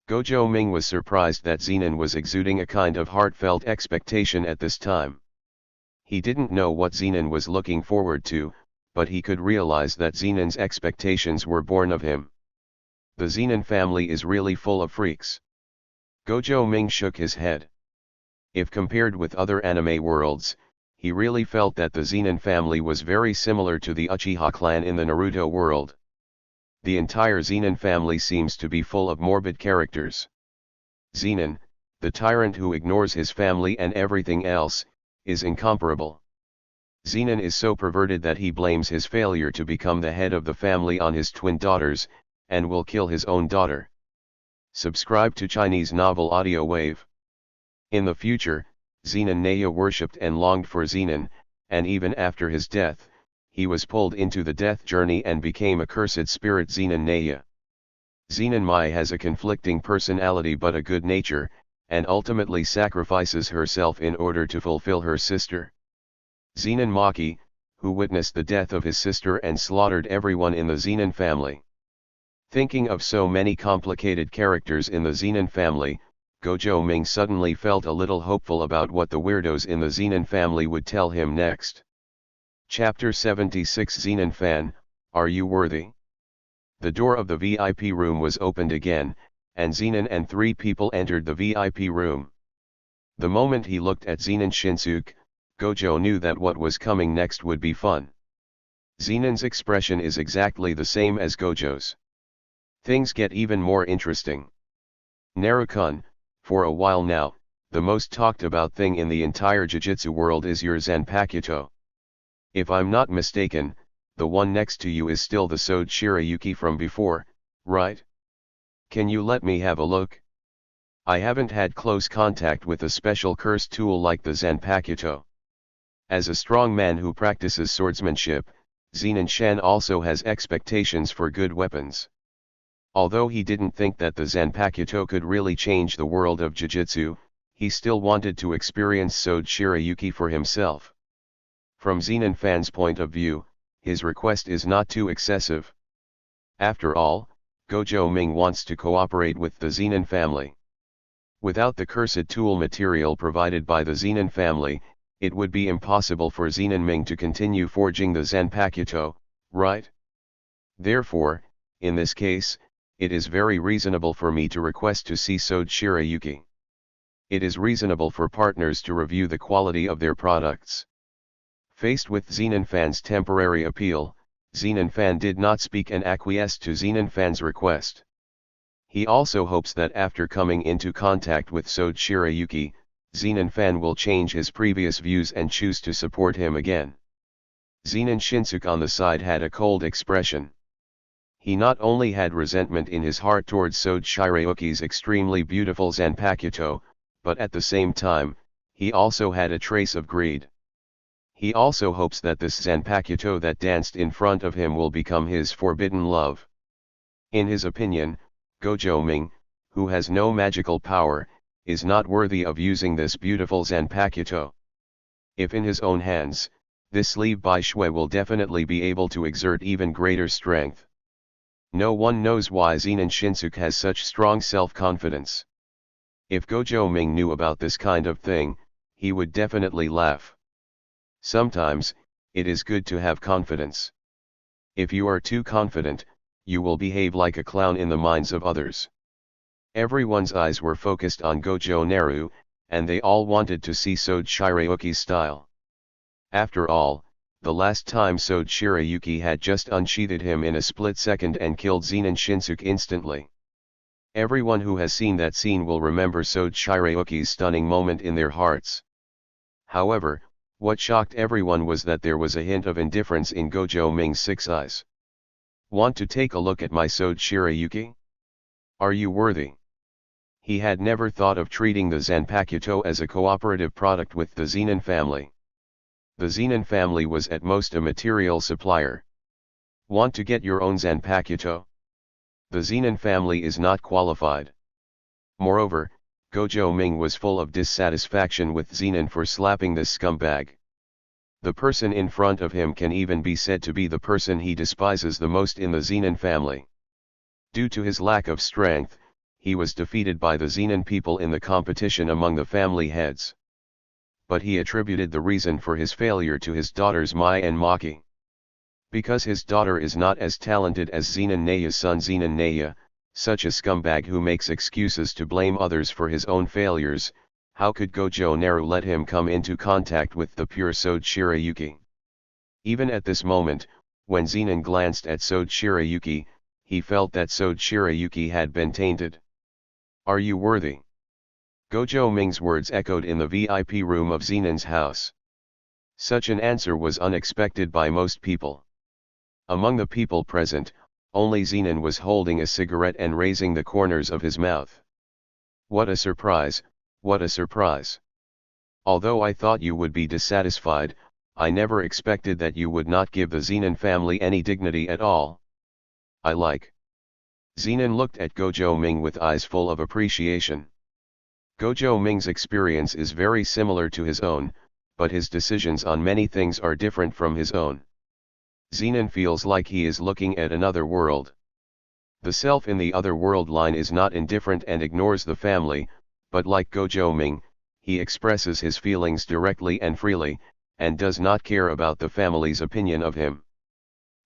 Gojo Ming was surprised that Zenin was exuding a kind of heartfelt expectation at this time. He didn't know what Zenin was looking forward to, but he could realize that Zenin's expectations were born of him. The Zenin family is really full of freaks. Gojo Ming shook his head. If compared with other anime worlds, he really felt that the Zenin family was very similar to the Uchiha clan in the Naruto world. The entire Zenin family seems to be full of morbid characters. Zenin, the tyrant who ignores his family and everything else, is incomparable. Zenin is so perverted that he blames his failure to become the head of the family on his twin daughters, and will kill his own daughter. Subscribe to Chinese Novel Audio Wave. In the future, Zenin Naya worshipped and longed for Zenin, and even after his death, he was pulled into the death journey and became a cursed spirit Zenin Naya. Zenin Mai has a conflicting personality but a good nature, and ultimately sacrifices herself in order to fulfill her sister. Zenin Maki, who witnessed the death of his sister and slaughtered everyone in the Zenin family. Thinking of so many complicated characters in the Zenin family, Gojo Ming suddenly felt a little hopeful about what the weirdos in the Zenin family would tell him next. Chapter 76 Zenin Fan, Are You Worthy? The door of the VIP room was opened again, and Zenin and 3 people entered the VIP room. The moment he looked at Zenin Shinsuke, Gojo knew that what was coming next would be fun. Zenin's expression is exactly the same as Gojo's. Things get even more interesting. Naru-kun, for a while now, the most talked about thing in the entire Jujutsu world is your Zanpakuto. If I'm not mistaken, the one next to you is still the Sode Shirayuki from before, right? Can you let me have a look? I haven't had close contact with a special cursed tool like the Zanpakuto. As a strong man who practices swordsmanship, Zenin Shan also has expectations for good weapons. Although he didn't think that the Zanpakuto could really change the world of Jujutsu, he still wanted to experience Sode Shirayuki for himself. From Zenin Fan's point of view, his request is not too excessive. After all, Gojo Ming wants to cooperate with the Zenin family. Without the cursed tool material provided by the Zenin family, it would be impossible for Zenin Ming to continue forging the Zanpakuto, right? Therefore, in this case, it is very reasonable for me to request to see Sode Shirayuki. It is reasonable for partners to review the quality of their products. Faced with Zenin Fan's temporary appeal, Zenin Fan did not speak and acquiesced to Zenin Fan's request. He also hopes that after coming into contact with Sode Shirayuki, Zenin Fan will change his previous views and choose to support him again. Zenin Shinsuke on the side had a cold expression. He not only had resentment in his heart towards Sode Shirayuki's extremely beautiful Zanpakuto, but at the same time, he also had a trace of greed. He also hopes that this Zanpakuto that danced in front of him will become his forbidden love. In his opinion, Gojo Ming, who has no magical power, is not worthy of using this beautiful Zanpakuto. If in his own hands, this sleeve by Shui will definitely be able to exert even greater strength. No one knows why Zenin Shinsuke has such strong self-confidence. If Gojo Ming knew about this kind of thing, he would definitely laugh. Sometimes, it is good to have confidence. If you are too confident, you will behave like a clown in the minds of others. Everyone's eyes were focused on Gojo Naru, and they all wanted to see Sode Shirayuki's style. After all, the last time Sode Shirayuki had just unsheathed him in a split second and killed Zenin Shinsuke instantly. Everyone who has seen that scene will remember Sode Shirayuki's stunning moment in their hearts. However, what shocked everyone was that there was a hint of indifference in Gojo Ming's 6 eyes. Want to take a look at my Sode Shirayuki? Are you worthy? He had never thought of treating the Zanpakuto as a cooperative product with the Zenin family. The Zenin family was at most a material supplier. Want to get your own Zanpakuto? The Zenin family is not qualified. Moreover, Gojo Ming was full of dissatisfaction with Zenin for slapping this scumbag. The person in front of him can even be said to be the person he despises the most in the Zenin family. Due to his lack of strength, he was defeated by the Zenin people in the competition among the family heads. But he attributed the reason for his failure to his daughters Mai and Maki. Because his daughter is not as talented as Zenin Naya's son Zenin Naya, such a scumbag who makes excuses to blame others for his own failures, how could Gojo Naru let him come into contact with the pure Sode Shirayuki? Even at this moment, when Zenin glanced at Sode Shirayuki, he felt that Sode Shirayuki had been tainted. Are you worthy? Gojo Ming's words echoed in the VIP room of Zenin's house. Such an answer was unexpected by most people. Among the people present, only Zenin was holding a cigarette and raising the corners of his mouth. What a surprise, what a surprise. Although I thought you would be dissatisfied, I never expected that you would not give the Zenin family any dignity at all. I like. Zenin looked at Gojo Ming with eyes full of appreciation. Gojo Ming's experience is very similar to his own, but his decisions on many things are different from his own. Zenin feels like he is looking at another world. The self in the other world line is not indifferent and ignores the family, but like Gojo Ming, he expresses his feelings directly and freely, and does not care about the family's opinion of him.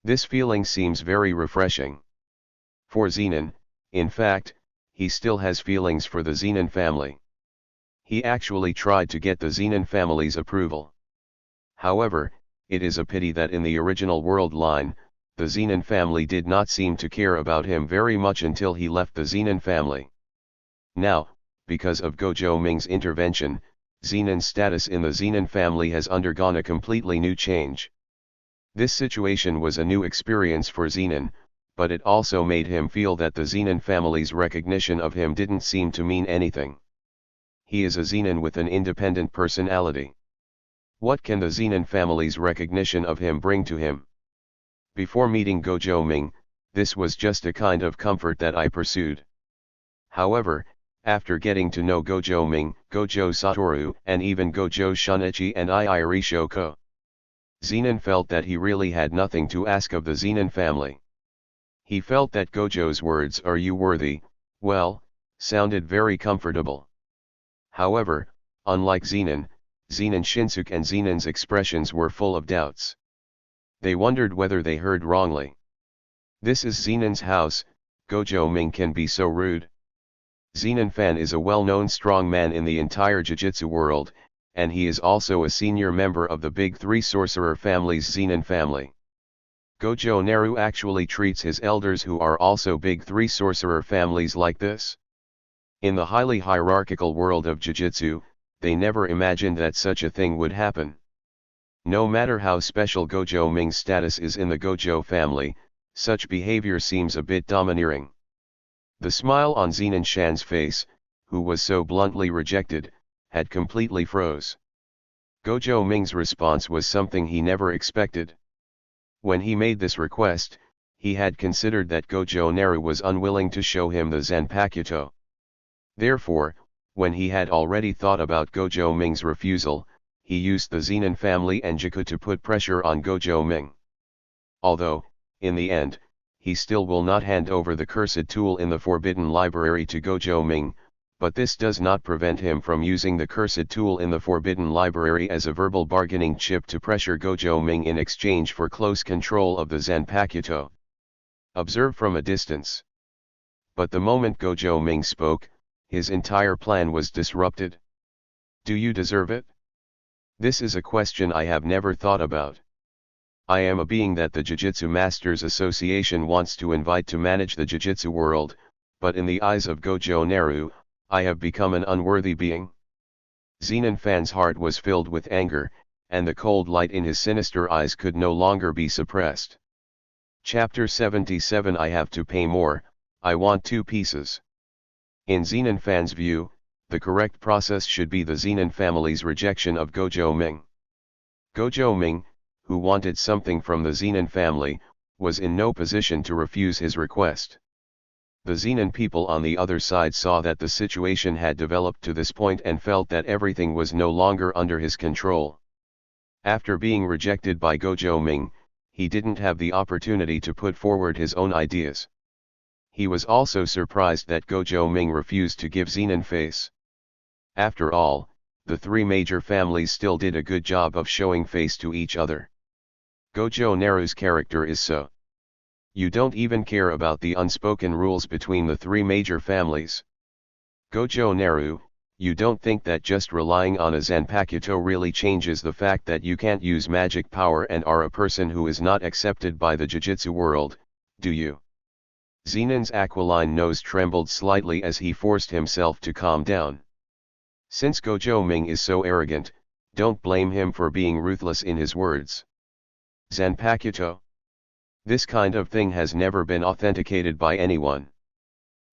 This feeling seems very refreshing. For Zenin, in fact, he still has feelings for the Zenin family. He actually tried to get the Zenin family's approval. However, it is a pity that in the original world line, the Zenin family did not seem to care about him very much until he left the Zenin family. Now, because of Gojo Ming's intervention, Zenin's status in the Zenin family has undergone a completely new change. This situation was a new experience for Zenin, but it also made him feel that the Zenin family's recognition of him didn't seem to mean anything. He is a Zenin with an independent personality. What can the Zenin family's recognition of him bring to him? Before meeting Gojo Ming, this was just a kind of comfort that I pursued. However, after getting to know Gojo Ming, Gojo Satoru, and even Gojo Shunichi and Iiri Shoko, Zenin felt that he really had nothing to ask of the Zenin family. He felt that Gojo's words, "Are you worthy?" well, sounded very comfortable. However, unlike Zenin, Zenin Shinsuke and Zenin's expressions were full of doubts. They wondered whether they heard wrongly. This is Zenin's house, Gojo Ming can be so rude. Zenin Fan is a well-known strong man in the entire Jujutsu world, and he is also a senior member of the big three sorcerer families Zenin family. Gojo Naru actually treats his elders who are also big three sorcerer families like this. In the highly hierarchical world of Jujutsu, they never imagined that such a thing would happen. No matter how special Gojo Ming's status is in the Gojo family, such behavior seems a bit domineering. The smile on Zenin Shan's face, who was so bluntly rejected, had completely froze. Gojo Ming's response was something he never expected. When he made this request, he had considered that Gojo Naru was unwilling to show him the Zanpakuto. Therefore, when he had already thought about Gojo Ming's refusal, he used the Zenin family and Jiku to put pressure on Gojo Ming. Although, in the end, he still will not hand over the cursed tool in the Forbidden Library to Gojo Ming, but this does not prevent him from using the cursed tool in the Forbidden Library as a verbal bargaining chip to pressure Gojo Ming in exchange for close control of the Zanpakuto. Observe from a distance. But the moment Gojo Ming spoke, his entire plan was disrupted. Do you deserve it? This is a question I have never thought about. I am a being that the Jujutsu Masters Association wants to invite to manage the Jujutsu world, but in the eyes of Gojo Naru, I have become an unworthy being. Zenin Fan's heart was filled with anger, and the cold light in his sinister eyes could no longer be suppressed. Chapter 77 I have to pay more, I want 2 pieces. In Zenin Fan's view, the correct process should be the Zenin family's rejection of Gojo Ming. Gojo Ming, who wanted something from the Zenin family, was in no position to refuse his request. The Zenin people on the other side saw that the situation had developed to this point and felt that everything was no longer under his control. After being rejected by Gojo Ming, he didn't have the opportunity to put forward his own ideas. He was also surprised that Gojo Ming refused to give Zenin face. After all, the 3 major families still did a good job of showing face to each other. Gojo Naru's character is so. You don't even care about the unspoken rules between the 3 major families. Gojo Naru, you don't think that just relying on a Zanpakuto really changes the fact that you can't use magic power and are a person who is not accepted by the Jujutsu world, do you? Zenin's aquiline nose trembled slightly as he forced himself to calm down. Since Gojo Ming is so arrogant, don't blame him for being ruthless in his words. Zanpakuto? This kind of thing has never been authenticated by anyone.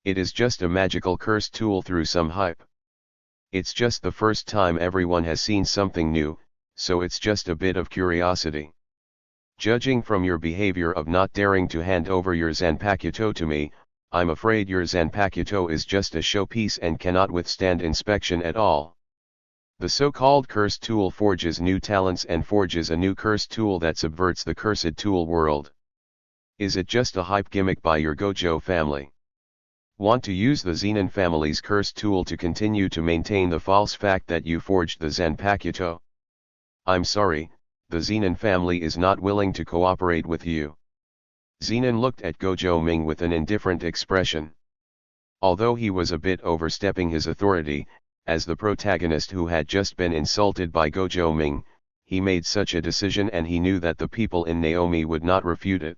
It is just a magical cursed tool through some hype. It's just the first time everyone has seen something new, so it's just a bit of curiosity. Judging from your behavior of not daring to hand over your Zanpakuto to me, I'm afraid your Zanpakuto is just a showpiece and cannot withstand inspection at all. The so-called cursed tool forges new talents and forges a new cursed tool that subverts the cursed tool world. Is it just a hype gimmick by your Gojo family? Want to use the Zenin family's cursed tool to continue to maintain the false fact that you forged the Zanpakuto? I'm sorry, the Zenin family is not willing to cooperate with you. Zenin looked at Gojo Ming with an indifferent expression. Although he was a bit overstepping his authority, as the protagonist who had just been insulted by Gojo Ming, he made such a decision and he knew that the people in Naomi would not refute it.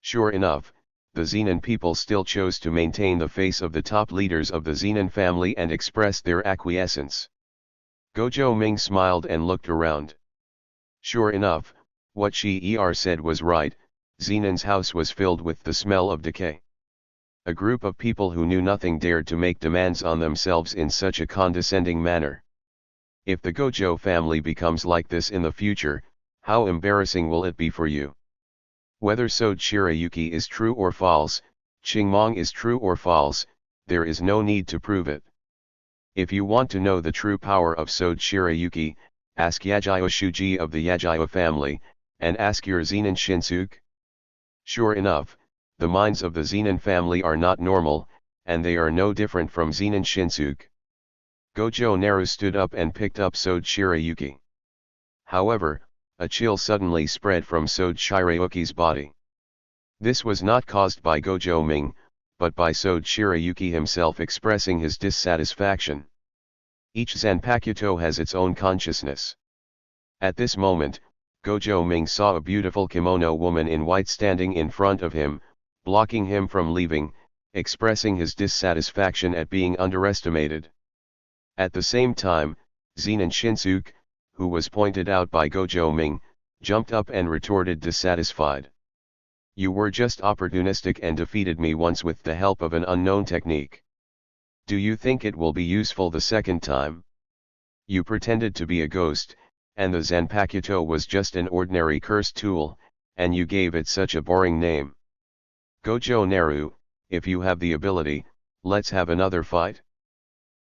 Sure enough, the Zenin people still chose to maintain the face of the top leaders of the Zenin family and express their acquiescence. Gojo Ming smiled and looked around. Sure enough, what she said was right, Zenin's house was filled with the smell of decay. A group of people who knew nothing dared to make demands on themselves in such a condescending manner. If the Gojo family becomes like this in the future, how embarrassing will it be for you? Whether Sode Shirayuki is true or false, Qingmong is true or false, there is no need to prove it. If you want to know the true power of Sode Shirayuki, ask Yajiyo Shuji of the Yajiyo family, and ask your Zenin Shinsuke. Sure enough, the minds of the Zenin family are not normal, and they are no different from Zenin Shinsuke. Gojo Naru stood up and picked up Sode Shirayuki. However, a chill suddenly spread from Sode Shirayuki's body. This was not caused by Gojo Ming, but by Sode Shirayuki himself expressing his dissatisfaction. Each Zanpakuto has its own consciousness. At this moment, Gojo Ming saw a beautiful kimono woman in white standing in front of him, blocking him from leaving, expressing his dissatisfaction at being underestimated. At the same time, Zenin Shinsuke, who was pointed out by Gojo Ming, jumped up and retorted dissatisfied. You were just opportunistic and defeated me once with the help of an unknown technique. Do you think it will be useful the second time? You pretended to be a ghost, and the Zanpakuto was just an ordinary cursed tool, and you gave it such a boring name. Gojo Naru, if you have the ability, let's have another fight.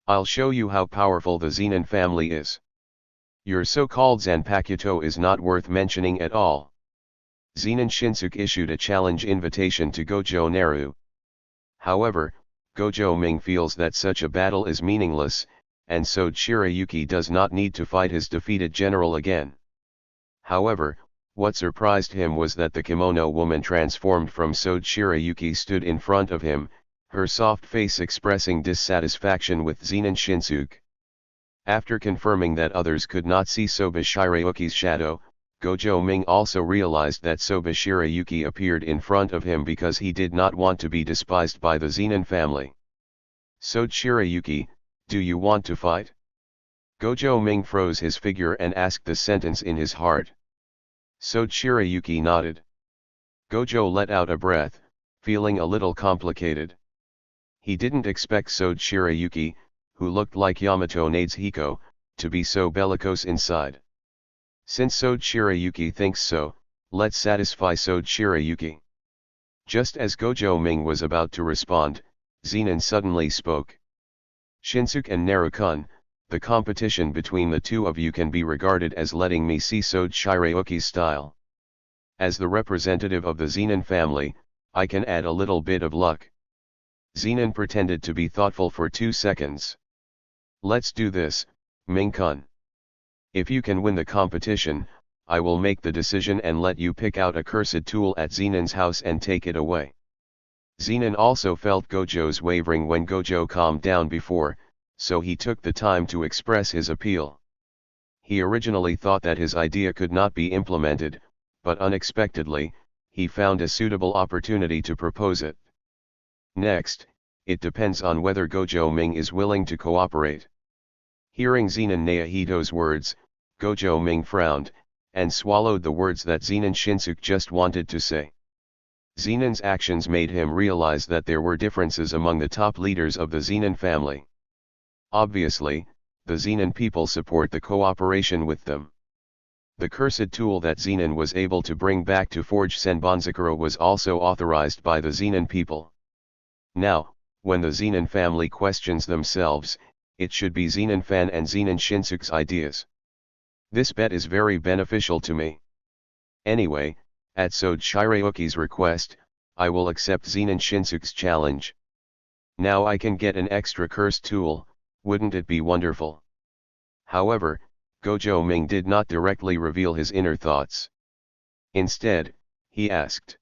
I'll show you how powerful the Zenin family is. Your so-called Zanpakuto is not worth mentioning at all. Zenin Shinsuke issued a challenge invitation to Gojo Naru. However, Gojo Ming feels that such a battle is meaningless, and so Shirayuki does not need to fight his defeated general again. However, what surprised him was that the kimono woman transformed from Sode Shirayuki stood in front of him, her soft face expressing dissatisfaction with Zenin Shinsuke. After confirming that others could not see Soba Shirayuki's shadow, Gojo Ming also realized that Soba Shirayuki appeared in front of him because he did not want to be despised by the Zenin family. Sode Shirayuki, do you want to fight? Gojo Ming froze his figure and asked the sentence in his heart. Sode Shirayuki nodded. Gojo let out a breath, feeling a little complicated. He didn't expect Sode Shirayuki, who looked like Yamato Nadeshiko, to be so bellicose inside. Since Sode Shirayuki thinks so, let's satisfy Sode Shirayuki. Just as Gojo Ming was about to respond, Zenin suddenly spoke. Shinsuke and Naru-kun, the competition between the two of you can be regarded as letting me see Sode Shirayuki's style. As the representative of the Zenin family, I can add a little bit of luck. Zenin pretended to be thoughtful for 2 seconds. Let's do this, Ming-kun. If you can win the competition, I will make the decision and let you pick out a cursed tool at Zenin's house and take it away. Zenin also felt Gojo's wavering when Gojo calmed down before, so he took the time to express his appeal. He originally thought that his idea could not be implemented, but unexpectedly, he found a suitable opportunity to propose it. Next, it depends on whether Gojo Ming is willing to cooperate. Hearing Zenin Naohito's words, Gojo Ming frowned, and swallowed the words that Zenin Shinsuke just wanted to say. Zenin's actions made him realize that there were differences among the top leaders of the Zenin family. Obviously, the Zenin people support the cooperation with them. The cursed tool that Zenin was able to bring back to forge Senbonzakura was also authorized by the Zenin people. Now, when the Zenin family questions themselves, it should be Zenin Fan and Zenin Shinsuke's ideas. This bet is very beneficial to me. Anyway, at Sode Shirayuki's request, I will accept Zenin Shinsuke's challenge. Now I can get an extra cursed tool, wouldn't it be wonderful? However, Gojo Ming did not directly reveal his inner thoughts. Instead, he asked,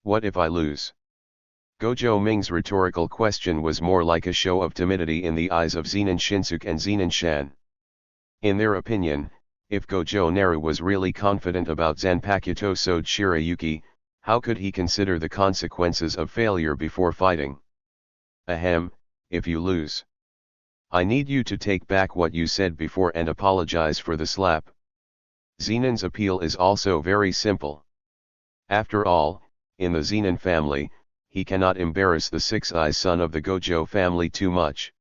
"What if I lose?" Gojo Ming's rhetorical question was more like a show of timidity in the eyes of Zenin Shinsuke and Zenin Shan. In their opinion, if Gojo Naru was really confident about Zanpakuto Sode Shirayuki, how could he consider the consequences of failure before fighting? Ahem, if you lose, I need you to take back what you said before and apologize for the slap. Zenin's appeal is also very simple. After all, in the Zenin family, he cannot embarrass the six-eyes son of the Gojo family too much.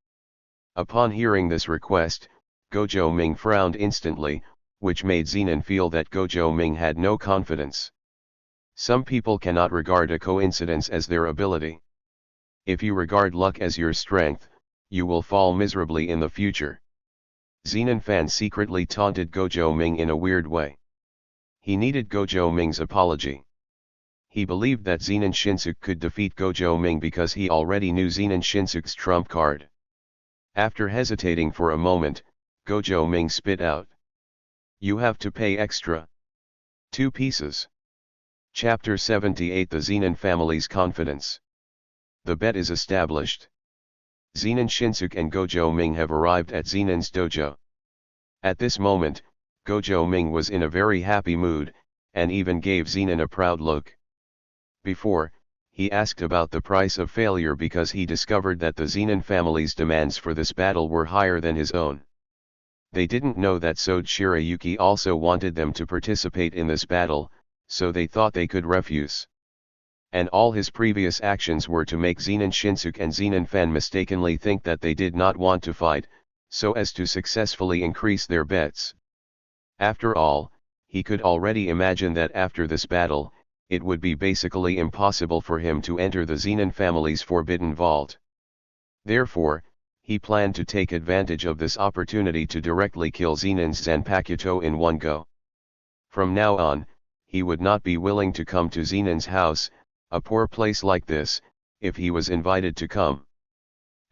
Upon hearing this request, Gojo Ming frowned instantly, which made Zenin feel that Gojo Ming had no confidence. Some people cannot regard a coincidence as their ability. If you regard luck as your strength, you will fall miserably in the future. Zenin Fan secretly taunted Gojo Ming in a weird way. He needed Gojo Ming's apology. He believed that Zenin Shinsuke could defeat Gojo Ming because he already knew Zenin Shinsuke's trump card. After hesitating for a moment, Gojo Ming spit out, "You have to pay extra. 2 pieces. Chapter 78 The Zenin Family's Confidence. The bet is established. Zenin Shinsuke and Gojo Ming have arrived at Zenin's dojo. At this moment, Gojo Ming was in a very happy mood, and even gave Zenin a proud look. Before, he asked about the price of failure because he discovered that the Zenin family's demands for this battle were higher than his own. They didn't know that Sode Shirayuki also wanted them to participate in this battle, so they thought they could refuse. And all his previous actions were to make Zenin Shinsuke and Zenin Fan mistakenly think that they did not want to fight, so as to successfully increase their bets. After all, he could already imagine that after this battle, it would be basically impossible for him to enter the Zenin family's forbidden vault. Therefore, he planned to take advantage of this opportunity to directly kill Zenin's Zanpakuto in one go. From now on, he would not be willing to come to Zenin's house, a poor place like this, if he was invited to come.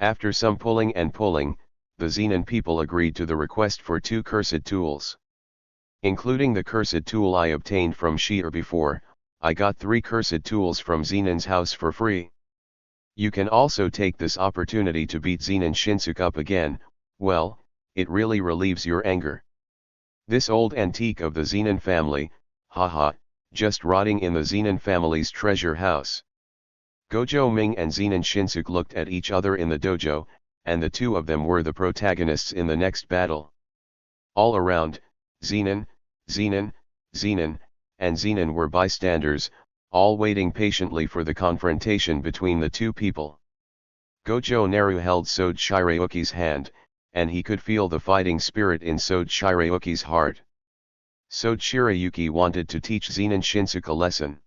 After some pulling and pulling, the Zenin people agreed to the request for 2 cursed tools. Including the cursed tool I obtained from Sheer before, I got 3 cursed tools from Zenin's house for free. You can also take this opportunity to beat Zenin Shinsuke up again. Well, it really relieves your anger. This old antique of the Zenin family, haha, just rotting in the Zenin family's treasure house. Gojo Ming and Zenin Shinsuke looked at each other in the dojo, and the two of them were the protagonists in the next battle. All around, Zenin, Zenin, Zenin, and Zenin were bystanders, all waiting patiently for the confrontation between the two people. Gojo Naru held Sode Shirayuki's hand, and he could feel the fighting spirit in Sode Shirayuki's heart. Sode Shirayuki wanted to teach Zenin Shinsuke a lesson.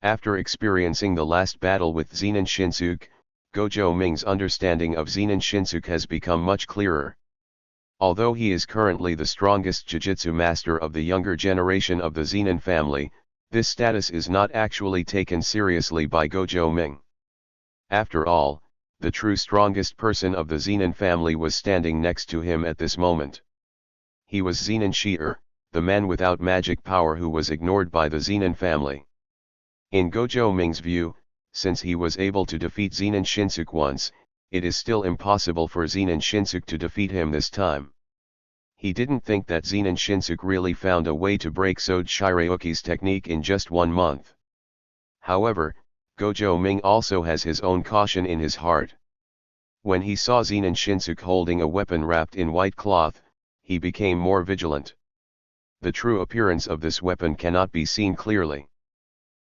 After experiencing the last battle with Zenin Shinsuke, Gojo Ming's understanding of Zenin Shinsuke has become much clearer. Although he is currently the strongest Jujutsu master of the younger generation of the Zenin family, this status is not actually taken seriously by Gojo Ming. After all, the true strongest person of the Zenin family was standing next to him at this moment. He was Zenin Sheer, the man without magic power who was ignored by the Zenin family. In Gojo Ming's view, since he was able to defeat Zenin Shinsuke once, it is still impossible for Zenin Shinsuke to defeat him this time. He didn't think that Zenin Shinsuke really found a way to break Sode Shirayuki's technique in just 1 month. However, Gojo Ming also has his own caution in his heart. When he saw Zenin Shinsuke holding a weapon wrapped in white cloth, he became more vigilant. The true appearance of this weapon cannot be seen clearly.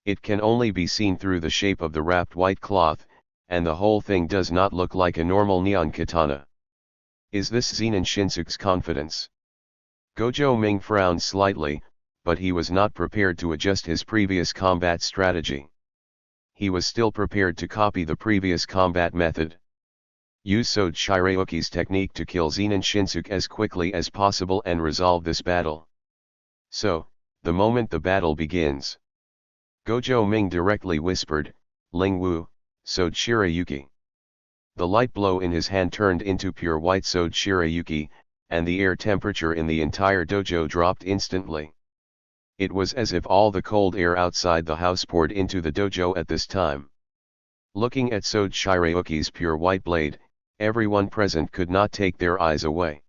It can only be seen through the shape of the wrapped white cloth, and the whole thing does not look like a normal neon katana. Is this Zenin Shinsuke's confidence? Gojo Ming frowned slightly, but he was not prepared to adjust his previous combat strategy. He was still prepared to copy the previous combat method. Use Sode Shirayuki's technique to kill Zenin Shinsuke as quickly as possible and resolve this battle. So, the moment the battle begins, Gojo Ming directly whispered, "Ling Wu, Sode Shirayuki." The light blow in his hand turned into pure white Sode Shirayuki, and the air temperature in the entire dojo dropped instantly. It was as if all the cold air outside the house poured into the dojo at this time. Looking at Sode Shirayuki's pure white blade, everyone present could not take their eyes away.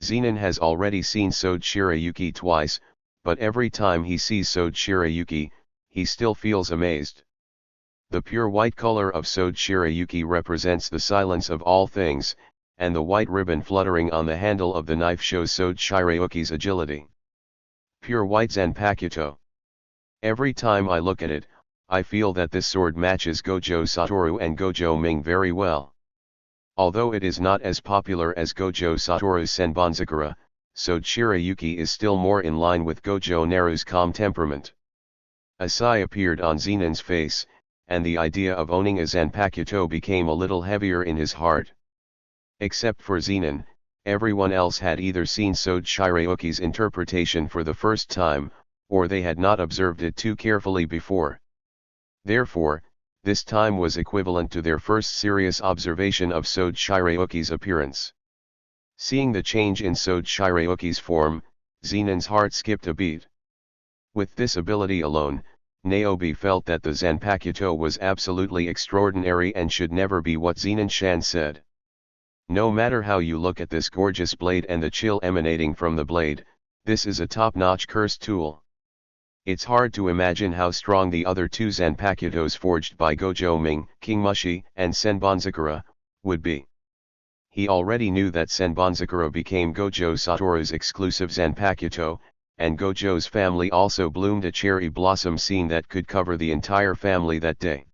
Zenin has already seen Sode Shirayuki twice, but every time he sees Sode Shirayuki, he still feels amazed. The pure white color of Sode Shirayuki represents the silence of all things, and the white ribbon fluttering on the handle of the knife shows Sode Shirayuki's agility. Pure white Zanpakuto. Every time I look at it, I feel that this sword matches Gojo Satoru and Gojo Ming very well. Although it is not as popular as Gojo Satoru's Senbonzakura, Sode Shirayuki is still more in line with Gojo Naru's calm temperament. A sigh appeared on Zenin's face, and the idea of owning a Zanpakuto became a little heavier in his heart. Except for Zenin, everyone else had either seen Sode Shirayuki's interpretation for the first time, or they had not observed it too carefully before. Therefore, this time was equivalent to their first serious observation of Sode Shirayuki's appearance. Seeing the change in Sode Shirayuki's form, Zenin's heart skipped a beat. With this ability alone, Niobe felt that the Zanpakuto was absolutely extraordinary and should never be what Zenin Shan said. No matter how you look at this gorgeous blade and the chill emanating from the blade, this is a top-notch cursed tool. It's hard to imagine how strong the other 2 Zanpakutos forged by Gojo Ming, King Mushi, and Senbonzakura, would be. He already knew that Senbonzakura became Gojo Satoru's exclusive Zanpakuto, and Gojo's family also bloomed a cherry blossom scene that could cover the entire family that day.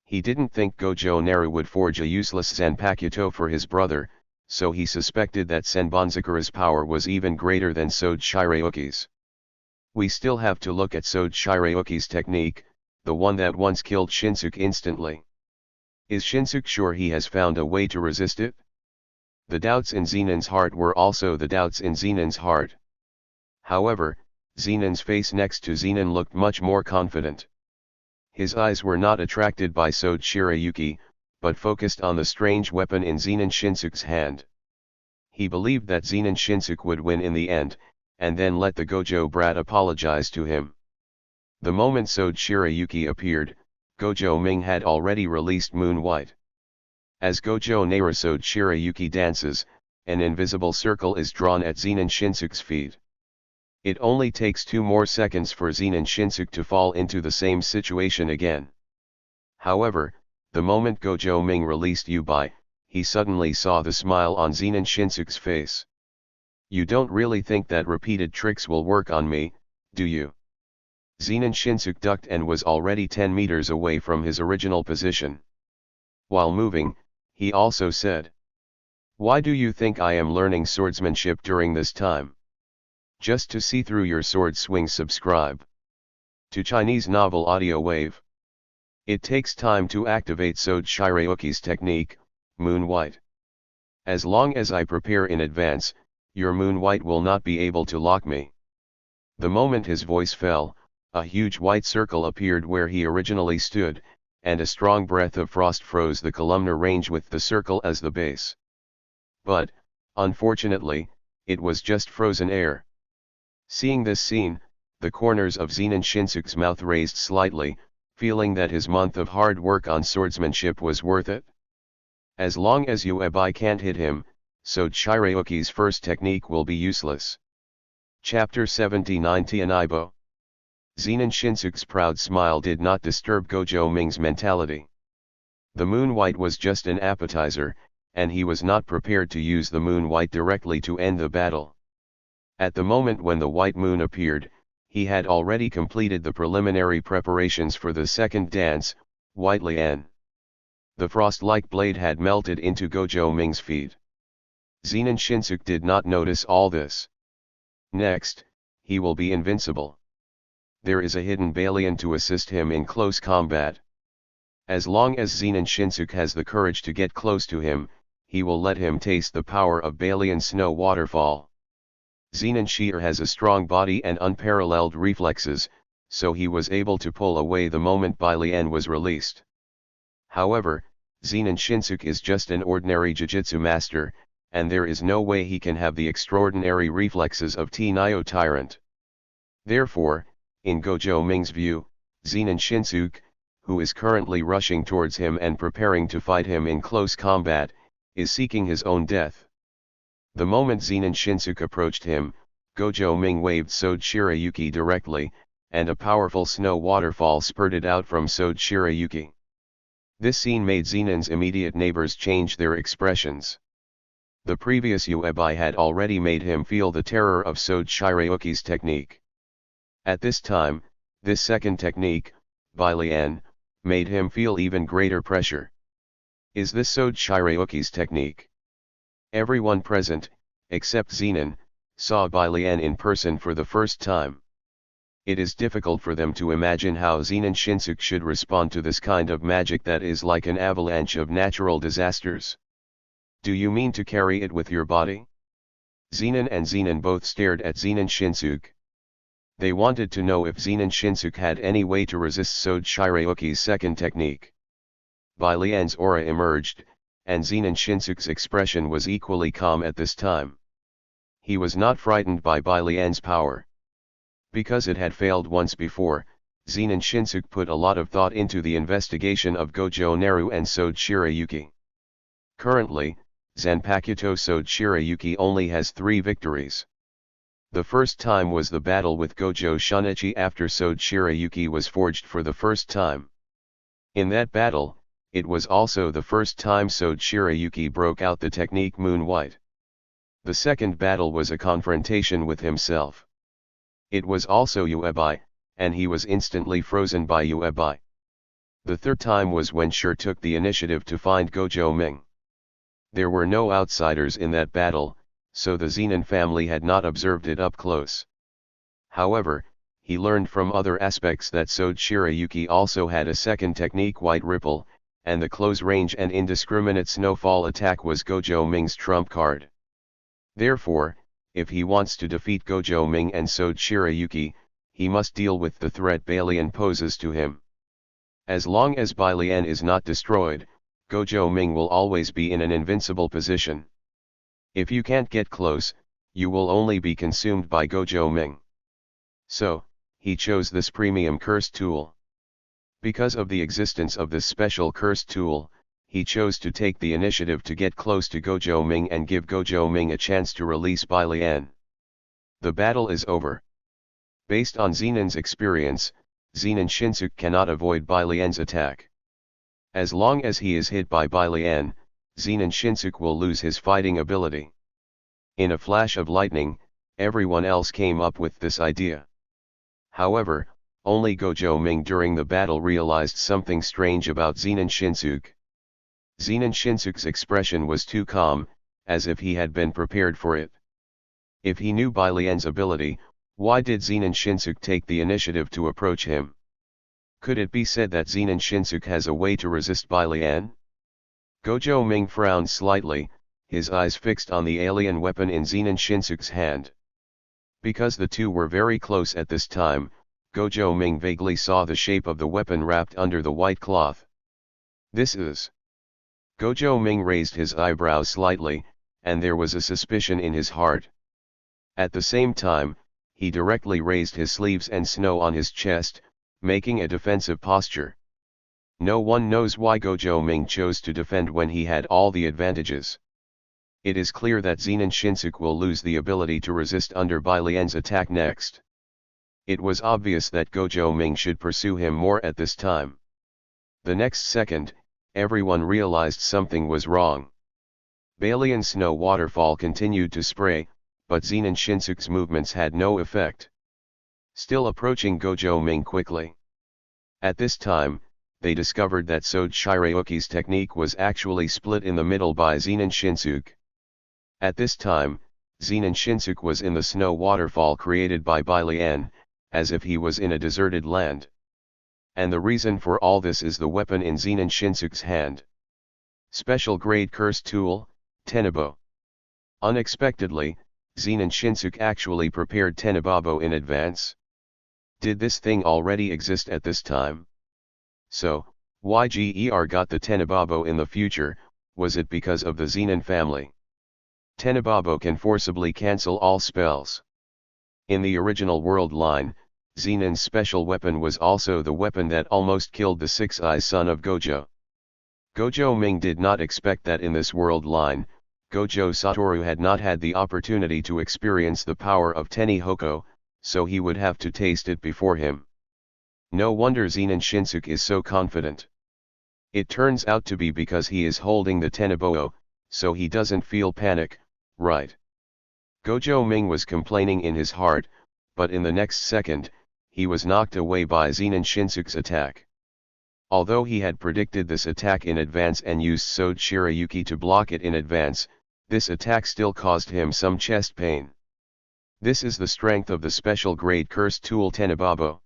He didn't think Gojo Naru would forge a useless Zanpakuto for his brother, so he suspected that Senbonzakura's power was even greater than Sode Shirayuki's. We still have to look at Sode Shirayuki's technique, the one that once killed Shinsuke instantly. Is Shinsuke sure he has found a way to resist it? The doubts in Zenin's heart were also the doubts in Zenin's heart. However, Zenin's face next to Zenin looked much more confident. His eyes were not attracted by Sode Shirayuki, but focused on the strange weapon in Zenin Shinsuke's hand. He believed that Zenin Shinsuke would win in the end, and then let the Gojo brat apologize to him. The moment Sode Shirayuki appeared, Gojo Ming had already released Moon White. As Gojo Naru Sode Shirayuki dances, an invisible circle is drawn at Zenin Shinsuke's feet. It only takes 2 more seconds for Zenin Shinsuke to fall into the same situation again. However, the moment Gojo Ming released Yubai, he suddenly saw the smile on Zenin Shinsuke's face. "You don't really think that repeated tricks will work on me, do you?" Zenin Shinsuke ducked and was already 10 meters away from his original position. While moving, he also said, "Why do you think I am learning swordsmanship during this time? Just to see through your sword swing." Subscribe to Chinese Novel Audio Wave. It takes time to activate Sode Shirayuki's technique, Moon White. As long as I prepare in advance, your Moon White will not be able to lock me. The moment his voice fell, a huge white circle appeared where he originally stood, and a strong breath of frost froze the columnar range with the circle as the base. But, unfortunately, it was just frozen air. Seeing this scene, the corners of Zenin Shinsuke's mouth raised slightly, feeling that his month of hard work on swordsmanship was worth it. As long as Yuebai can't hit him, Sode Shirayuki's first technique will be useless. Chapter 79 Tianaibo. Zenin Shinsuke's proud smile did not disturb Gojo Ming's mentality. The Moon White was just an appetizer, and he was not prepared to use the Moon White directly to end the battle. At the moment when the White Moon appeared, he had already completed the preliminary preparations for the second dance, White Lian. The frost-like blade had melted into Gojo Ming's feet. Zenin Shinsuke did not notice all this. Next, he will be invincible. There is a hidden Balian to assist him in close combat. As long as Zenin Shinsuke has the courage to get close to him, he will let him taste the power of Balian Snow Waterfall. Zenin Shi'er has a strong body and unparalleled reflexes, so he was able to pull away the moment Balian was released. However, Zenin Shinsuke is just an ordinary Jujutsu master, and there is no way he can have the extraordinary reflexes of T-Nio Tyrant. Therefore, in Gojo Ming's view, Zenin Shinsuke, who is currently rushing towards him and preparing to fight him in close combat, is seeking his own death. The moment Zenin Shinsuke approached him, Gojo Ming waved Sode Shirayuki directly, and a powerful snow waterfall spurted out from Sode Shirayuki. This scene made Zenin's immediate neighbors change their expressions. The previous Yuebai had already made him feel the terror of Sode Shirayuki's technique. At this time, this second technique, Balian, made him feel even greater pressure. Is this Sode Shirayuki's technique? Everyone present, except Zenin, saw Balian in person for the first time. It is difficult for them to imagine how Zenin Shinsuke should respond to this kind of magic that is like an avalanche of natural disasters. Do you mean to carry it with your body? Zenin and Zenin both stared at Zenin Shinsuke. They wanted to know if Zenin Shinsuke had any way to resist Sode Shirayuki's second technique. Balian's aura emerged, and Zenin Shinsuke's expression was equally calm at this time. He was not frightened by Balian's power. Because it had failed once before, Zenin Shinsuke put a lot of thought into the investigation of Gojo Naru and Sode Shirayuki. Currently, Zanpakuto Sode Shirayuki only has 3 victories. The first time was the battle with Gojo Shunichi after Sode Shirayuki was forged for the first time. In that battle, it was also the first time Sode Shirayuki broke out the technique Moon White. The second battle was a confrontation with himself. It was also Yuebai, and he was instantly frozen by Yuebai. The third time was when Shur took the initiative to find Gojo Ming. There were no outsiders in that battle, so the Zenin family had not observed it up close. However, he learned from other aspects that Sode Shirayuki also had a second technique White Ripple, and the close range and indiscriminate snowfall attack was Gojo Ming's trump card. Therefore, if he wants to defeat Gojo Ming and Sode Shirayuki, he must deal with the threat Balian poses to him. As long as Balian is not destroyed, Gojo Ming will always be in an invincible position. If you can't get close, you will only be consumed by Gojo Ming. So, he chose this premium curse tool. Because of the existence of this special curse tool, he chose to take the initiative to get close to Gojo Ming and give Gojo Ming a chance to release Bai Lian. The battle is over. Based on Zenon's experience, Zenon Shinsuke cannot avoid Bai Lian's attack. As long as he is hit by Bai Lian, Zenon Shinsuke will lose his fighting ability. In a flash of lightning, everyone else came up with this idea. However, only Gojo Ming during the battle realized something strange about Zenon Shinsuke. Zenon Shinsuke's expression was too calm, as if he had been prepared for it. If he knew Bai Lian's ability, why did Zenon Shinsuke take the initiative to approach him? Could it be said that Zenon Shinsuke has a way to resist Bai Lian? Gojo Ming frowned slightly, his eyes fixed on the alien weapon in Zenon Shinsuke's hand. Because the two were very close at this time, Gojo Ming vaguely saw the shape of the weapon wrapped under the white cloth. This is... Gojo Ming raised his eyebrows slightly, and there was a suspicion in his heart. At the same time, he directly raised his sleeves and snow on his chest, making a defensive posture. No one knows why Gojo Ming chose to defend when he had all the advantages. It is clear that Zenon Shinsuke will lose the ability to resist under Bai Lian's attack next. It was obvious that Gojo Ming should pursue him more at this time. The next second, everyone realized something was wrong. Bai Lian's snow waterfall continued to spray, but Zenon Shinsuke's movements had no effect. Still approaching Gojo Ming quickly. At this time, they discovered that Sode Shirayuki's technique was actually split in the middle by Zenon Shinsuke. At this time, Zenon Shinsuke was in the snow waterfall created by Bai Lian, as if he was in a deserted land. And the reason for all this is the weapon in Zenon Shinsuke's hand. Special grade curse tool, Tenebo. Unexpectedly, Zenon Shinsuke actually prepared Tenebabo in advance. Did this thing already exist at this time? So, why GER got the Tenebabo in the future? Was it because of the Zenon family? Tenebabo can forcibly cancel all spells. In the original world line, Zenon's special weapon was also the weapon that almost killed the six-eyes son of Gojo. Gojo Ming did not expect that in this world line, Gojo Satoru had not had the opportunity to experience the power of Tenihoko, so he would have to taste it before him. No wonder Zenon Shinsuke is so confident. It turns out to be because he is holding the Tenebo, so he doesn't feel panic, right? Gojo Ming was complaining in his heart, but in the next second, he was knocked away by Zenon Shinsuke's attack. Although he had predicted this attack in advance and used Sode Shirayuki to block it in advance, this attack still caused him some chest pain. This is the strength of the special grade curse tool Tenebabo.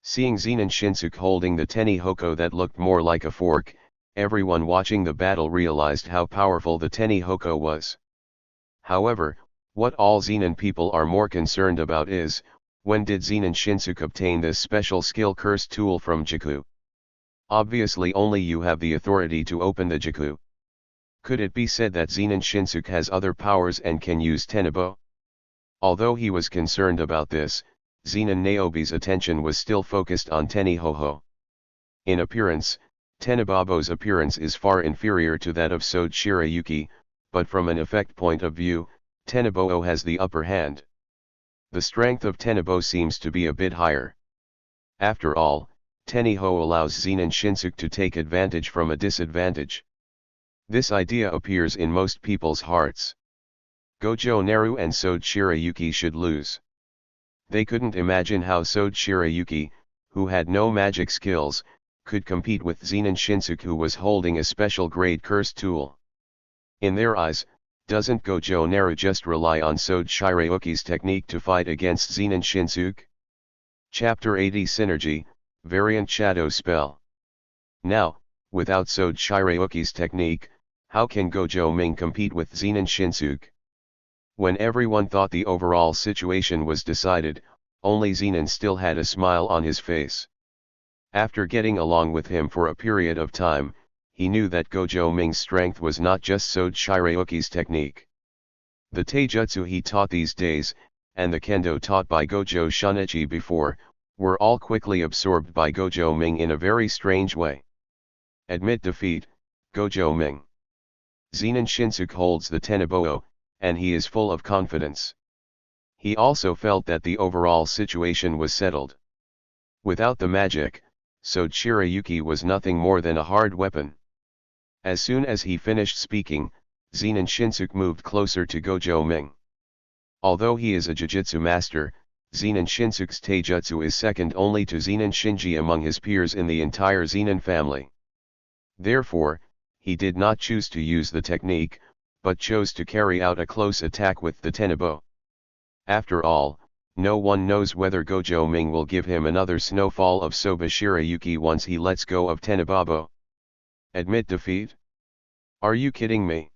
Seeing Zenon Shinsuke holding the Tenihoko that looked more like a fork, everyone watching the battle realized how powerful the Tenihoko was. However, what all Zenon people are more concerned about is, when did Zenon Shinsuke obtain this special skill curse tool from Jiku? Obviously only you have the authority to open the Jiku. Could it be said that Zenon Shinsuke has other powers and can use Tenebo? Although he was concerned about this, Zenon Naobi's attention was still focused on Tenihoho. In appearance, Tenebabo's appearance is far inferior to that of Sode Shirayuki, but from an effect point of view, Tenebo has the upper hand. The strength of Tenebo seems to be a bit higher. After all, Teniho allows Zenon Shinsuke to take advantage from a disadvantage. This idea appears in most people's hearts. Gojo Naru and Sode Shirayuki should lose. They couldn't imagine how Sode Shirayuki, who had no magic skills, could compete with Zenon Shinsuke who was holding a special grade curse tool. In their eyes, doesn't Gojo Naru just rely on Sode Shirayuki's technique to fight against Zenon Shinsuke? Chapter 80 Synergy, Variant Shadow Spell. Now, without Sode Shirayuki's technique, how can Gojo Ming compete with Zenon Shinsuke? When everyone thought the overall situation was decided, only Zenon still had a smile on his face. After getting along with him for a period of time, he knew that Gojo Ming's strength was not just Sode Shirayuki's technique. The taijutsu he taught these days, and the kendo taught by Gojo Shunichi before, were all quickly absorbed by Gojo Ming in a very strange way. Admit defeat, Gojo Ming. Zenin Shinsuke holds the Teneboo, and he is full of confidence. He also felt that the overall situation was settled. Without the magic, Sode Shirayuki was nothing more than a hard weapon. As soon as he finished speaking, Zenin Shinsuke moved closer to Gojo Ming. Although he is a Jujutsu master, Zenin Shinsuke's taijutsu is second only to Zenin Shinji among his peers in the entire Zenin family. Therefore, he did not choose to use the technique, but chose to carry out a close attack with the Tenebo. After all, no one knows whether Gojo Ming will give him another snowfall of Soba Shirayuki once he lets go of Tenebabo. Admit defeat? Are you kidding me?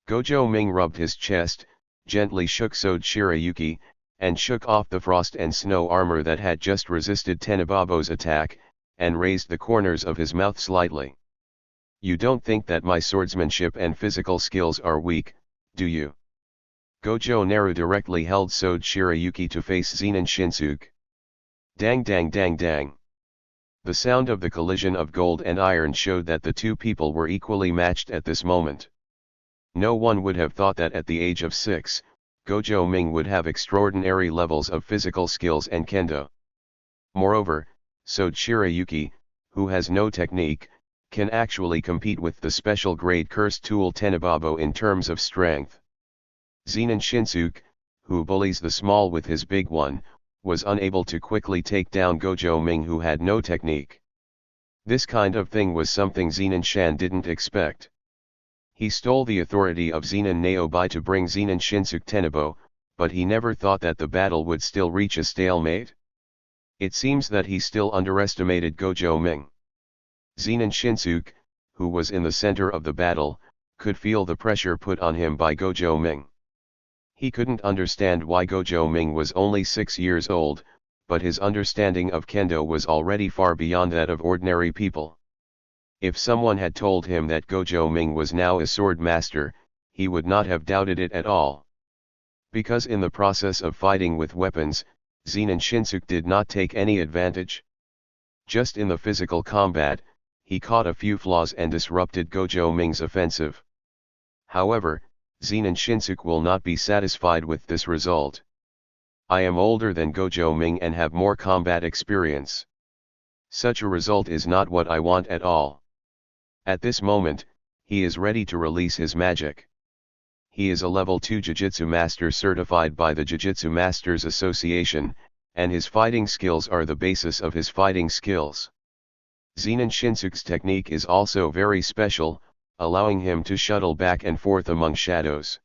Gojo Ming rubbed his chest, gently shook Sode Shirayuki, and shook off the frost and snow armor that had just resisted Tenebabo's attack, and raised the corners of his mouth slightly. You don't think that my swordsmanship and physical skills are weak, do you? Gojo Naru directly held Sode Shirayuki to face Zenin Shinsuke. Dang dang dang dang. The sound of the collision of gold and iron showed that the two people were equally matched at this moment. No one would have thought that at the age of 6, Gojo Ming would have extraordinary levels of physical skills and kendo. Moreover, Sode Shirayuki, who has no technique, can actually compete with the special grade cursed tool Tenebabo in terms of strength. Zenin Shinsuke, who bullies the small with his big one, was unable to quickly take down Gojo Ming, who had no technique. This kind of thing was something Zenin Shan didn't expect. He stole the authority of Zenin Naobai to bring Zenin Shinsuke Tenebo, but he never thought that the battle would still reach a stalemate. It seems that he still underestimated Gojo Ming. Zenin Shinsuke, who was in the center of the battle, could feel the pressure put on him by Gojo Ming. He couldn't understand why Gojo Ming was only 6 years old, but his understanding of kendo was already far beyond that of ordinary people. If someone had told him that Gojo Ming was now a sword master, he would not have doubted it at all. Because in the process of fighting with weapons, Zenin Shinsuke did not take any advantage. Just in the physical combat, he caught a few flaws and disrupted Gojo Ming's offensive. However, Zenin Shinsuke will not be satisfied with this result. I am older than Gojo Ming and have more combat experience. Such a result is not what I want at all. At this moment, he is ready to release his magic. He is a level 2 Jujutsu Master certified by the Jujutsu Masters Association, and his fighting skills are the basis of his fighting skills. Zenin Shinsuke's technique is also very special, allowing him to shuttle back and forth among shadows.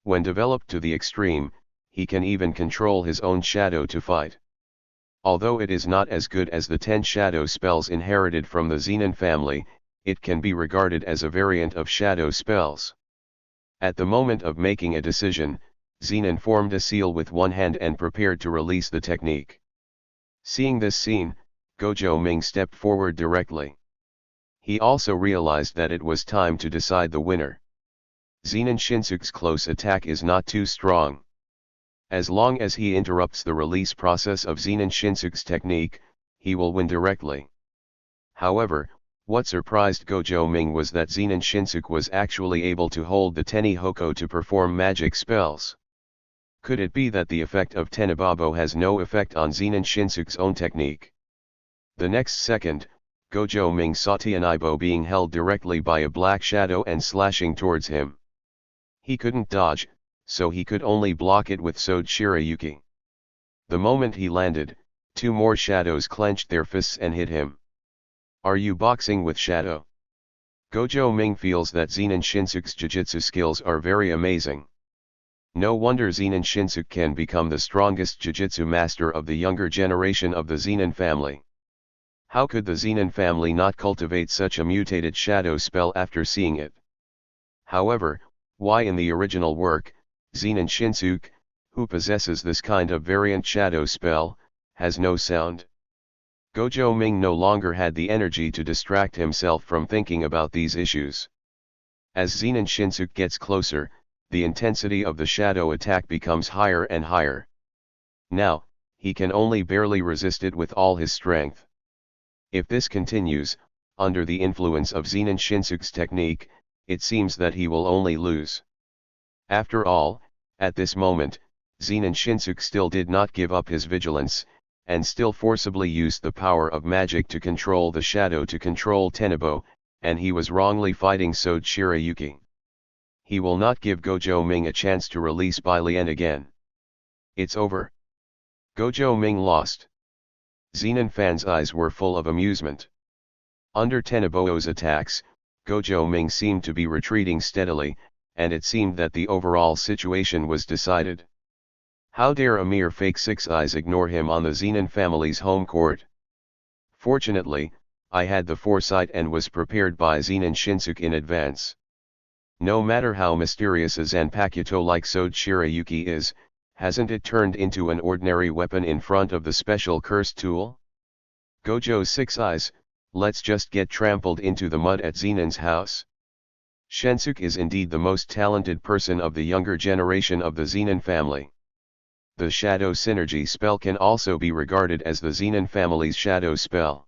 When developed to the extreme, he can even control his own shadow to fight. Although it is not as good as the 10 shadow spells inherited from the Zenin family, it can be regarded as a variant of shadow spells. At the moment of making a decision, Zenin formed a seal with one hand and prepared to release the technique. Seeing this scene, Gojo Ming stepped forward directly. He also realized that it was time to decide the winner. Zenin Shinsuke's close attack is not too strong. As long as he interrupts the release process of Zenin Shinsuke's technique, he will win directly. However, what surprised Gojo Ming was that Zenin Shinsuke was actually able to hold the Tenihoko to perform magic spells. Could it be that the effect of Tenebabo has no effect on Zenin Shinsuke's own technique? The next second, Gojo Ming saw Tenebo being held directly by a black shadow and slashing towards him. He couldn't dodge, so he could only block it with Sode Shirayuki. The moment he landed, 2 more shadows clenched their fists and hit him. Are you boxing with shadow? Gojo Ming feels that Zenin Shinsuke's jujutsu skills are very amazing. No wonder Zenin Shinsuke can become the strongest jujutsu master of the younger generation of the Zenin family. How could the Zenin family not cultivate such a mutated shadow spell after seeing it? However, why in the original work, Zenin Shinsuke, who possesses this kind of variant shadow spell, has no sound? Gojo Ming no longer had the energy to distract himself from thinking about these issues. As Zenin Shinsuke gets closer, the intensity of the shadow attack becomes higher and higher. Now, he can only barely resist it with all his strength. If this continues, under the influence of Zenin Shinsuke's technique, it seems that he will only lose. After all, at this moment, Zenin Shinsuke still did not give up his vigilance, and still forcibly used the power of magic to control the shadow to control Tenebo, and he was wrongly fighting Sode Shirayuki. He will not give Gojo Ming a chance to release Bai Lian again. It's over. Gojo Ming lost. Zenin fans' eyes were full of amusement. Under Tenebo's attacks, Gojo Ming seemed to be retreating steadily, and it seemed that the overall situation was decided. How dare a mere fake Six Eyes ignore him on the Zenin family's home court? Fortunately, I had the foresight and was prepared by Zenin Shinsuke in advance. No matter how mysterious a Zanpakuto like Sode Shirayuki is, hasn't it turned into an ordinary weapon in front of the special cursed tool? Gojo's Six Eyes, let's just get trampled into the mud at Zenin's house. Shinsuke is indeed the most talented person of the younger generation of the Zenin family. The Shadow Synergy spell can also be regarded as the Zenin family's shadow spell.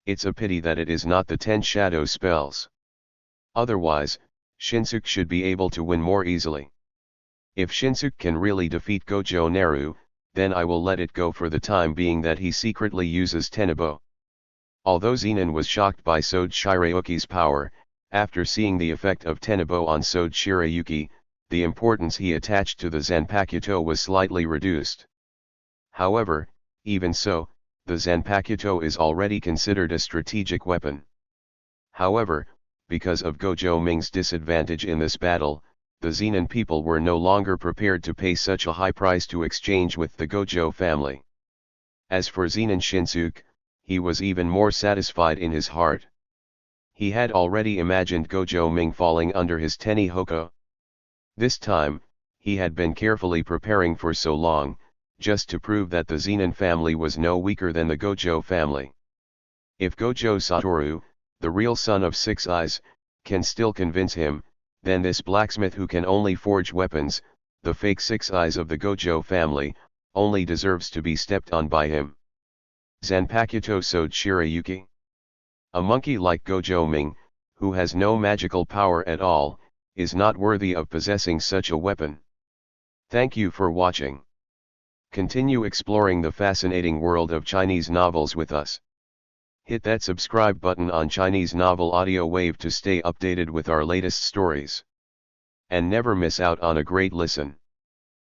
It's a pity that it is not the 10 shadow spells. Otherwise, Shinsuke should be able to win more easily. If Shinsuke can really defeat Gojo Naru, then I will let it go for the time being that he secretly uses Tenebo. Although Zenin was shocked by Sode Shirayuki's power, after seeing the effect of Tenebo on Sode Shirayuki, the importance he attached to the Zanpakuto was slightly reduced. However, even so, the Zanpakuto is already considered a strategic weapon. However, because of Gojo Ming's disadvantage in this battle, the Zenin people were no longer prepared to pay such a high price to exchange with the Gojo family. As for Zenin Shinsuke, he was even more satisfied in his heart. He had already imagined Gojo Ming falling under his Teni Hoko. This time, he had been carefully preparing for so long, just to prove that the Zenin family was no weaker than the Gojo family. If Gojo Satoru, the real son of Six Eyes, can still convince him, then this blacksmith who can only forge weapons, the fake Six Eyes of the Gojo family, only deserves to be stepped on by him. Zanpakuto Sode Shirayuki. A monkey like Gojo Ming, who has no magical power at all, is not worthy of possessing such a weapon. Thank you for watching. Continue exploring the fascinating world of Chinese novels with us. Hit that subscribe button on Chinese Novel Audio Wave to stay updated with our latest stories. And never miss out on a great listen.